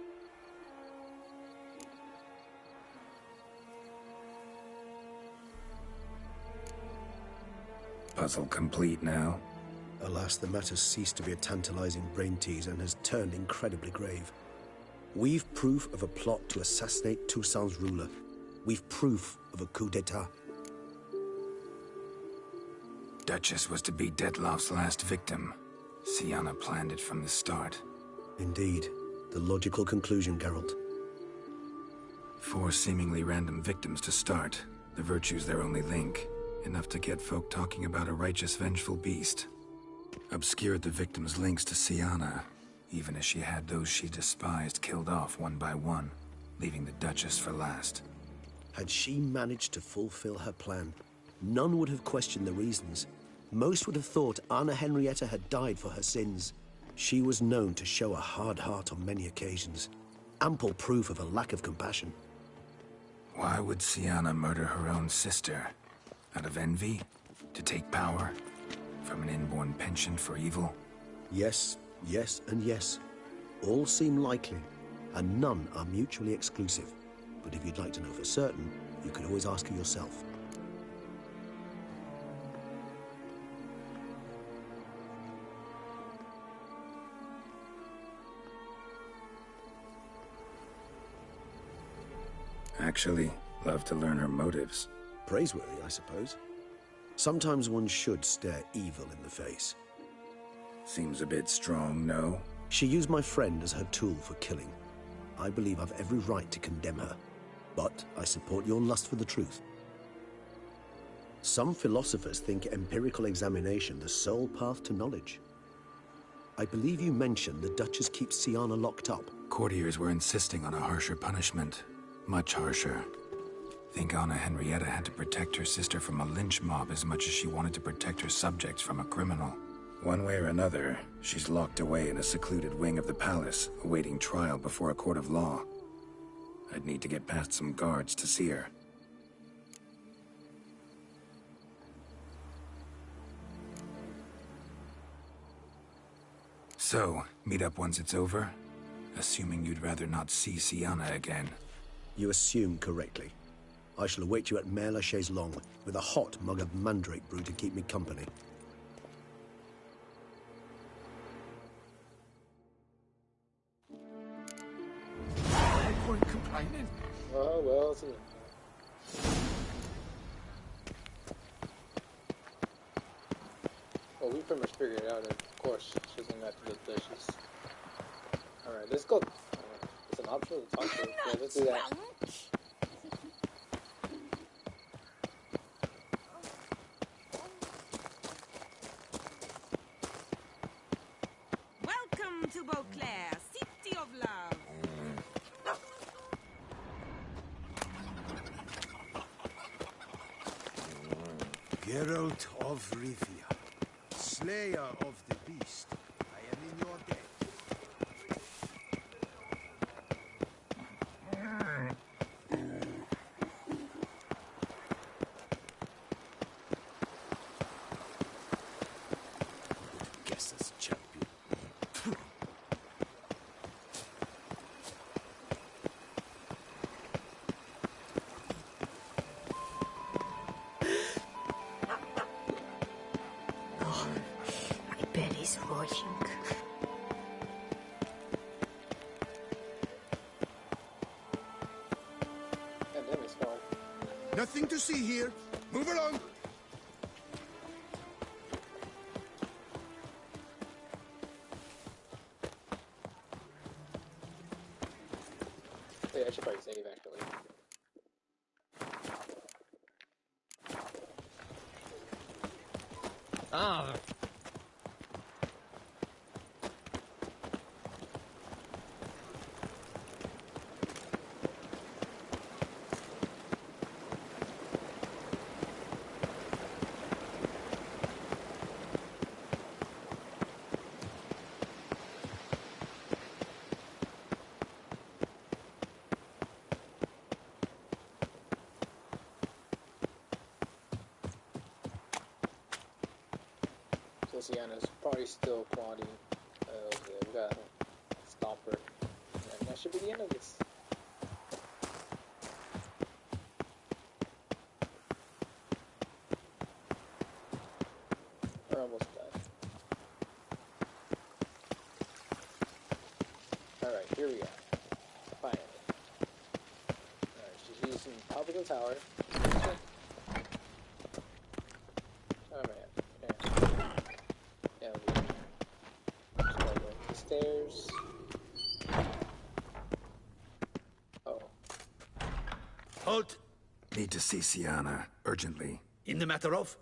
Puzzle complete now?
Alas, the matter's ceased to be a tantalizing brain tease and has turned incredibly grave. We've proof of a plot to assassinate Toussaint's ruler. We've proof of a coup d'etat.
Duchess was to be Dettlaff's last victim. Siana planned it from the start.
Indeed. The logical conclusion, Geralt.
4 seemingly random victims to start. The virtue's their only link. Enough to get folk talking about a righteous, vengeful beast. Obscured the victims' links to Siana, even as she had those she despised killed off one by one, leaving the Duchess for last.
Had she managed to fulfill her plan, none would have questioned the reasons. Most would have thought Anna Henrietta had died for her sins. She was known to show a hard heart on many occasions. Ample proof of a lack of compassion.
Why would Siana murder her own sister? Out of envy? To take power? From an inborn penchant for evil?
Yes, yes, and yes. All seem likely, and none are mutually exclusive. But if you'd like to know for certain, you could always ask her yourself.
Actually, love to learn her motives.
Praiseworthy, I suppose. Sometimes one should stare evil in the face.
Seems a bit strong, no?
She used my friend as her tool for killing. I believe I've every right to condemn her. But I support your lust for the truth. Some philosophers think empirical examination the sole path to knowledge. I believe you mentioned the Duchess keeps Siana locked up.
Courtiers were insisting on a harsher punishment. Much harsher. Think Anna Henrietta had to protect her sister from a lynch mob as much as she wanted to protect her subjects from a criminal. One way or another, she's locked away in a secluded wing of the palace, awaiting trial before a court of law. I'd need to get past some guards to see her. So, meet up once it's over? Assuming you'd rather not see Siana again.
You assume correctly. I shall await you at Mare la Chaise Longue with a hot mug of mandrake brew to keep me company.
I point complaining.
Oh, well, isn't it? Well, we pretty much figured it out, and of course, she's gonna have to do the dishes. Alright, let's go. It's an option to talk to her. Yeah, let's do that.
Welcome to Beauclair, city of love.
Geralt of Rivia, slayer of the beast, I am in your debt.
Guess as champion.
Nothing to see here. Move along.
Yeah, I should probably save actually.
Ah.
Luciana's probably still quality. Okay, we got a Stomper. And that should be the end of this. We're almost done. Alright, here we are. Finally. Alright, she's using top of the tower. Oh man. Yeah, we just gotta go up the stairs. Oh.
Halt!
Need to see Sienna, urgently.
In the matter of?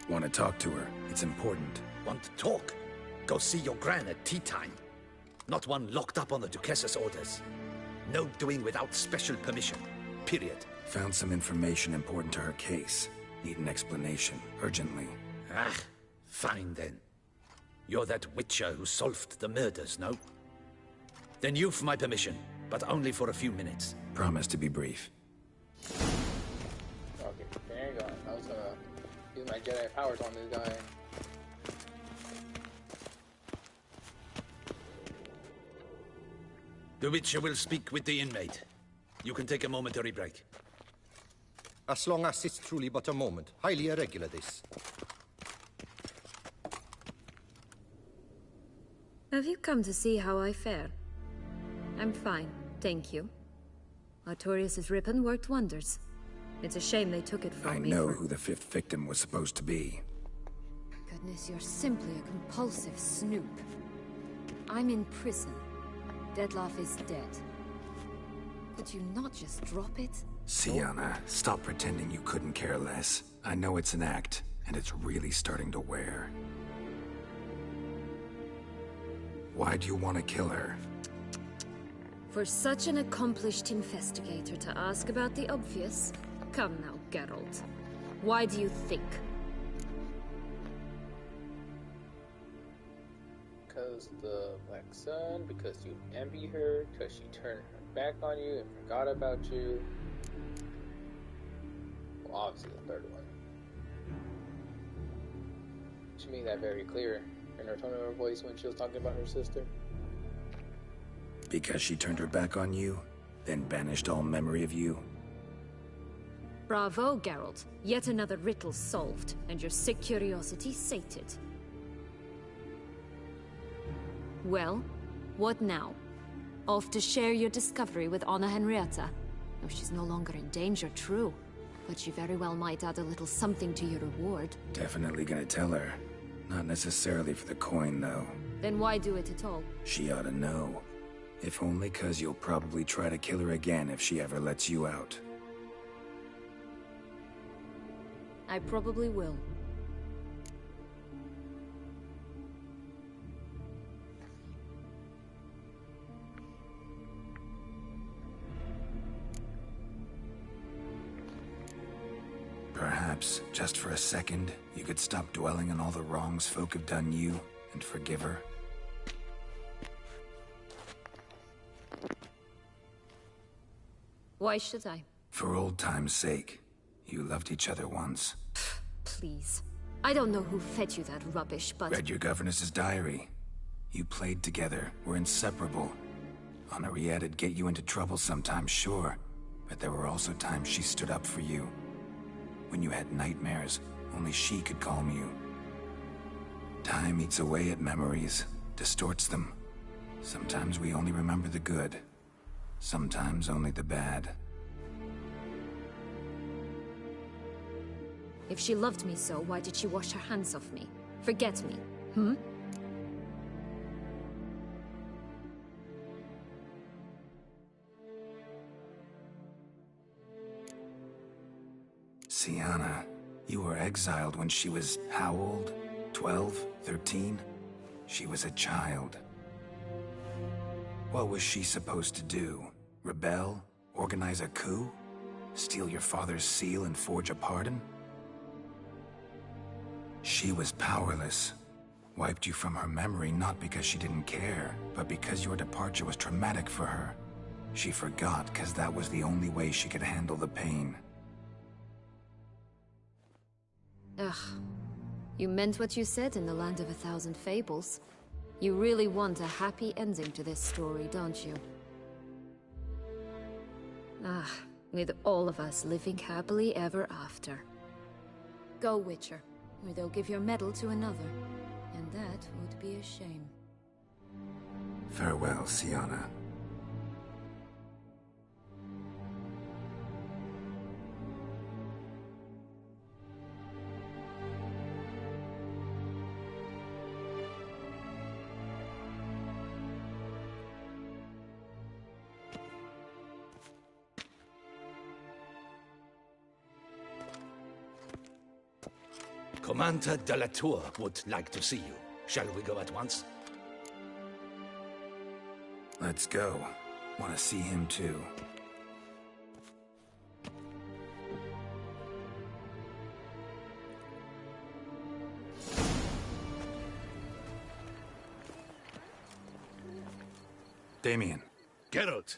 Want to talk to her. It's important.
Want to talk? Go see your gran at tea time. Not one locked up on the Duchess's orders. No doing without special permission. Period.
Found some information important to her case. Need an explanation, urgently.
Ah, fine then. You're that witcher who solved the murders, no? Then you've my permission, but only for a few minutes.
Promise to be brief.
Okay, there you go. I was gonna use my Jedi powers on this guy.
The Witcher will speak with the inmate. You can take a momentary break.
As long as it's truly but a moment. Highly irregular, this.
Have you come to see how I fare? I'm fine, thank you. Artorius' ribbon worked wonders. It's a shame they took it from me.
I know who the fifth victim was supposed to be.
Goodness, you're simply a compulsive snoop. I'm in prison. Detlef is dead. Could you not just drop it?
Sienna, stop pretending you couldn't care less. I know it's an act, and it's really starting to wear. Why do you want to kill her?
For such an accomplished investigator to ask about the obvious? Come now, Geralt. Why do you think?
Because the Black Sun, because you envy her, because she turned her back on you and forgot about you. Well, obviously the third one. She made that very clear in her tone of her voice when she was talking about her sister.
Because she turned her back on you, then banished all memory of you?
Bravo, Geralt. Yet another riddle solved, and your sick curiosity sated. Well, what now? Off to share your discovery with Anna Henrietta? No, she's no longer in danger, true. But she very well might add a little something to your reward.
Definitely gonna tell her. Not necessarily for the coin, though.
Then why do it at all?
She ought to know. If only 'cause you'll probably try to kill her again if she ever lets you out.
I probably will.
Perhaps, just for a second, you could stop dwelling on all the wrongs folk have done you and forgive her.
Why should I?
For old time's sake. You loved each other once.
Please. I don't know who fed you that rubbish, but...
Read your governess's diary. You played together, were inseparable. Henriette'd get you into trouble sometimes, sure. But there were also times she stood up for you. When you had nightmares, only she could calm you. Time eats away at memories, distorts them, Sometimes we only remember the good. Sometimes only the bad.
If she loved me so, why did she wash her hands off me? Forget me, hmm?
Sienna, you were exiled when she was how old? 12? 13? She was a child. What was she supposed to do? Rebel? Organize a coup? Steal your father's seal and forge a pardon? She was powerless. Wiped you from her memory not because she didn't care, but because your departure was traumatic for her. She forgot because that was the only way she could handle the pain.
Ugh. You meant what you said in the Land of a Thousand Fables. You really want a happy ending to this story, don't you? Ah, with all of us living happily ever after. Go, Witcher, or they'll give your medal to another. And that would be a shame.
Farewell, Sienna.
Commander de la Tour would like to see you. Shall we go at once?
Let's go. Want to see him too. Damien.
Geralt,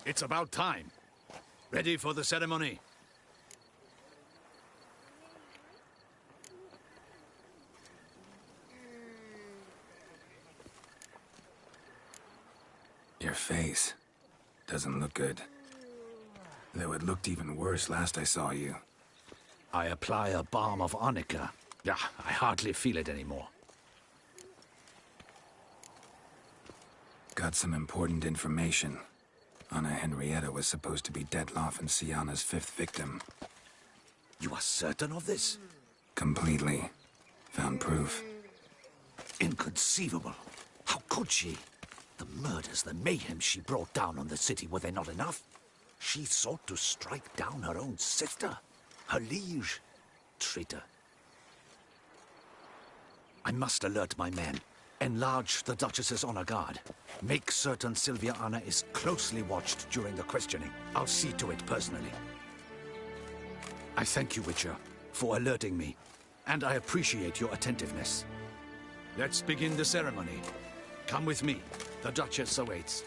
it's about time. Ready for the ceremony?
Your face doesn't look good. Though it looked even worse last I saw you.
I apply a balm of arnica. Yeah, I hardly feel it anymore.
Got some important information. Anna Henrietta was supposed to be Detloff and Sienna's 5th victim.
You are certain of this?
Completely. Found proof.
Inconceivable. How could she? The murders, the mayhem she brought down on the city, were they not enough? She sought to strike down her own sister, her liege. Traitor. I must alert my men. Enlarge the Duchess's honor guard. Make certain Sylvia Anna is closely watched during the questioning. I'll see to it personally. I thank you, Witcher, for alerting me, and I appreciate your attentiveness. Let's begin the ceremony. Come with me. The Duchess awaits.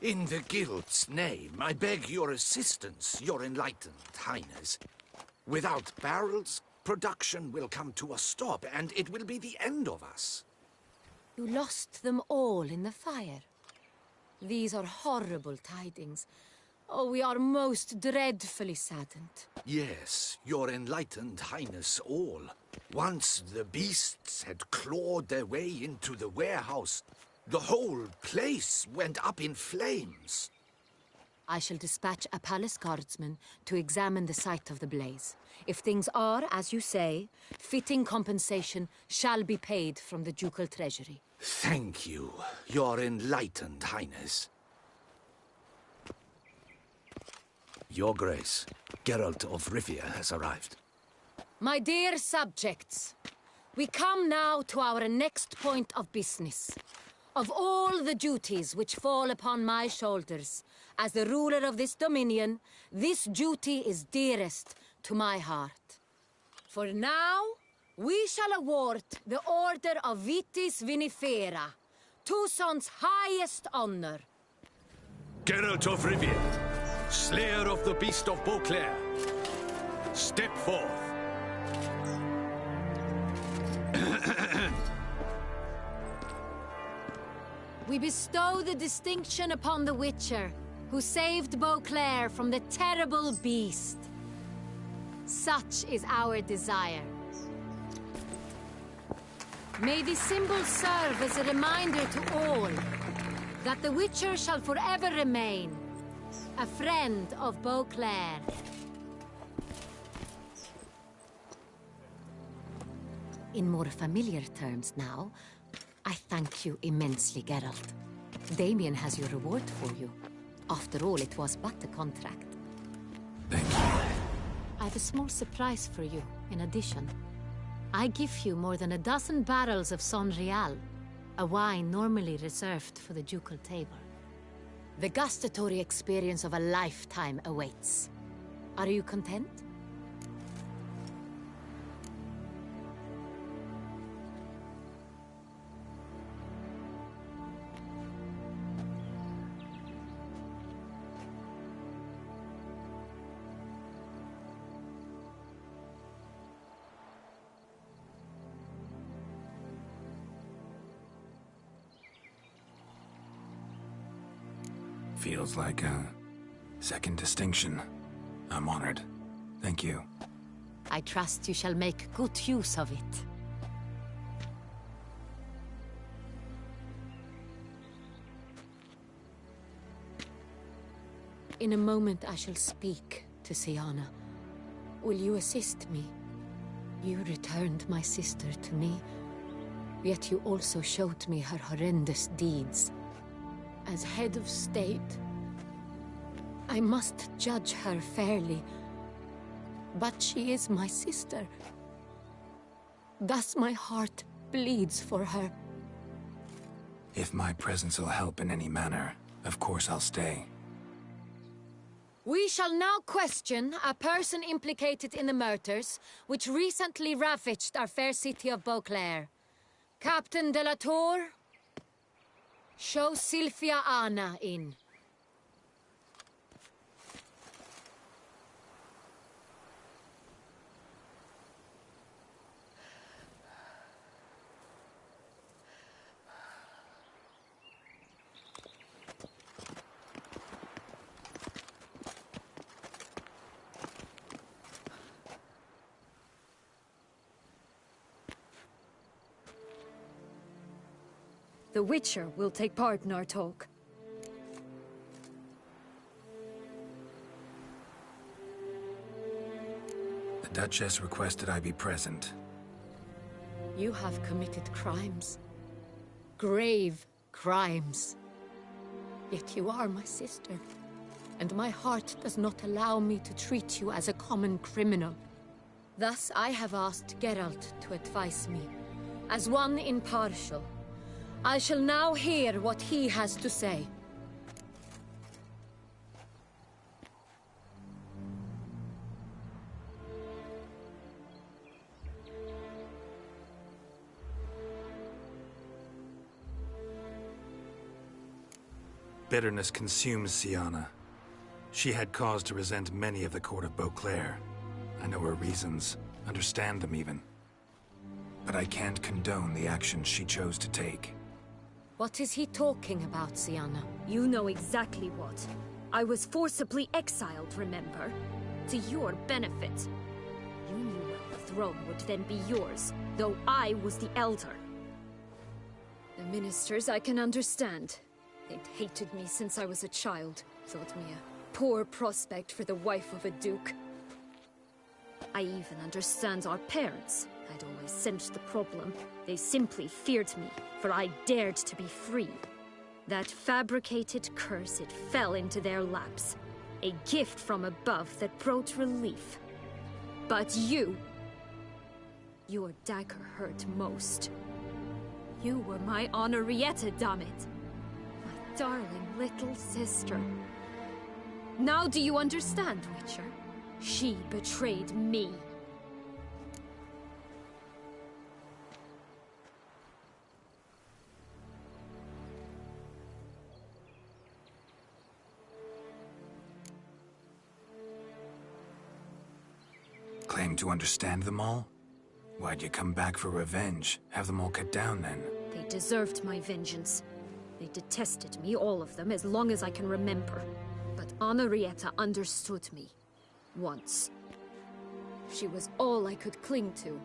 In the Guild's name, I beg your assistance, your enlightened highness. Without barrels, production will come to a stop, and it will be the end of us.
You lost them all in the fire. These are horrible tidings. Oh, we are most dreadfully saddened.
Yes, your enlightened highness all. Once the beasts had clawed their way into the warehouse, the whole place went up in flames.
I shall dispatch a palace guardsman to examine the site of the blaze. If things are, as you say, fitting compensation shall be paid from the ducal treasury.
Thank you, your enlightened highness. Your Grace, Geralt of Rivia has arrived.
My dear subjects, we come now to our next point of business. Of all the duties which fall upon my shoulders, as the ruler of this dominion, this duty is dearest to my heart. For now, we shall award the Order of Vitis Vinifera, Tucson's highest honor.
Geralt of Rivia, slayer of the beast of Beauclair, step forth.
we bestow the distinction upon the Witcher, who saved Beauclair from the terrible beast. Such is our desire. May the symbol serve as a reminder to all that the Witcher shall forever remain a friend of Beauclair. In more familiar terms now, I thank you immensely, Geralt. Damien has your reward for you. After all, it was but a contract.
Thank you.
I have a small surprise for you, in addition. I give you more than a dozen barrels of Sonrial, a wine normally reserved for the ducal table. The gustatory experience of a lifetime awaits. Are you content?
Feels like a second distinction. I'm honored. Thank you.
I trust you shall make good use of it. In a moment I shall speak to Siana. Will you assist me? You returned my sister to me, yet you also showed me her horrendous deeds. As head of state, I must judge her fairly. But she is my sister. Thus my heart bleeds for her.
If my presence will help in any manner, of course I'll stay.
We shall now question a person implicated in the murders which recently ravaged our fair city of Beauclair. Captain de la Tour, show Sylvia Anna in.
The Witcher will take part in our talk.
The Duchess requested I be present.
You have committed crimes. Grave crimes. Yet you are my sister, and my heart does not allow me to treat you as a common criminal. Thus I have asked Geralt to advise me, as one impartial. I shall now hear what he has to say.
Bitterness consumes Siana. She had cause to resent many of the court of Beauclair. I know her reasons, understand them even. But I can't condone the actions she chose to take.
What is he talking about, Siana?
You know exactly what. I was forcibly exiled, remember? To your benefit. You knew well the throne would then be yours, though I was the elder. The ministers I can understand. They'd hated me since I was a child, thought me a poor prospect for the wife of a duke. I even understand our parents. I'd always sensed the problem. They simply feared me, for I dared to be free. That fabricated curse, it fell into their laps. A gift from above that brought relief. But you... your dagger hurt most. You were my Henrietta, damn it. My darling little sister. Now do you understand, Witcher? She betrayed me.
Claim to understand them all? Why'd you come back for revenge? Have them all cut down then?
They deserved my vengeance. They detested me, all of them, as long as I can remember. But Henrietta understood me. Once. She was all I could cling to.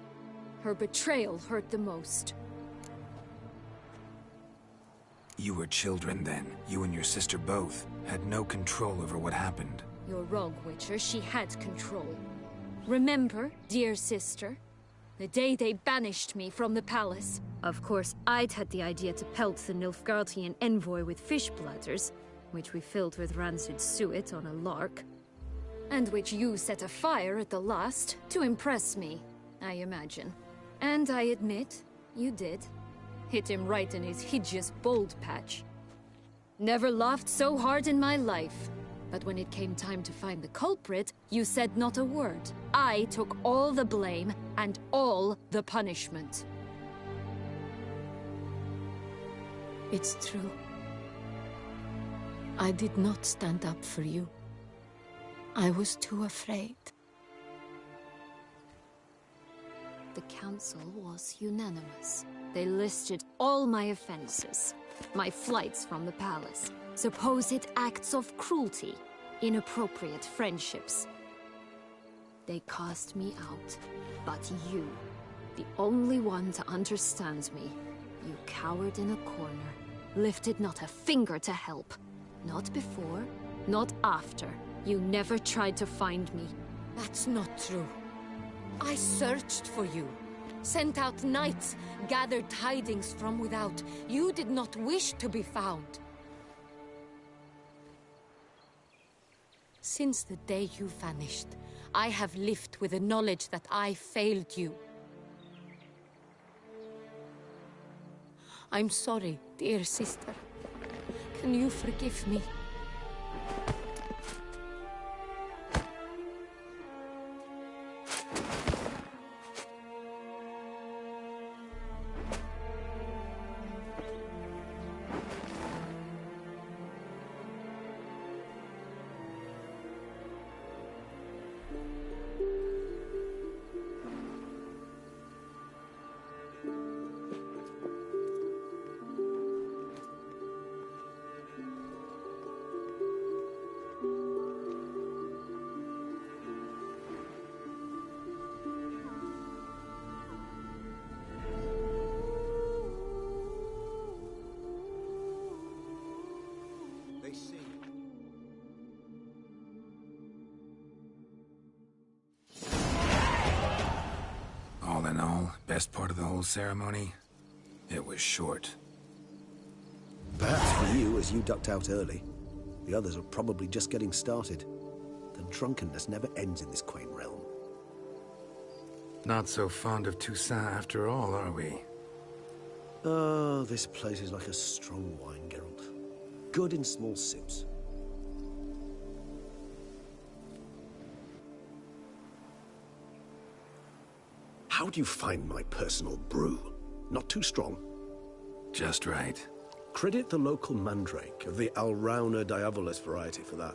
Her betrayal hurt the most.
You were children then. You and your sister both had no control over what happened.
You're wrong, Witcher. She had control. Remember, dear sister? The day they banished me from the palace. Of course, I'd had the idea to pelt the Nilfgaardian envoy with fish bladders, which we filled with rancid suet on a lark. And which you set afire at the last, to impress me, I imagine. And I admit, you did. Hit him right in his hideous bald patch. Never laughed so hard in my life. But when it came time to find the culprit, you said not a word. I took all the blame and all the punishment.
It's true. I did not stand up for you. I was too afraid.
The council was unanimous. They listed all my offenses. My flights from the palace, supposed acts of cruelty, inappropriate friendships. They cast me out. But you, the only one to understand me, you cowered in a corner, lifted not a finger to help. Not before, not after. You never tried to find me.
That's not true. I searched for you. Sent out knights, gathered tidings from without. You did not wish to be found. Since the day you vanished, I have lived with the knowledge that I failed you. I'm sorry, dear sister. Can you forgive me?
All in all, best part of the whole ceremony? It was short.
Perhaps for you, as you ducked out early. The others are probably just getting started. The drunkenness never ends in this quaint realm.
Not so fond of Toussaint after all, are we?
Oh, this place is like a strong wine, Geralt. Good in small sips. How do you find my personal brew? Not too strong?
Just right.
Credit the local mandrake of the Alrauna diabolus variety for that.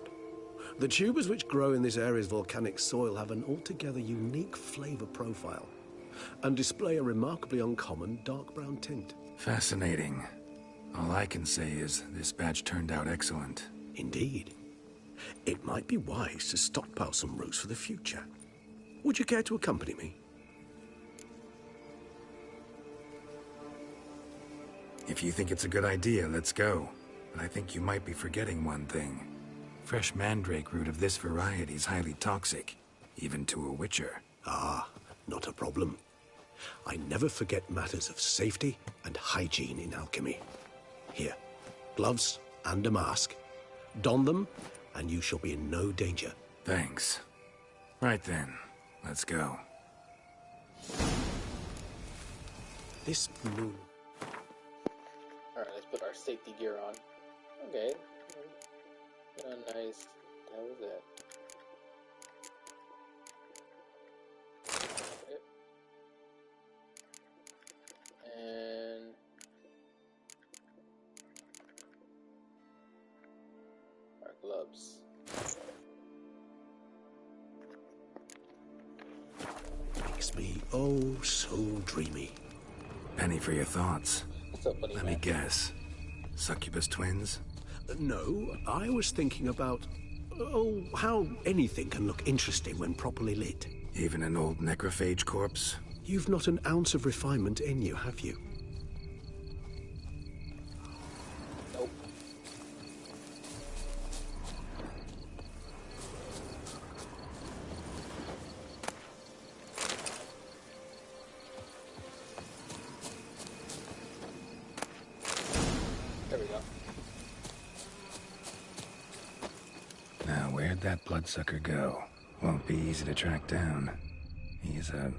The tubers which grow in this area's volcanic soil have an altogether unique flavor profile and display a remarkably uncommon dark brown tint.
Fascinating. All I can say is this batch turned out excellent.
Indeed. It might be wise to stockpile some roots for the future. Would you care to accompany me?
If you think it's a good idea, let's go. But I think you might be forgetting one thing. Fresh mandrake root of this variety is highly toxic, even to a witcher.
Ah, not a problem. I never forget matters of safety and hygiene in alchemy. Here, gloves and a mask. Don them, and you shall be in no danger.
Thanks. Right then, let's go.
This moon...
Alright, let's put our safety gear on. Okay. Nice. That was it. Okay. And... our gloves.
Makes me so dreamy.
Penny for your thoughts.
What's up, buddy?
Let me guess. Succubus twins?
No, I was thinking about... oh, how anything can look interesting when properly lit.
Even an old necrophage corpse?
You've not an ounce of refinement in you, have you?
Nope. There we go.
Now, where'd that bloodsucker go? Won't be easy to track down. He's a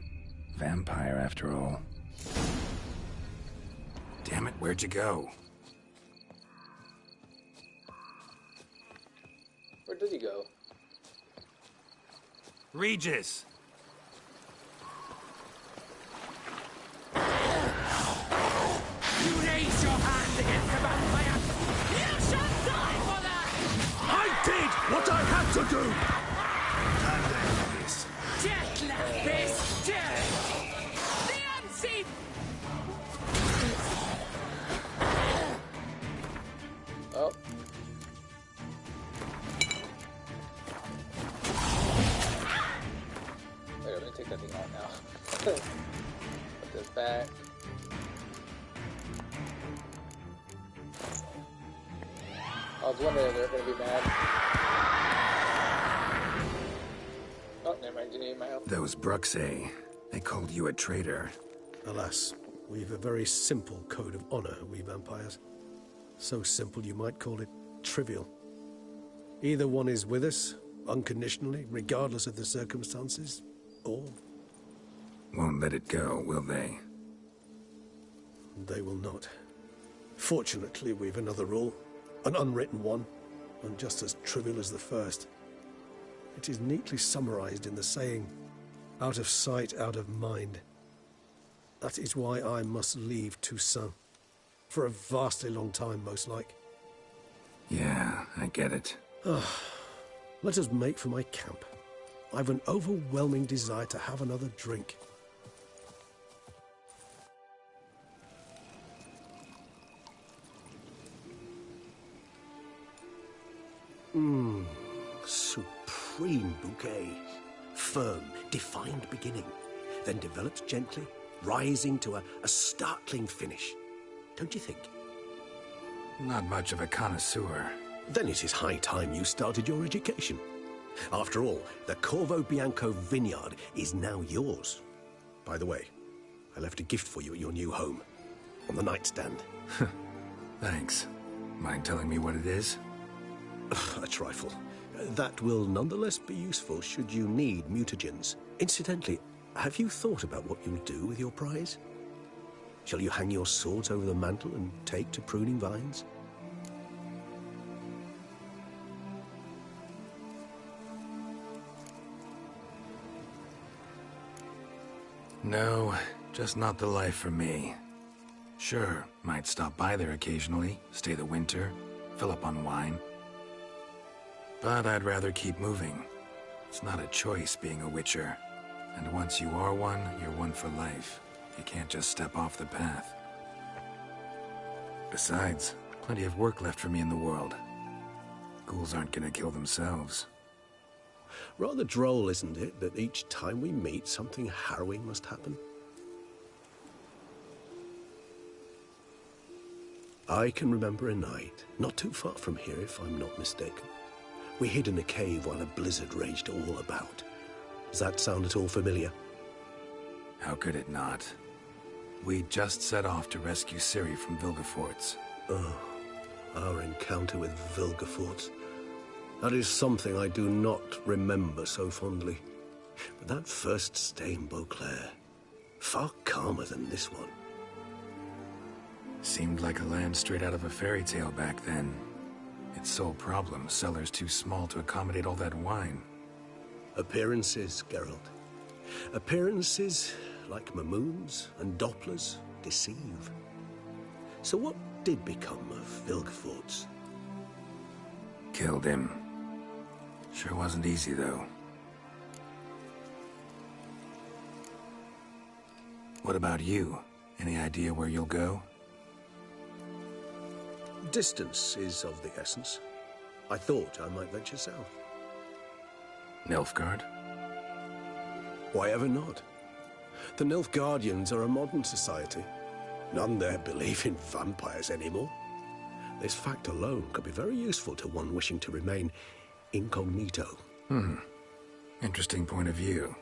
vampire, after all. Damn it, where'd you go?
Where did he go?
Regis!
You raise your hand against the vampire! You shall die for that!
I did what I had to do!
Death lapis! Death! The unseen!
Oh. Wait, let me take that thing out now. Put this back. I was wondering if they're gonna be mad. Oh, never mind, you need my help.
Those Bruxae, they called you a traitor.
Alas, we've a very simple code of honor, we vampires. So simple you might call it trivial. Either one is with us, unconditionally, regardless of the circumstances, or...
Won't let it go, will they?
they will not. Fortunately, we've another rule. An unwritten one, and just as trivial as the first. It is neatly summarized in the saying, out of sight, out of mind. That is why I must leave Toussaint. For a vastly long time, most like.
Yeah, I get it.
Let us make for my camp. I've an overwhelming desire to have another drink. Supreme bouquet. Firm, defined beginning, then develops gently, rising to a startling finish. Don't you think?
Not much of a connoisseur.
Then it is high time you started your education. After all, the Corvo Bianco vineyard is now yours. By the way, I left a gift for you at your new home. On the nightstand.
Thanks. Mind telling me what it is?
A trifle. That will nonetheless be useful should you need mutagens. Incidentally, have you thought about what you'll do with your prize? Shall you hang your swords over the mantle and take to pruning vines?
No, just not the life for me. Sure, might stop by there occasionally, stay the winter, fill up on wine. But I'd rather keep moving. It's not a choice being a witcher. And once you are one, you're one for life. You can't just step off the path. Besides, plenty of work left for me in the world. Ghouls aren't gonna kill themselves.
Rather droll, isn't it, that each time we meet, something harrowing must happen? I can remember a night, not too far from here if I'm not mistaken. We hid in a cave while a blizzard raged all about. Does that sound at all familiar?
How could it not? We just set off to rescue Ciri from Vilgefortz.
Oh, our encounter with Vilgefortz. That is something I do not remember so fondly. But that first stay in Beauclair, far calmer than this one.
Seemed like a land straight out of a fairy tale back then. Its sole problem, cellars too small to accommodate all that wine.
Appearances, Geralt. Appearances, like Mamoons and Dopplers, deceive. So what did become of Vilgefortz?
Killed him. Sure wasn't easy, though. What about you? Any idea where you'll go?
Distance is of the essence. I thought I might venture south.
Nilfgaard?
Why ever not? The Nilfgaardians are a modern society. None there believe in vampires anymore. This fact alone could be very useful to one wishing to remain incognito.
Interesting point of view.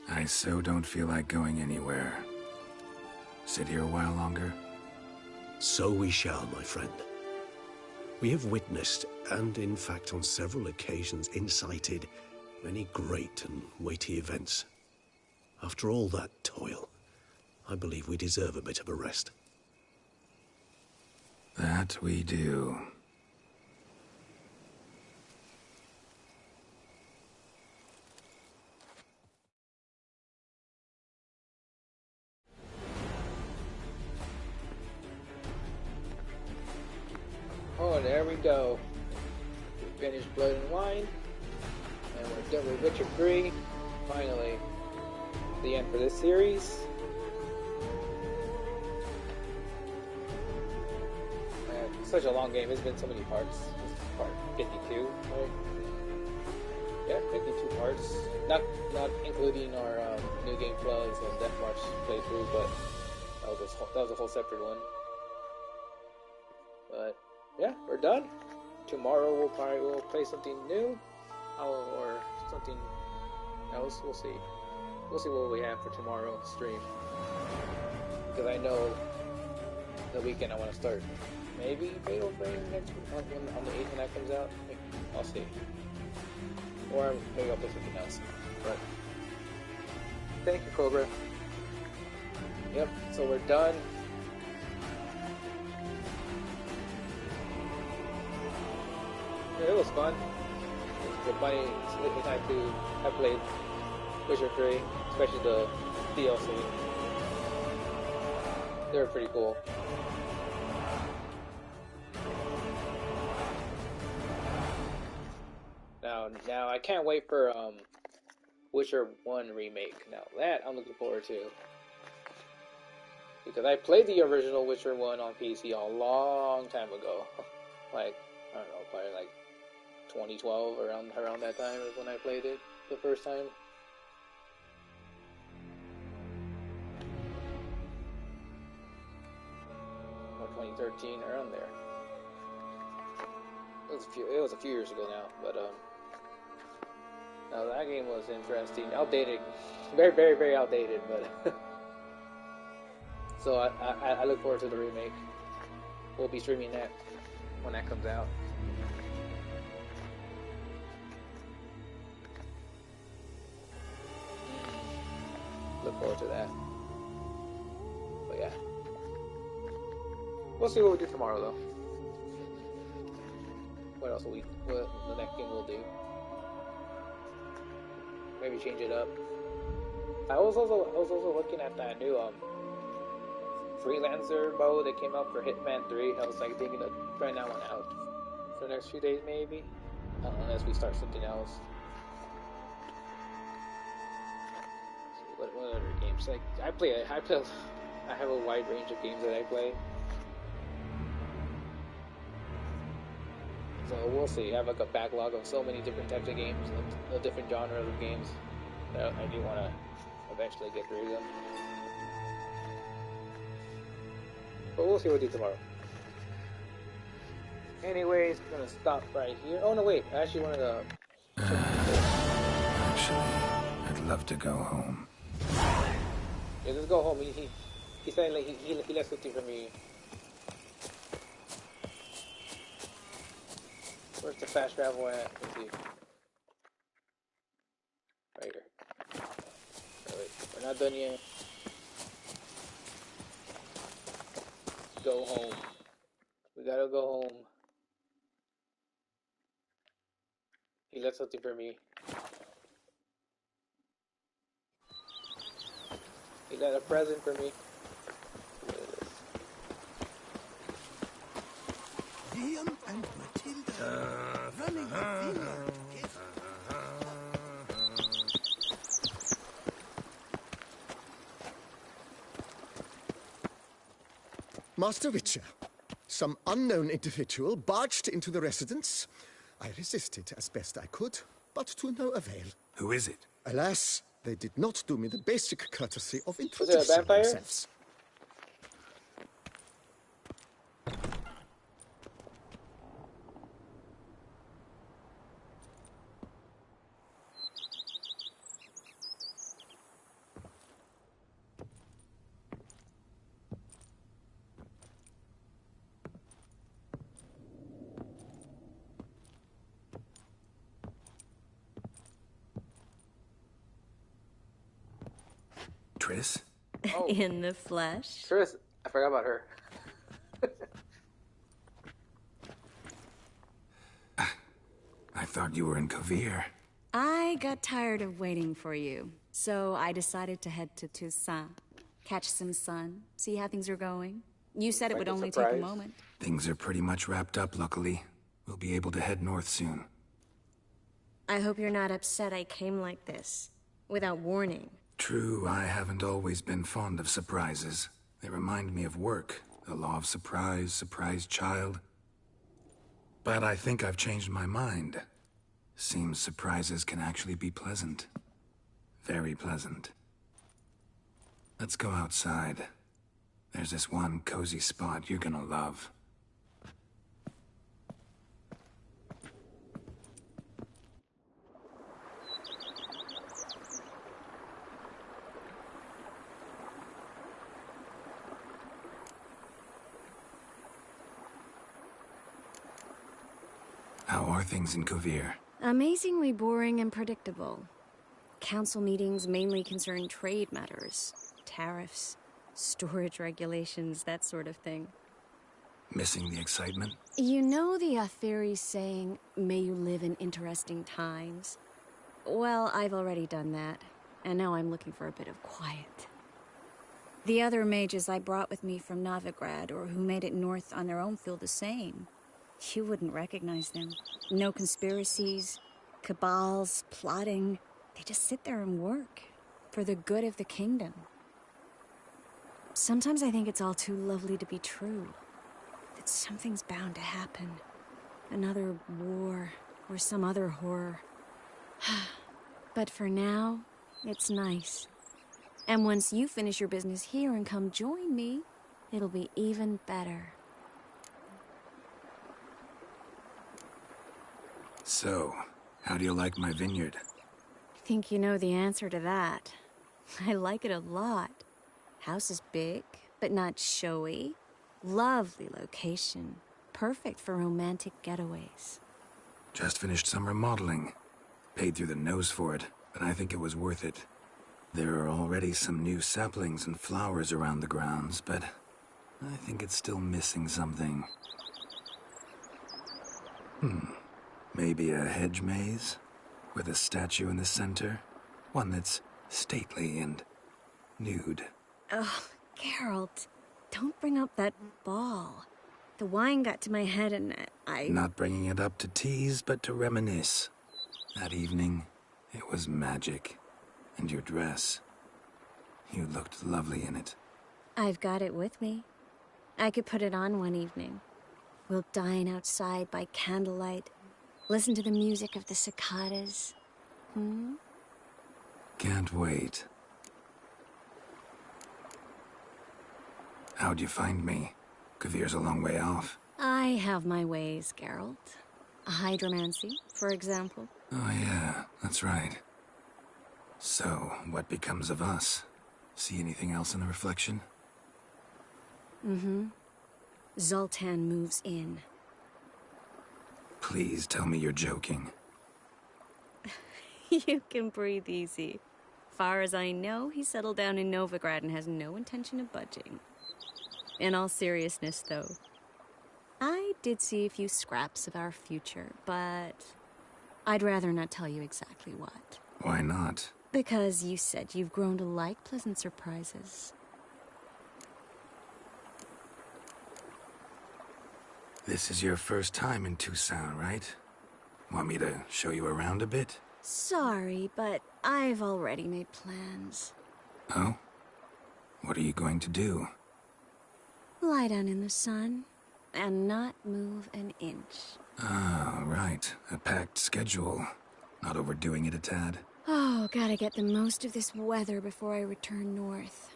I so don't feel like going anywhere. Sit here a while longer?
So we shall, my friend. We have witnessed, and in fact on several occasions incited, many great and weighty events. After all that toil, I believe we deserve a bit of a rest.
That we do.
Oh, there we go. We finished Blood and Wine, and we're done with Witcher 3. Finally, the end for this series. Man, such a long game. It's been so many parts. This is part 52, right? Yeah, 52 parts. Not including our New Game Plus and Death March playthrough, but that was a whole separate one. But yeah, we're done. Tomorrow we'll play something new, or something else. We'll see. We'll see what we have for tomorrow's stream. Because I know the weekend I want to start. Maybe Fatal Frame next on the 8th when that comes out. I'll see. Or maybe I'll play something else. But thank you, Cobra. Yep. So we're done. Yeah, it was fun. It's funny. I played Witcher 3, especially the DLC. They were pretty cool. Now I can't wait for Witcher 1 remake. Now that I'm looking forward to, because I played the original Witcher 1 on PC a long time ago. Like, I don't know, probably like 2012, around that time is when I played it the first time. Or 2013, around there. It was a few years ago now, but now that game was interesting, outdated, very, very, very outdated, but so I look forward to the remake. We'll be streaming that when that comes out. Look forward to that. But yeah. We'll see what we do tomorrow though. What else what the next game we'll do. Maybe change it up. I was also looking at that new freelancer mode that came out for Hitman 3. I was like thinking of trying that one out for the next few days maybe. Unless we start something else. What other games? Like I have a wide range of games that I play. So we'll see. I have like a backlog of so many different types of games, and different genres of games that I do want to eventually get through them. But we'll see what we do tomorrow. Anyways, I'm gonna stop right here. Oh no, wait! I actually wanted to.
Actually, I'd love to go home.
Yeah, let's go home. He said like he left something for me. Where's the fast travel at? Let's see. Right here. Oh, wait, we're not done yet. Go home. We gotta go home. He left something for me. He got a present for me. What is this?
Liam and Matilda running a villa.
Master Witcher, some unknown individual barged into the residence. I resisted as best I could, but to no avail.
Who is it?
Alas, they did not do me the basic courtesy of
Is it a
introducing
vampire?
themselves.
Triss?
Oh.
In the flesh.
Triss, I forgot about her.
I thought you were in Kovir.
I got tired of waiting for you, so I decided to head to Toussaint, catch some sun, see how things are going. You said it would only take a moment.
Things are pretty much wrapped up, luckily. We'll be able to head north soon.
I hope you're not upset I came like this, without warning.
True, I haven't always been fond of surprises. They remind me of work, the law of surprise, surprise child. But I think I've changed my mind. Seems surprises can actually be pleasant. Very pleasant. Let's go outside. There's this one cozy spot you're gonna love. How are things in Kovir?
Amazingly boring and predictable. Council meetings mainly concern trade matters, tariffs, storage regulations, that sort of thing.
Missing the excitement?
You know the Aetheri's saying, may you live in interesting times? Well, I've already done that, and now I'm looking for a bit of quiet. The other mages I brought with me from Novigrad, or who made it north on their own, feel the same. You wouldn't recognize them. No conspiracies, cabals, plotting. They just sit there and work, for the good of the kingdom. Sometimes I think it's all too lovely to be true. That something's bound to happen. Another war, or some other horror. But for now, it's nice. And once you finish your business here and come join me, it'll be even better.
So, how do you like my vineyard?
I think you know the answer to that. I like it a lot. House is big, but not showy. Lovely location. Perfect for romantic getaways.
Just finished some remodeling. Paid through the nose for it, but I think it was worth it. There are already some new saplings and flowers around the grounds, but I think it's still missing something. Maybe a hedge maze? With a statue in the center? One that's stately and nude.
Oh, Geralt, don't bring up that ball. The wine got to my head and I...
Not bringing it up to tease, but to reminisce. That evening, it was magic. And your dress. You looked lovely in it.
I've got it with me. I could put it on one evening. We'll dine outside by candlelight. Listen to the music of the cicadas.
Can't wait. How'd you find me? Kovir's a long way off.
I have my ways, Geralt. Hydromancy, for example.
Oh yeah, that's right. So, what becomes of us? See anything else in the reflection?
Zoltan moves in.
Please tell me you're joking.
You can breathe easy. Far as I know, he settled down in Novigrad and has no intention of budging. In all seriousness, though, I did see a few scraps of our future, but I'd rather not tell you exactly what.
Why not?
Because you said you've grown to like pleasant surprises.
This is your first time in Toussaint, right? Want me to show you around a bit?
Sorry, but I've already made plans.
Oh? What are you going to do?
Lie down in the sun and not move an inch.
Ah, right. A packed schedule. Not overdoing it a tad?
Oh, gotta get the most of this weather before I return north.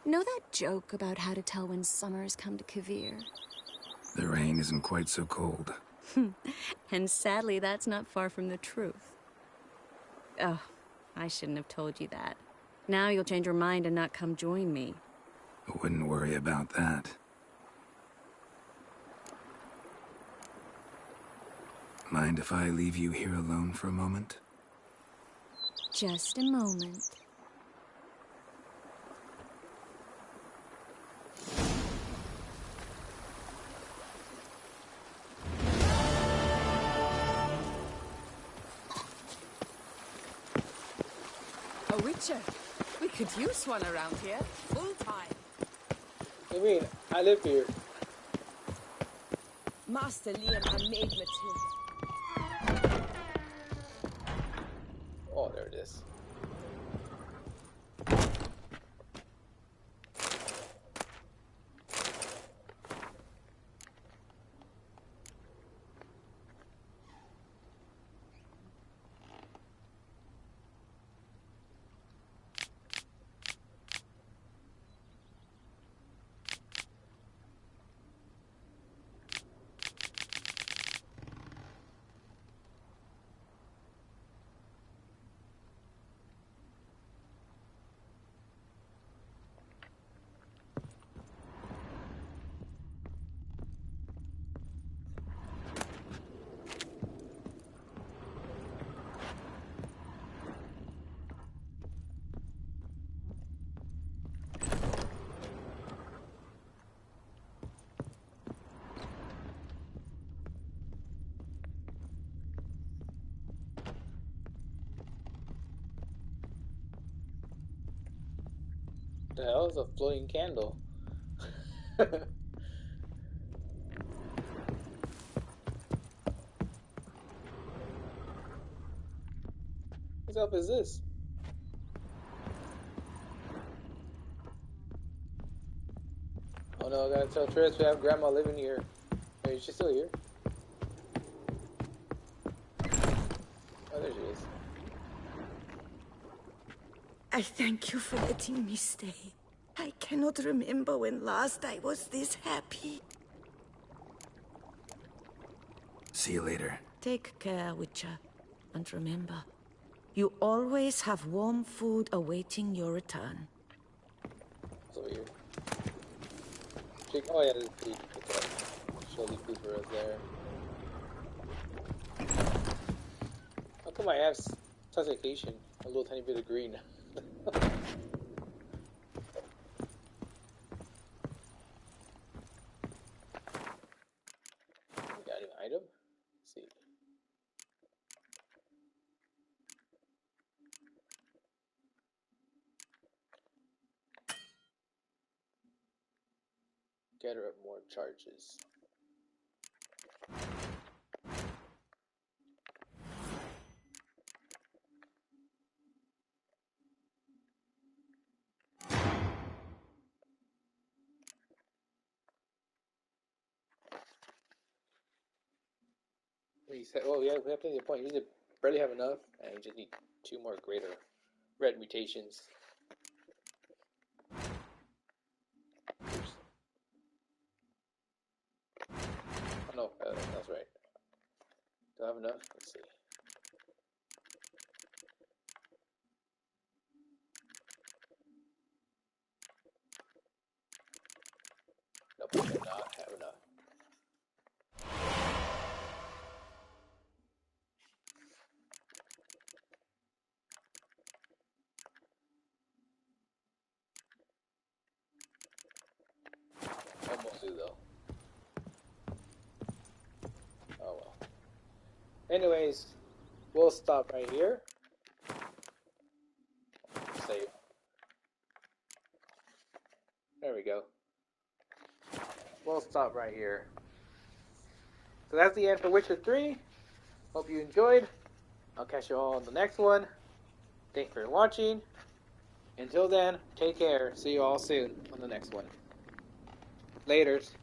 Know that joke about how to tell when summer's come to Kavir?
The rain isn't quite so cold.
And sadly, that's not far from the truth. Oh, I shouldn't have told you that. Now you'll change your mind and not come join me.
I wouldn't worry about that. Mind if I leave you here alone for a moment?
Just a moment.
A witcher. We could use one around here. Full time.
What do you mean? I live here.
Master Liam and Maid Matilda.
Oh, there it is. The hell is a floating candle? What up is this? Oh no, I gotta tell Tris we have Grandma living here. Wait, is she still here? Oh, there she is.
I thank you for letting me stay. I cannot remember when last I was this happy.
See you later.
Take care, Witcher. And remember, you always have warm food awaiting your return.
So weird. Oh yeah, there's food. Okay. Surely food for us there. How come I have suffocation? A little tiny bit of green. Got an item? Let's see. Gather up more charges. He said, "Oh yeah, we have plenty of points. You just barely have enough, and you just need 2 more greater red mutations." Oops. Oh no, that's right. Do I have enough? Let's see. Nope, I do not have enough. Almost do though. Oh well. Anyways, we'll stop right here. Save. There we go. We'll stop right here. So that's the end for Witcher 3. Hope you enjoyed. I'll catch you all on the next one. Thanks for watching. Until then, take care. See you all soon on the next one. Laters.